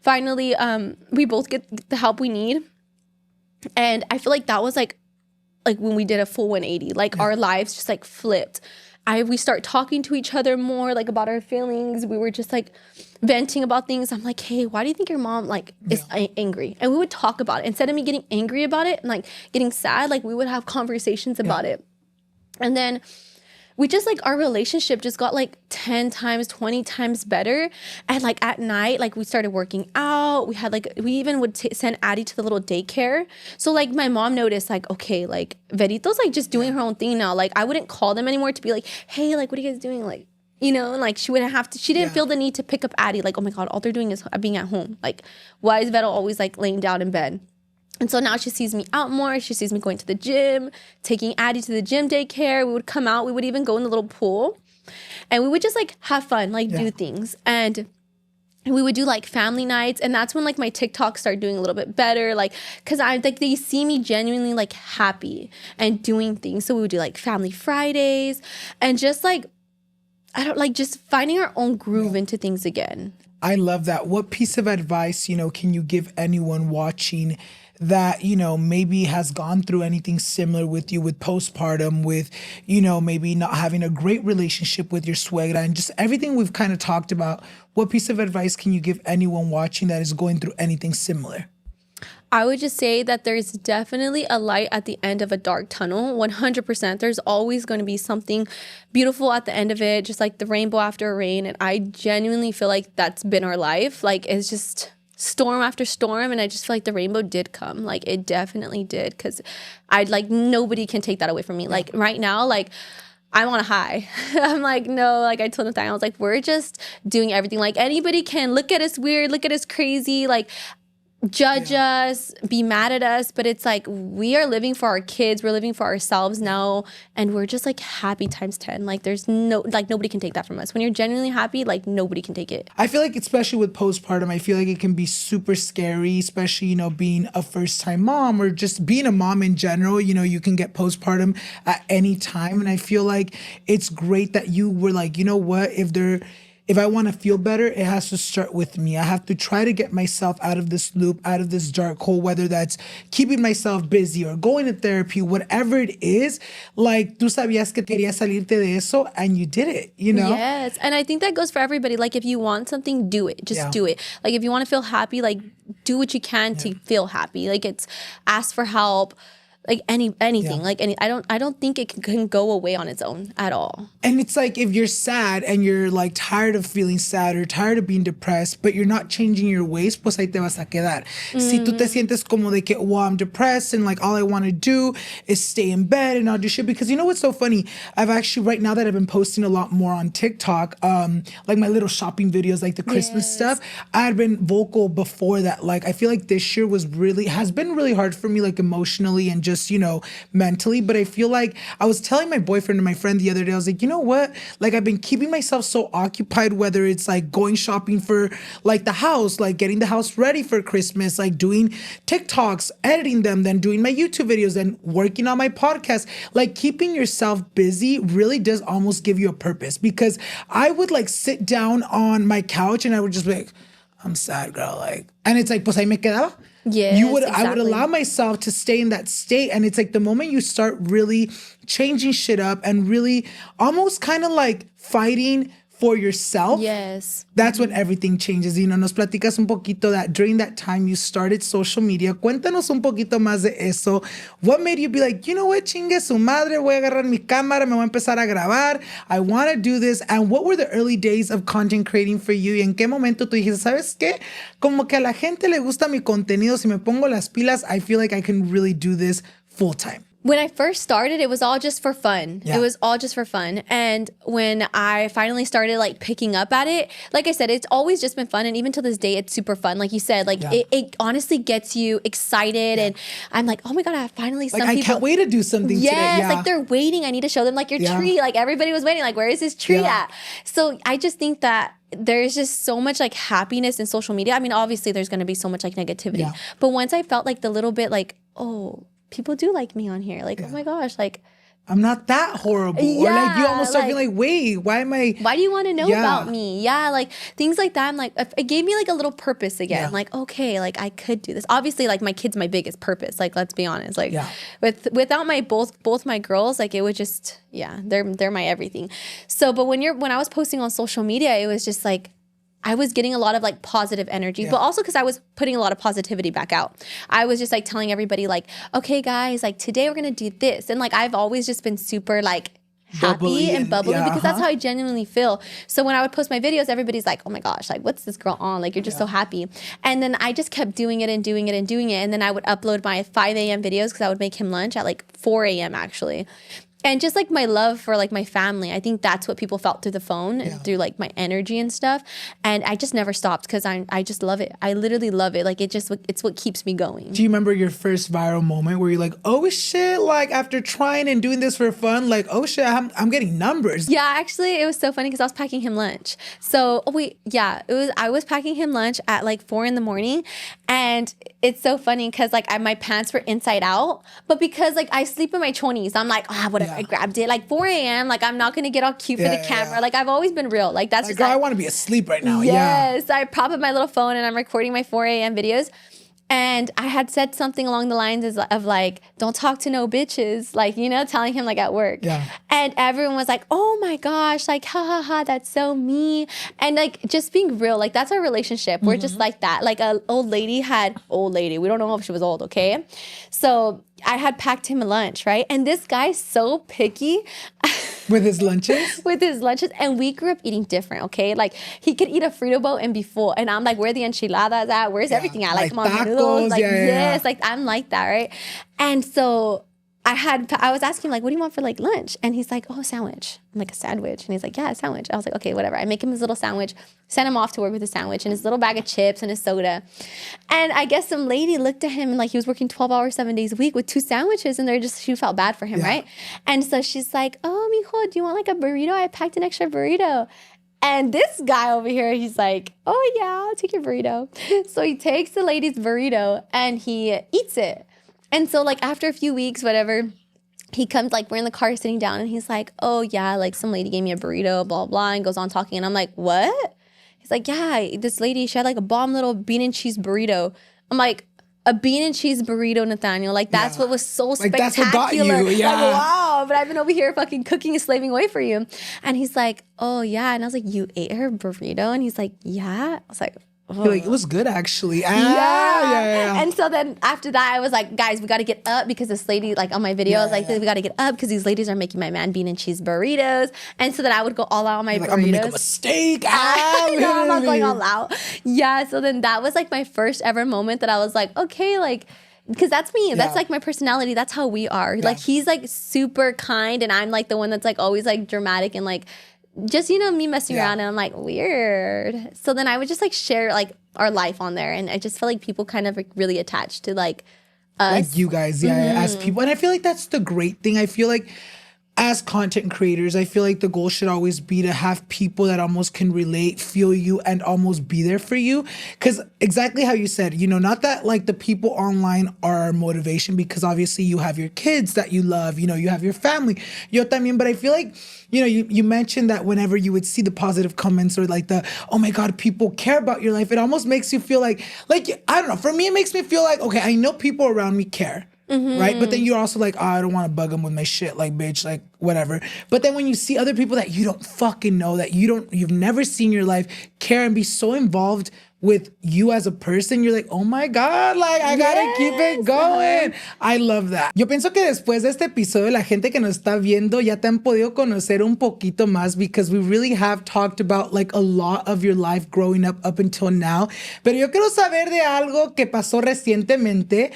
finally, we both get the help we need. And I feel like that was like when we did a full 180. Like, our lives just like flipped. We start talking to each other more, like, about our feelings. We were just, like, venting about things. I'm like, hey, why do you think your mom, like, is angry? And we would talk about it. Instead of me getting angry about it and, like, getting sad, like, we would have conversations about it. And then we just, like, our relationship just got, like, 10 times, 20 times better. And, like, at night, like, we started working out. We had, like, we even would send Addie to the little daycare. So, like, my mom noticed, like, okay, like, Verito's, like, just doing her own thing now. Like, I wouldn't call them anymore to be like, hey, like, what are you guys doing? Like, you know, and, like, she wouldn't have to, she didn't feel the need to pick up Addie. Like, oh, my God, all they're doing is being at home. Like, why is Vero always, like, laying down in bed? And so now she sees me out more. She sees me going to the gym, taking Addie to the gym daycare. We would come out. We would even go in the little pool. And we would just, like, have fun, like, do things. And we would do, like, family nights. And that's when, like, my TikTok started doing a little bit better. Like, because they see me genuinely, like, happy and doing things. So we would do, like, family Fridays. And just, like, just finding our own groove into things again. I love that. What piece of advice, you know, can you give anyone watching that, you know, maybe has gone through anything similar with you, with postpartum, with, you know, maybe not having a great relationship with your suegra, and just everything we've kind of talked about? What piece of advice can you give anyone watching that is going through anything similar? I would just say that there's definitely a light at the end of a dark tunnel, 100%. There's always going to be something beautiful at the end of it, just like the rainbow after a rain. And I genuinely feel like that's been our life. Like, it's just storm after storm, and I just feel like the rainbow did come. Like, it definitely did, because nobody can take that away from me. Like, right now, like, I'm on a high. I'm like, no, like, I told Nathaniel, I was like, we're just doing everything. Like, anybody can look at us weird, look at us crazy, like, judge us, be mad at us, but it's like, we are living for our kids, we're living for ourselves now, and we're just, like, happy times 10. Like, there's nobody can take that from us. When you're genuinely happy, like, nobody can take it. I feel like, especially with postpartum, I feel like it can be super scary, especially, you know, being a first-time mom or just being a mom in general. You know, you can get postpartum at any time, and I feel like it's great that you were like, you know what, if I want to feel better, it has to start with me. I have to try to get myself out of this loop, out of this dark hole, whether that's keeping myself busy or going to therapy, whatever it is. Like, tú sabías que querías salirte de eso, and you did it, you know? Yes, and I think that goes for everybody. Like, if you want something, do it. Just do it. Like, if you want to feel happy, like, do what you can to feel happy. Like, it's ask for help. Like, anything, I don't think it can go away on its own at all. And it's like, if you're sad and you're, like, tired of feeling sad or tired of being depressed, but you're not changing your ways, pues ahí te vas a quedar. Si tú te sientes como de que, well, I'm depressed and, like, all I want to do is stay in bed and not do shit. Because you know what's so funny? I've actually, right now that I've been posting a lot more on TikTok, like my little shopping videos, like the Christmas stuff, I had been vocal before that. Like, I feel like this year has been really hard for me, like, emotionally and just, you know, mentally. But I feel like I was telling my boyfriend and my friend the other day, I was like, you know what? Like, I've been keeping myself so occupied, whether it's like going shopping for, like, the house, like getting the house ready for Christmas, like doing TikToks, editing them, then doing my YouTube videos, then working on my podcast. Like, keeping yourself busy really does almost give you a purpose, because I would, like, sit down on my couch and I would just be like, I'm sad, girl. Like, and it's like, pues ahí me quedaba. Yes, I would allow myself to stay in that state. And it's like, the moment you start really changing shit up and really almost kind of like fighting for yourself, yes, that's when everything changes. You know, nos platicas un poquito that during that time you started social media. Cuéntanos un poquito más de eso. What made you be like, you know what, chingue su madre, voy a agarrar mi cámara, me voy a empezar a grabar. I want to do this. And what were the early days of content creating for you? ¿Y en qué momento tú dijiste, sabes qué? Como que a la gente le gusta mi contenido. Si me pongo las pilas, I feel like I can really do this full time. When I first started, it was all just for fun. Yeah. It was all just for fun. And when I finally started like picking up at it, like I said, it's always just been fun. And even to this day, it's super fun. Like you said, like it honestly gets you excited. And I'm like, oh my God, I finally some I people. Can't wait to do something today. Yes, like they're waiting. I need to show them like your tree. Like everybody was waiting. Like, where is this tree at? So I just think that there's just so much like happiness in social media. I mean, obviously there's going to be so much like negativity. But once I felt like the little bit like, oh, people do like me on here. Like, oh my gosh, like I'm not that horrible. Or like you almost start feeling like, wait, why do you want to know about me? Yeah, like things like that. I'm like, it gave me like a little purpose again. I'm like, okay, like I could do this. Obviously, like my kid's my biggest purpose. Like, let's be honest. Like without my both my girls, like it would just, they're my everything. So, but when I was posting on social media, it was just like, I was getting a lot of like positive energy, but also because I was putting a lot of positivity back out. I was just like telling everybody like, okay guys, like today we're going to do this. And like, I've always just been super like happy and bubbly because that's how I genuinely feel. So when I would post my videos, everybody's like, oh my gosh, like what's this girl on? Like you're just so happy. And then I just kept doing it and doing it and doing it. And then I would upload my 5 a.m. videos because I would make him lunch at like 4 a.m. actually. And just like my love for like my family, I think that's what people felt through the phone and through like my energy and stuff. And I just never stopped because I just love it. I literally love it. Like it's what keeps me going. Do you remember your first viral moment where you're like, oh shit, like after trying and doing this for fun, like, oh shit, I'm getting numbers. Yeah, actually it was so funny because I was packing him lunch. So I was packing him lunch at like 4 a.m. and it's so funny because like my pants were inside out, but because like I sleep in my 20s, I'm like, whatever. I grabbed it like 4 a.m. Like I'm not gonna get all cute for the camera. Like I've always been real. Like that's like, just girl, I want to be asleep right now. Yes, I prop up my little phone and I'm recording my 4 a.m. videos. And I had said something along the lines of like, don't talk to no bitches, like, you know, telling him like at work. Yeah. And everyone was like, oh my gosh, like, ha ha ha, that's so me. And like, just being real, like that's our relationship. We're just like that. Like we don't know if she was old, okay? So I had packed him a lunch, right? And this guy's so picky. With his lunches? With his lunches. And we grew up eating different, okay? Like, he could eat a Frito bowl and be full. And I'm like, where are the enchiladas at? Where's everything at? Like, come on, tacos, noodles. Like, yes. Like, I'm like that, right? And so I was asking, like, what do you want for, like, lunch? And he's like, oh, a sandwich. I'm like, a sandwich? And he's like, yeah, a sandwich. I was like, okay, whatever. I make him his little sandwich, send him off to work with a sandwich and his little bag of chips and his soda. And I guess some lady looked at him and, like, he was working 12 hours, 7 days a week with 2 sandwiches, and she felt bad for him, right? And so she's like, oh, mijo, do you want, like, a burrito? I packed an extra burrito. And this guy over here, he's like, oh, yeah, I'll take your burrito. So he takes the lady's burrito and he eats it. And so, like, after a few weeks, whatever, he comes, like, we're in the car sitting down, and he's like, oh, yeah, like, some lady gave me a burrito, blah, blah, and goes on talking. And I'm like, what? He's like, yeah, this lady, she had, like, a bomb little bean and cheese burrito. I'm like, a bean and cheese burrito, Nathaniel. Like, that's what was so spectacular. That's what got you, Like, wow, but I've been over here fucking cooking and slaving away for you. And he's like, oh, yeah. And I was like, you ate her burrito? And he's like, yeah. I was like, you're like, it was good, actually. Yeah. And so then after that, I was like, guys, we got to get up because this lady, like on my video, I was like, we got to get up because these ladies are making my man bean and cheese burritos. And so then I would go all out on my burritos. I'm going to make a mistake. I'm not going all out. Yeah. So then that was like my first ever moment that I was like, okay, like, because that's me. That's like my personality. That's how we are. Like, he's like super kind and I'm like the one that's like always like dramatic and like, just, you know, me messing around, and I'm like, weird. So then I would just like share like our life on there, and I just felt like people kind of like, really attached to like us. Like you guys, as people. And I feel like that's the great thing. I feel like as content creators, I feel like the goal should always be to have people that almost can relate, feel you, and almost be there for you. Because exactly how you said, you know, not that like the people online are our motivation, because obviously you have your kids that you love, you know, you have your family, yo también. But I feel like, you know, you mentioned that whenever you would see the positive comments or like the, oh my God, people care about your life, it almost makes you feel like, I don't know, for me, it makes me feel like, okay, I know people around me care. right? But then you're also like, oh, I don't want to bug them with my shit, like, bitch, like, whatever. But then when you see other people that you don't fucking know, that you've never seen in your life, care and be so involved with you as a person, you're like, oh my God, like, I gotta keep it going. I love that. Yo pienso que después de este episodio, la gente que nos está viendo ya te han podido conocer un poquito más, because we really have talked about like a lot of your life growing up until now. Pero yo quiero saber de algo que pasó recientemente.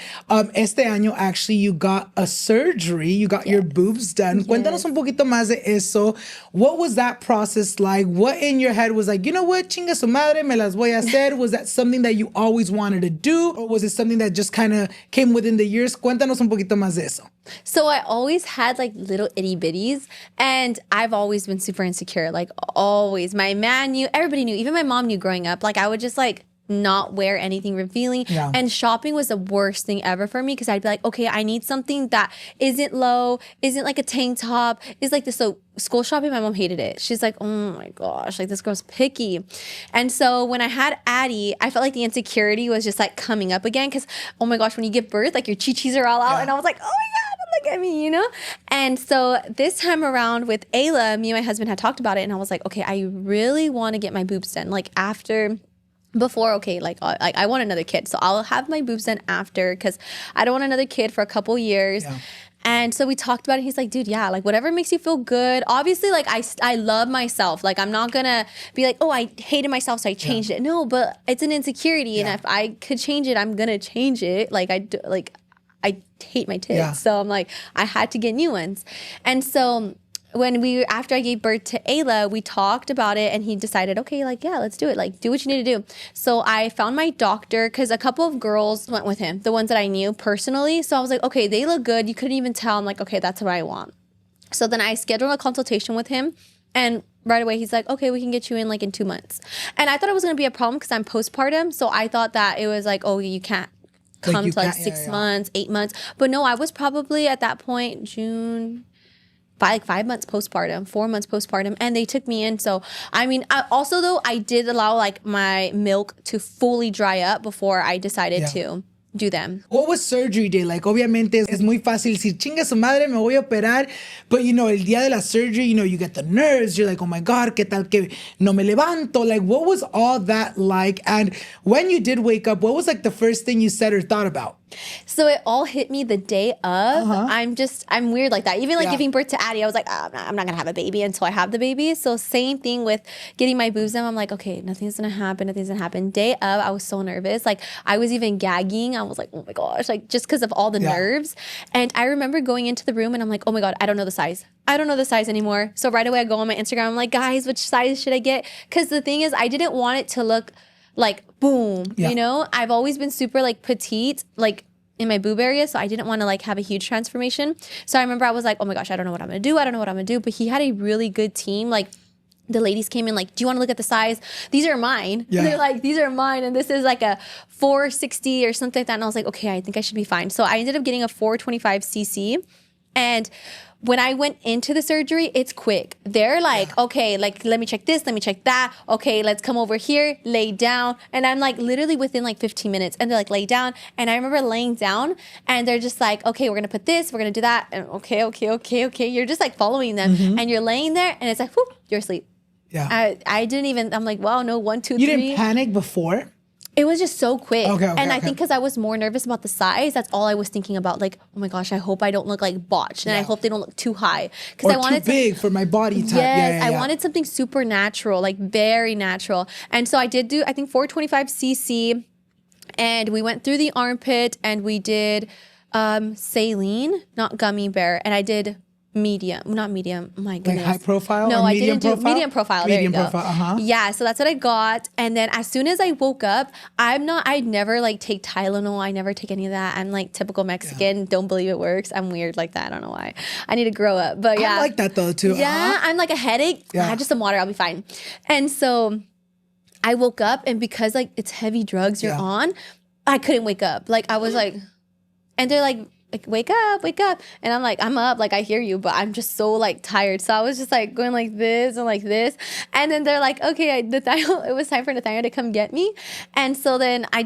Este año, actually, you got a surgery. You got your boobs done. Cuéntanos un poquito más de eso. What was that process like? What in your head was like, you know what, chinga su madre, me las voy a hacer? Was that something that you always wanted to do? Or was it something that just kind of came within the years? Cuéntanos un poquito más de eso. So I always had like little itty bitties, and I've always been super insecure, like always. My man knew, everybody knew, even my mom knew growing up. Like I would just like not wear anything revealing. Yeah. And shopping was the worst thing ever for me, because I'd be like, okay, I need something that isn't low, isn't like a tank top, is like this. So school shopping, my mom hated it. She's like, oh my gosh, like this girl's picky. And so when I had Addie, I felt like the insecurity was just like coming up again, because oh my gosh, when you give birth, like your chi-chis are all out. And I was like, oh my God, look at me, you know? And so this time around with Ayla, me and my husband had talked about it, and I was like, okay, I really want to get my boobs done. Like before, okay, like I want another kid, so I'll have my boobs done after, because I don't want another kid for a couple years. Yeah. And so we talked about it. He's like, dude, yeah, like whatever makes you feel good. Obviously, like I love myself. Like I'm not gonna be like, oh, I hated myself, so I changed it. No, but it's an insecurity, and if I could change it, I'm gonna change it. Like I hate my tits, so I'm like, I had to get new ones. And so after I gave birth to Ayla, we talked about it, and he decided, okay, like, yeah, let's do it. Like, do what you need to do. So I found my doctor, because a couple of girls went with him, the ones that I knew personally. So I was like, okay, they look good. You couldn't even tell. I'm like, okay, that's what I want. So then I scheduled a consultation with him, and right away he's like, okay, we can get you in like in 2 months. And I thought it was going to be a problem because I'm postpartum. So I thought that it was like, oh, you can't come to like 6 months, 8 months. But no, I was probably at that point, June... 5 months postpartum, 4 months postpartum, and they took me in. So, I mean, also though, I did allow like my milk to fully dry up before I decided to do them. What was surgery day like? Obviamente es muy fácil decir, chinga su madre, me voy a operar. But you know, el día de la surgery, you know, you get the nerves. You're like, oh my God, ¿qué tal que no me levanto? Like, what was all that like? And when you did wake up, what was like the first thing you said or thought about? So it all hit me the day of. I'm weird like that. Even like giving birth to Addie, I was like, oh, I'm not gonna have a baby until I have the baby. So same thing with getting my boobs done. I'm like, okay, nothing's gonna happen. Day of, I was so nervous. Like I was even gagging. I was like, oh my gosh, like just because of all the nerves. And I remember going into the room and I'm like, oh my God, I don't know the size. I don't know the size anymore. So right away I go on my Instagram. I'm like, guys, which size should I get? Because the thing is, I didn't want it to look like boom, you know? I've always been super like petite, like in my boob area, so I didn't want to like have a huge transformation. So I remember I was like, oh my gosh, I don't know what I'm gonna do. But he had a really good team. Like the ladies came in like, do you want to look at the size? These are mine. Yeah. They're like, these are mine. And this is like a 460 or something like that. And I was like, okay, I think I should be fine. So I ended up getting a 425cc. And when I went into the surgery, it's quick. They're like, okay, like, let me check this, let me check that. Okay, let's come over here, lay down. And I'm like literally within like 15 minutes. And they're like, lay down. And I remember laying down and they're just like, okay, we're going to put this, we're going to do that. And okay. You're just like following them. And you're laying there and it's like, whoop, you're asleep. Yeah. I didn't even, I'm like, wow, no, 1, 2, 3. You didn't panic before? It was just so quick. And I think because I was more nervous about the size, that's all I was thinking about. Like, oh my gosh, I hope I don't look like botched. And I hope they don't look too high. Or I wanted too big for my body type. Yes, I wanted something super natural, like very natural. And so I did do, I think 425cc. And we went through the armpit and we did saline, not gummy bear. And I did not medium. My goodness. Like high profile? No, I didn't do medium profile. Medium there you profile, go. Yeah, so that's what I got. And then as soon as I woke up, I'd never like take Tylenol. I never take any of that. I'm like typical Mexican. Don't believe it works. I'm weird like that. I don't know why. I need to grow up. But yeah. I like that though too. Yeah, I'm like a headache. Yeah. Just some water, I'll be fine. And so I woke up and because like it's heavy drugs you're on, I couldn't wake up. Like I was like, and they're like, like, wake up. And I'm like, I'm up, like, I hear you, but I'm just so like tired. So I was just like going like this and like this. And then they're like, okay, it was time for Nathaniel to come get me. And so then I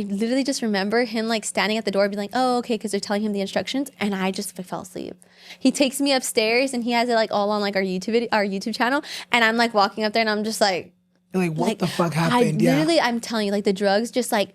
literally just remember him like standing at the door being like, oh, okay, because they're telling him the instructions. And I just fell asleep. He takes me upstairs and he has it like all on like our YouTube channel. And I'm like walking up there and I'm just like, what the fuck happened? I'm telling you, like the drugs just like,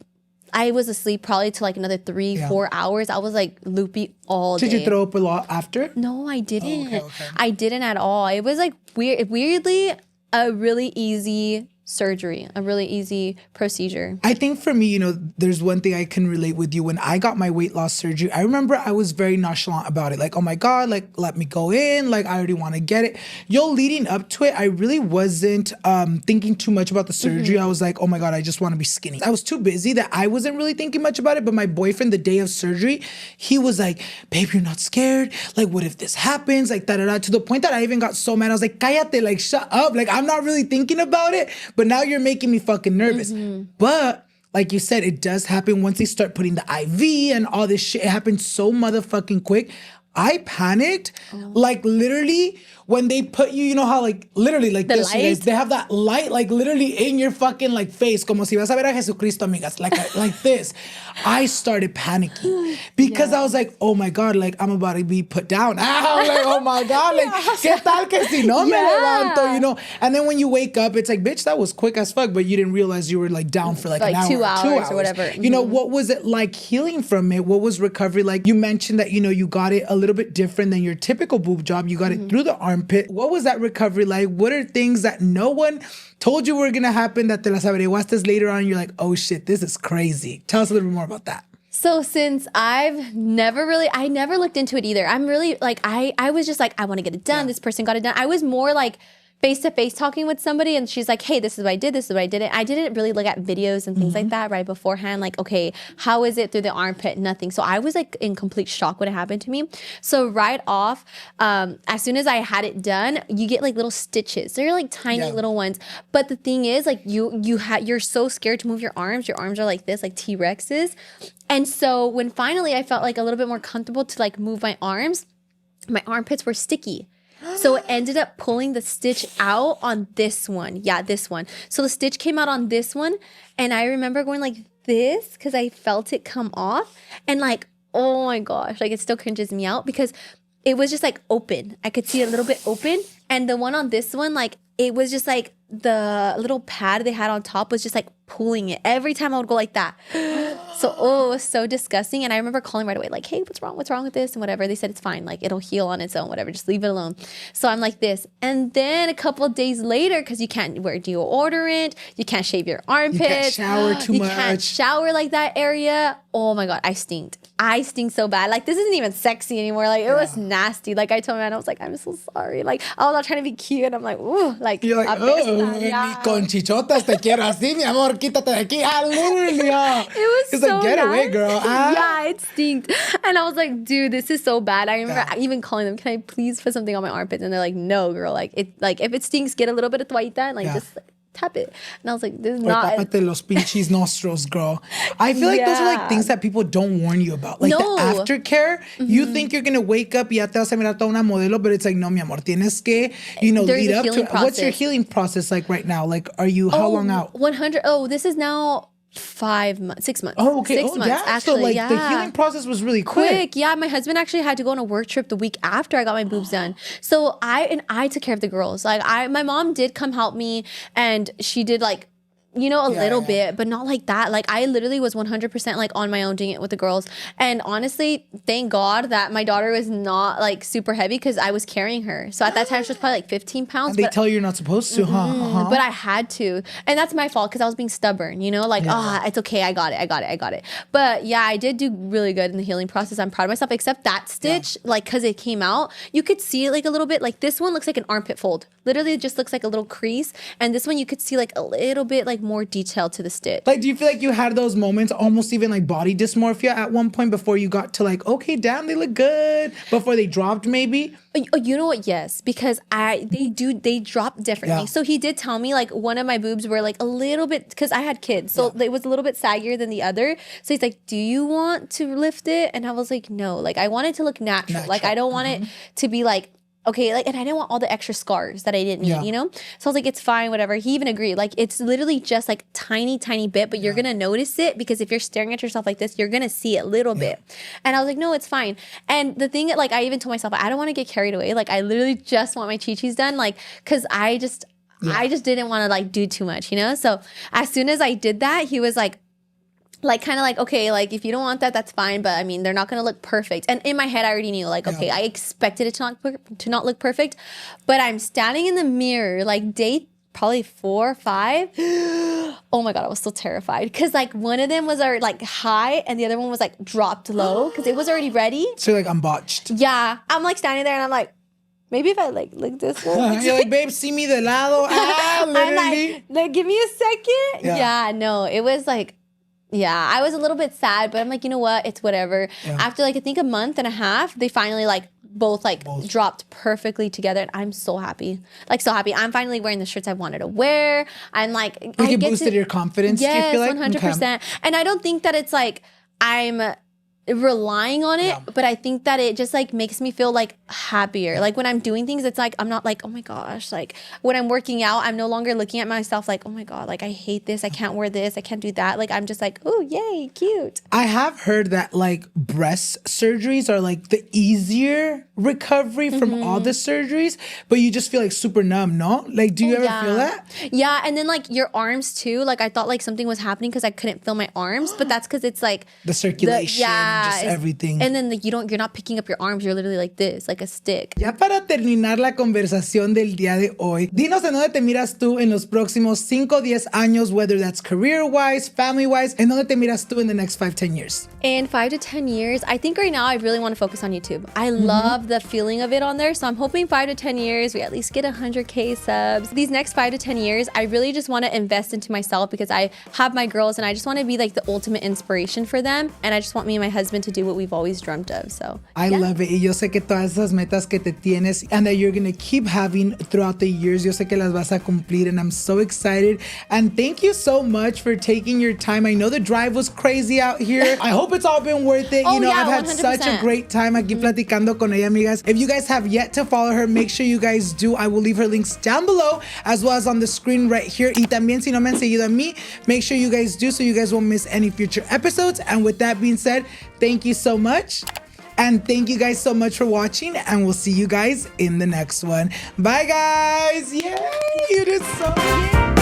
I was asleep probably till like another 3-4 hours. I was like loopy all day. Did you throw up a lot after? No, I didn't. Oh, okay. I didn't at all. It was like weirdly a really easy surgery, a really easy procedure. I think for me, there's one thing I can relate with you. When I got my weight loss surgery, I remember I was very nonchalant about it. Like, oh my God, like, let me go in. Like, I already want to get it. Leading up to it, I really wasn't thinking too much about the surgery. I was like, oh my God, I just want to be skinny. I was too busy that I wasn't really thinking much about it. But my boyfriend, the day of surgery, he was like, babe, you're not scared? Like, what if this happens? Like, da-da-da. To the point that I even got so mad. I was like, cállate, like, shut up. Like, I'm not really thinking about it. But now you're making me fucking nervous. But like you said, it does happen once they start putting the IV and all this shit. It happens so motherfucking quick. I panicked. Like literally when they put you, you know how like literally like the this, you guys, light? they have that light like literally in your fucking like face, como si vas a ver a Jesucristo, amigas, like this. I started panicking because I was like, oh my God, like I'm about to be put down. Ow, like, oh my God, like, ¿qué tal que si no me levanto, And then when you wake up, it's like, bitch, that was quick as fuck, but you didn't realize you were like down for like an hour, 2 hours or whatever. What was it like healing from it? What was recovery like? You mentioned that, you got it a little bit different than your typical boob job. You got it through the armpit. What was that recovery like? What are things that no one told you were going to happen that te las averiguaste later on? You're like, oh shit, this is crazy. Tell us a little bit more about that. So since I never looked into it either. I'm really like, I was just like, I want to get it done. This person got it done. I was more like face-to-face talking with somebody and she's like, hey, this is what I did, this is what I didn't. I didn't really look at videos and things like that right beforehand. Like, okay, how is it through the armpit? Nothing. So I was like in complete shock when it happened to me. So right off, as soon as I had it done, you get like little stitches. They're like tiny little ones. But the thing is like you're so scared to move your arms. Your arms are like this, like T-Rexes. And so when finally I felt like a little bit more comfortable to like move my arms, my armpits were sticky. So it ended up pulling the stitch out on this one. Yeah, this one. So the stitch came out on this one. And I remember going like this because I felt it come off. And like, oh my gosh, like it still cringes me out because it was just like open. I could see it a little bit open. And the one on this one, like it was just like the little pad they had on top was just like pulling it every time I would go like that. So, it was so disgusting. And I remember calling right away, like, hey, what's wrong with this? And whatever. They said, it's fine. Like, it'll heal on its own, whatever. Just leave it alone. So I'm like this. And then a couple of days later, because you can't wear deodorant, you can't shave your armpits. You can't shower too much. You can't shower like that area. Oh my God, I stink. I stink so bad. Like, this isn't even sexy anymore. Like, it was nasty. Like, I told my man, I was like, I'm so sorry. Like, I was not trying to be cute. And I'm like, ooh, like, you're like, yeah. Con chichotas te quiero así, mi amor, quítate de aquí. Literally, It was it's so like, get away, girl. Yeah, it stinked. And I was like, dude, this is so bad. I remember even calling them, can I please put something on my armpits? And they're like, no, girl. Like, if it stinks, get a little bit of toallita and like just like, tap it. And I was like, this is not. Tápate los pinches nostrils, girl. I feel like those are like things that people don't warn you about. Like the aftercare, you think you're going to wake up y ya te vas a mirar toda una modelo, but it's like, no, mi amor, tienes que, lead up to it. What's your healing process like right now? Like, are you, how long out? 100. This is now 6 months. Oh, okay. 6 months, actually. So, like, the healing process was really quick. Yeah, my husband actually had to go on a work trip the week after I got my boobs done. So I took care of the girls. Like, my mom did come help me, and she did, like, a little bit, but not like that. Like, I literally was 100% like on my own doing it with the girls. And honestly, thank God that my daughter was not like super heavy because I was carrying her. So at that time, she was probably like 15 pounds. And they tell you you're not supposed to, huh? But I had to. And that's my fault because I was being stubborn, like, it's okay. I got it. But yeah, I did do really good in the healing process. I'm proud of myself, except that stitch, like, because it came out, you could see it like a little bit. Like, this one looks like an armpit fold. Literally, it just looks like a little crease. And this one, you could see like a little bit like more detail to the stitch. Like, do you feel like you had those moments, almost even like body dysmorphia at one point before you got to like, okay, damn, they look good, before they dropped maybe? Oh, you know what? Yes, because they drop differently. Yeah. So he did tell me like one of my boobs were like a little bit, because I had kids, so it was a little bit saggier than the other. So he's like, do you want to lift it? And I was like, no, like I want it to look natural. Like I don't want it to be like, okay, like, and I didn't want all the extra scars that I didn't need, you know? So I was like, it's fine, whatever. He even agreed. Like, it's literally just like tiny bit, but you're gonna notice it because if you're staring at yourself like this, you're gonna see it a little bit. And I was like, no, it's fine. And the thing that, like, I even told myself, I don't want to get carried away. Like, I literally just want my chi-chis done, like, because I just didn't want to like do too much, you know? So as soon as I did that, he was like kind of like, okay, like if you don't want that, that's fine. But I mean, they're not going to look perfect. And in my head, I already knew like, okay, I expected it to not look perfect. But I'm standing in the mirror, like day probably 4 or 5. Oh my God, I was so terrified. Cause like one of them was already like high and the other one was like dropped low because it was already ready. So like I'm botched. Yeah. I'm like standing there and I'm like, maybe if I like look this way. You're like, babe, see me de lado. Literally. I'm like, give me a second. Yeah, no, it was like, yeah, I was a little bit sad, but I'm like, you know what? It's whatever. After like, I think a month and a half, they finally like both dropped perfectly together. And I'm so happy. Like so happy. I'm finally wearing the shirts I wanted to wear. I'm like, it boosted your confidence, do you feel like? 100%. Okay. And I don't think that it's like, I'm relying on it, but I think that it just like makes me feel like happier. Like when I'm doing things, it's like I'm not like, oh my gosh, like when I'm working out, I'm no longer looking at myself like, oh my God, like I hate this, I can't wear this, I can't do that. Like I'm just like, oh yay, cute. I have heard that like breast surgeries are like the easier recovery from all the surgeries, but you just feel like super numb, no? Like do you ever feel that? Yeah, and then like your arms too. Like I thought like something was happening because I couldn't feel my arms, but that's because it's like the circulation. Just everything. And then like, you're not picking up your arms. You're literally like this, like a stick. Ya para terminar la conversación del día de hoy, dinos en dónde te miras tú en los próximos 5 o 10 años, whether that's career-wise, family-wise, en dónde te miras tú in the next 5-10 years? In 5 to 10 years, I think right now I really want to focus on YouTube. I love the feeling of it on there. So I'm hoping 5 to 10 years, we at least get 100K subs. These next 5 to 10 years, I really just want to invest into myself because I have my girls and I just want to be like the ultimate inspiration for them. And I just want me and my husband to do what we've always dreamt of. So I love it. Y yo sé que todas esas metas que te tienes and that you're going to keep having throughout the years, yo sé que las vas a cumplir and I'm so excited. And thank you so much for taking your time. I know the drive was crazy out here. I hope it's all been worth it. You know, I've had 100%. Such a great time aquí platicando con ella, amigas. If you guys have yet to follow her, make sure you guys do. I will leave her links down below as well as on the screen right here. Y también si no me han seguido a mí, make sure you guys do so you guys won't miss any future episodes. And with that being said, thank you so much. And thank you guys so much for watching. And we'll see you guys in the next one. Bye, guys. Yay! You did so good.